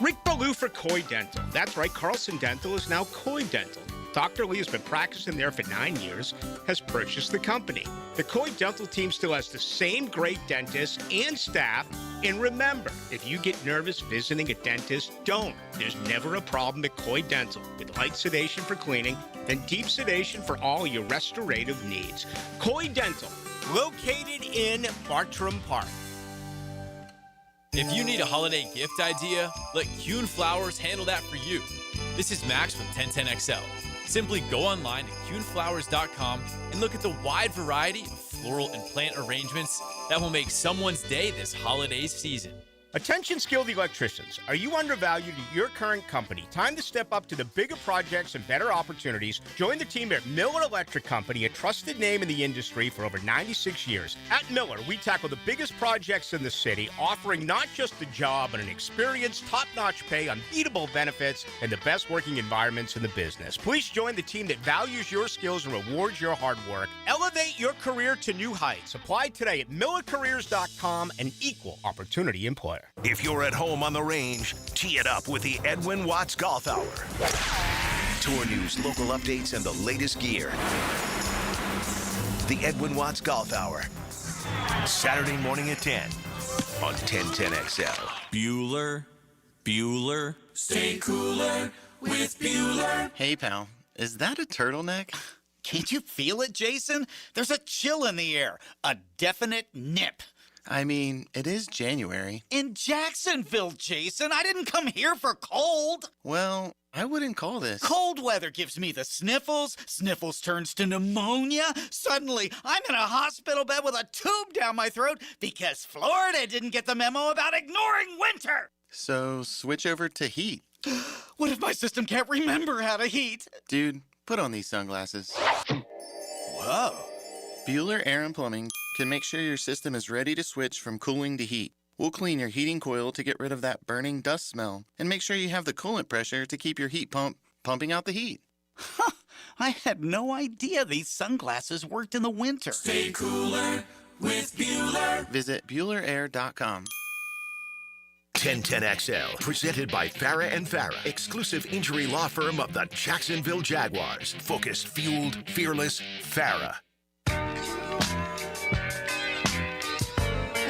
Rick Ballou for Coy Dental. That's right, Carlson Dental is now Coy Dental. Dr. Lee has been practicing there for 9 years, has purchased the company. The Coy Dental team still has the same great dentists and staff. And remember, if you get nervous visiting a dentist, don't. There's never a problem at Coy Dental. With light sedation for cleaning and deep sedation for all your restorative needs. Coy Dental, located in Bartram Park. If you need a holiday gift idea, let Coen Flowers handle that for you. This is Max with 1010XL. Simply go online at CoenFlowers.com and look at the wide variety of floral and plant arrangements that will make someone's day this holiday season. Attention skilled electricians, are you undervalued at your current company? Time to step up to the bigger projects and better opportunities. Join the team at Miller Electric Company, a trusted name in the industry for over 96 years. At Miller, we tackle the biggest projects in the city, offering not just a job, but an experienced, top-notch pay, unbeatable benefits, and the best working environments in the business. Please join the team that values your skills and rewards your hard work. Elevate your career to new heights. Apply today at millercareers.com, an equal opportunity employer. If you're at home on the range, tee it up with the Edwin Watts Golf Hour. Tour news, local updates, and the latest gear. The Edwin Watts Golf Hour. Saturday morning at 10 on 1010XL. Bueller. Stay cooler with Bueller. Hey, pal. Is that a turtleneck? Can't you feel it, Jason? There's a chill in the air. A definite nip. I mean, it is January. In Jacksonville, Jason. I didn't come here for cold. Well, I wouldn't call this. Cold weather gives me the sniffles. Sniffles turns to pneumonia. Suddenly, I'm in a hospital bed with a tube down my throat because Florida didn't get the memo about ignoring winter. So, switch over to heat. What if my system can't remember how to heat? Dude, put on these sunglasses. Whoa. Bueller Air and Plumbing can make sure your system is ready to switch from cooling to heat. We'll clean your heating coil to get rid of that burning dust smell and make sure you have the coolant pressure to keep your heat pump pumping out the heat. Huh, I had no idea these sunglasses worked in the winter. Stay cooler with Bueller. Visit BuellerAir.com. 1010XL, presented by Farah & Farah, exclusive injury law firm of the Jacksonville Jaguars. Focused, fueled, fearless, Farah.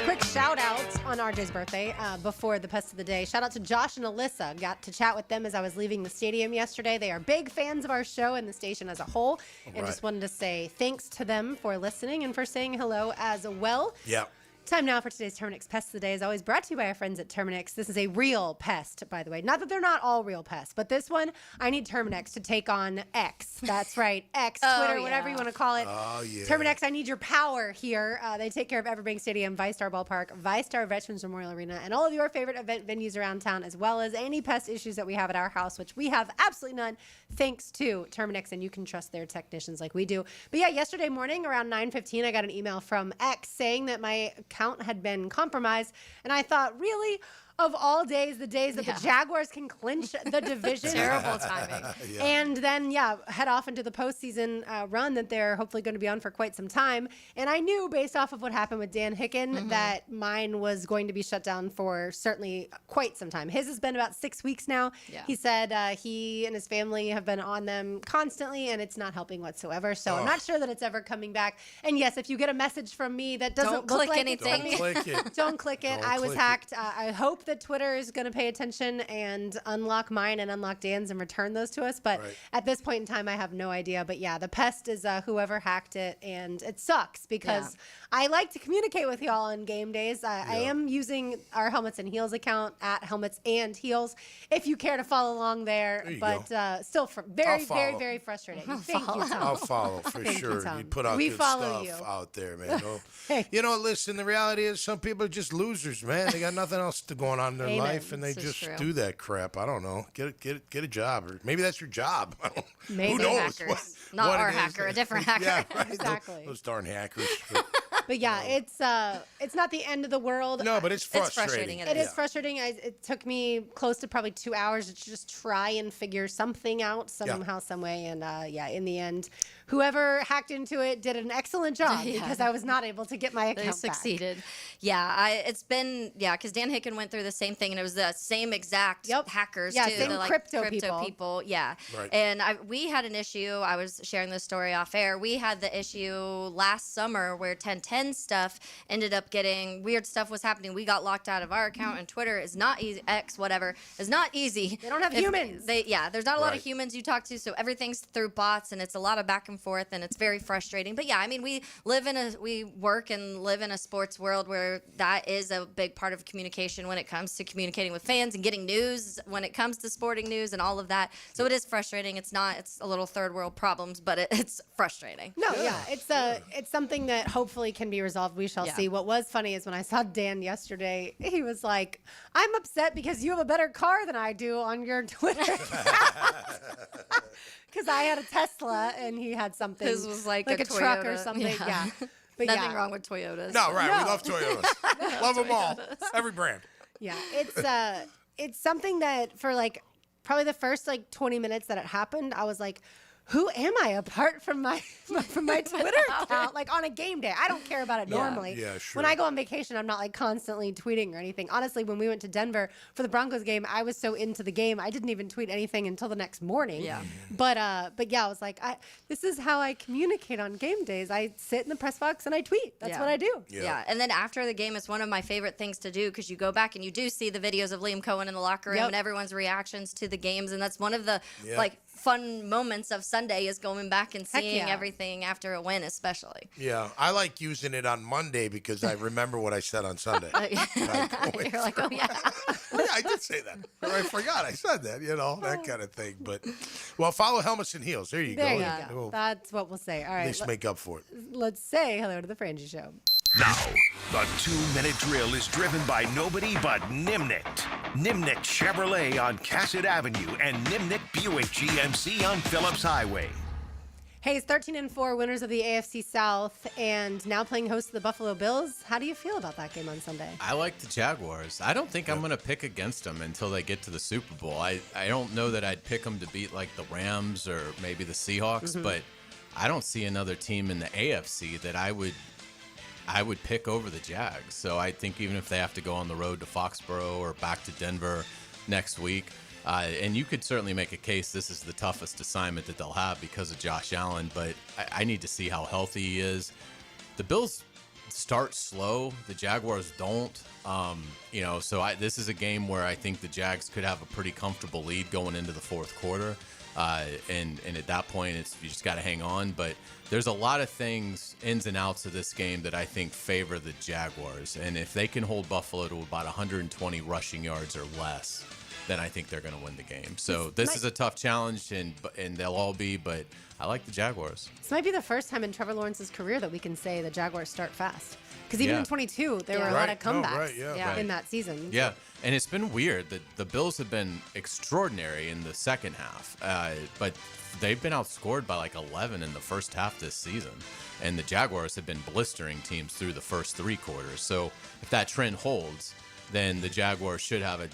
Quick shout out on RJ's birthday before the pest of the day. Shout out to Josh and Alyssa. Got to chat with them as I was leaving the stadium yesterday. They are big fans of our show and the station as a whole. And just wanted to say thanks to them for listening and for saying hello as well. Yeah. Time now for today's Terminix Pest of the Day, as always brought to you by our friends at Terminix. This is a real pest, by the way. Not that they're not all real pests, but this one, I need Terminix to take on X. That's right, X, Twitter, whatever you want to call it. Oh, yeah. Terminix, I need your power here. They take care of Everbank Stadium, ViStar Ballpark, ViStar Veterans Memorial Arena, and all of your favorite event venues around town, as well as any pest issues that we have at our house, which we have absolutely none, thanks to Terminix, and you can trust their technicians like we do. But yeah, yesterday morning around 9:15, I got an email from X saying that my account had been compromised, and I thought, really? Of all days, the days that the Jaguars can clinch the division. Terrible timing. And then, head off into the postseason run that they're hopefully going to be on for quite some time. And I knew, based off of what happened with Dan Hicken, that mine was going to be shut down for certainly quite some time. His has been about 6 weeks now. Yeah. He said he and his family have been on them constantly, and it's not helping whatsoever. So I'm not sure that it's ever coming back. And yes, if you get a message from me that doesn't Don't look click like anything. it's Don't click it. Don't click it. Don't I was click hacked. I hope that Twitter is going to pay attention and unlock mine and unlock Dan's and return those to us. But at this point in time, I have no idea. But yeah, the pest is whoever hacked it. And it sucks because I like to communicate with y'all on game days. I am using our Helmets and Heels account at Helmets and Heels if you care to follow along there. But still very, very, very frustrating. Thank you, Tom. I'll follow for Thank sure. you, Tom. You put out We good follow stuff you. out there, man. You know, listen, the reality is some people are just losers, man. They got nothing else going on in their Amen. life, and they This is just true. do that crap. I don't know. Get a job, or maybe that's your job. Maybe. Who knows? Hackers. Not what our it is. hacker, a different hacker. Yeah, right. Exactly. Those darn hackers. But yeah, it's not the end of the world. No, but it's frustrating. frustrating. It is frustrating. It took me close to probably 2 hours to just try and figure something out somehow, some way. And in the end, whoever hacked into it did an excellent job because I was not able to get my account They succeeded. back. It's been, because Dan Hicken went through the same thing, and it was the same exact hackers, too. Same the, crypto people. Yeah. Right. And we had an issue. I was sharing this story off air. We had the issue last summer where 1010 stuff ended up getting, weird stuff was happening. We got locked out of our account, and Twitter is not easy, X, whatever, is not easy. They don't have humans. There's not a lot of humans you talk to, so everything's through bots, and it's a lot of back and forth, and it's very frustrating. But we work and live in a sports world where that is a big part of communication when it comes to communicating with fans and getting news when it comes to sporting news and all of that. So it is frustrating. It's a little third world problems, but it's frustrating. No, it's something that hopefully can be resolved. We shall see. What was funny is when I saw Dan yesterday, he was like, "I'm upset because you have a better car than I do on your Twitter." Because I had a Tesla and he had something. His was like a truck or something. Yeah. But nothing wrong with Toyotas. No, right. We love Toyotas. Love them all. Every brand. Yeah, it's something that for probably the first 20 minutes that it happened, I was like, who am I apart from my Twitter account? On a game day, I don't care about it normally. Yeah, sure. When I go on vacation, I'm not constantly tweeting or anything. Honestly, when we went to Denver for the Broncos game, I was so into the game, I didn't even tweet anything until the next morning. Yeah. But I was like, this is how I communicate on game days. I sit in the press box and I tweet. That's what I do. Yeah. And then after the game, it's one of my favorite things to do because you go back and you do see the videos of Liam Coen in the locker room and everyone's reactions to the games, and that's one of the fun moments of Sunday is going back and seeing everything after a win, especially. Yeah, I like using it on Monday because I remember what I said on Sunday. You're like, oh yeah. Yeah, I did say that. Or I forgot I said that, that kind of thing. But, follow Helmets and Heels. There you go. There you go. That's what we'll say. All right. At least make up for it. Let's say hello to the Frangie Show. Now, the 2-minute drill is driven by nobody but Nimnik. Nimnik Chevrolet on Cassett Avenue and Nimnik Buick GMC on Phillips Highway. Hey, it's 13-4 winners of the AFC South and now playing host to the Buffalo Bills. How do you feel about that game on Sunday? I like the Jaguars. I don't think I'm going to pick against them until they get to the Super Bowl. I don't know that I'd pick them to beat the Rams or maybe the Seahawks, but I don't see another team in the AFC that I would pick over the Jags. So I think even if they have to go on the road to Foxborough or back to Denver next week, and you could certainly make a case this is the toughest assignment that they'll have because of Josh Allen, but I need to see how healthy he is. The Bills start slow. The Jaguars don't. So this is a game where I think the Jags could have a pretty comfortable lead going into the fourth quarter. And at that point, you just got to hang on. But there's a lot of things, ins and outs of this game that I think favor the Jaguars. And if they can hold Buffalo to about 120 rushing yards or less, then I think they're going to win the game. So this is a tough challenge, and they'll all be, but I like the Jaguars. This might be the first time in Trevor Lawrence's career that we can say the Jaguars start fast. Because even in 22, there were a lot of comebacks in that season. Yeah, and it's been weird that the Bills have been extraordinary in the second half, but they've been outscored by 11 in the first half this season. And the Jaguars have been blistering teams through the first three quarters. So if that trend holds, then the Jaguars should have a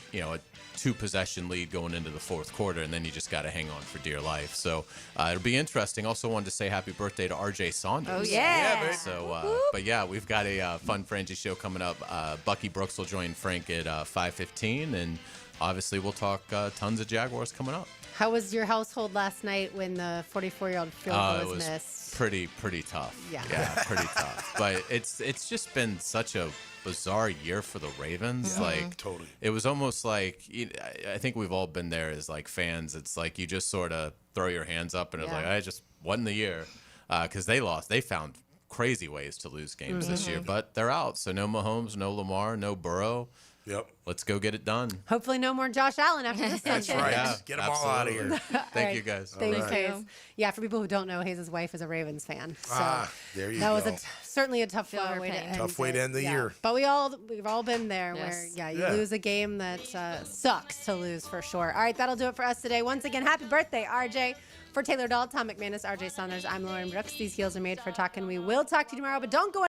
2-possession lead going into the fourth quarter, and then you just got to hang on for dear life. So it'll be interesting. Also wanted to say happy birthday to RJ Saunders. Oh, yeah. baby. So, but yeah, we've got a fun Frangie show coming up. Bucky Brooks will join Frank at 5:15, and obviously we'll talk tons of Jaguars coming up. How was your household last night when the 44-year-old field goal was missed? Pretty tough. Yeah, pretty tough. But it's just been such a bizarre year for the Ravens. Totally. It was almost I think we've all been there as fans. It's you just sort of throw your hands up and it's I just won the year because they lost. They found crazy ways to lose games this year, but they're out. So no Mahomes, no Lamar, no Burrow. Yep. Let's go get it done. Hopefully no more Josh Allen after this That's Sunday. right. Yeah, Get them all out of here. Thank you, guys. Thanks, Hayes. Yeah, for people who don't know, Hayes' wife is a Ravens fan. So there you that go. was certainly a tough way to end Tough way to end the year. But we've all been there where you lose a game that sucks to lose for sure. All right, that'll do it for us today. Once again, happy birthday, RJ. For Taylor Dahl, Tom McManus, RJ Saunders, I'm Lauren Brooks. These heels are made for talking. We will talk to you tomorrow, but don't go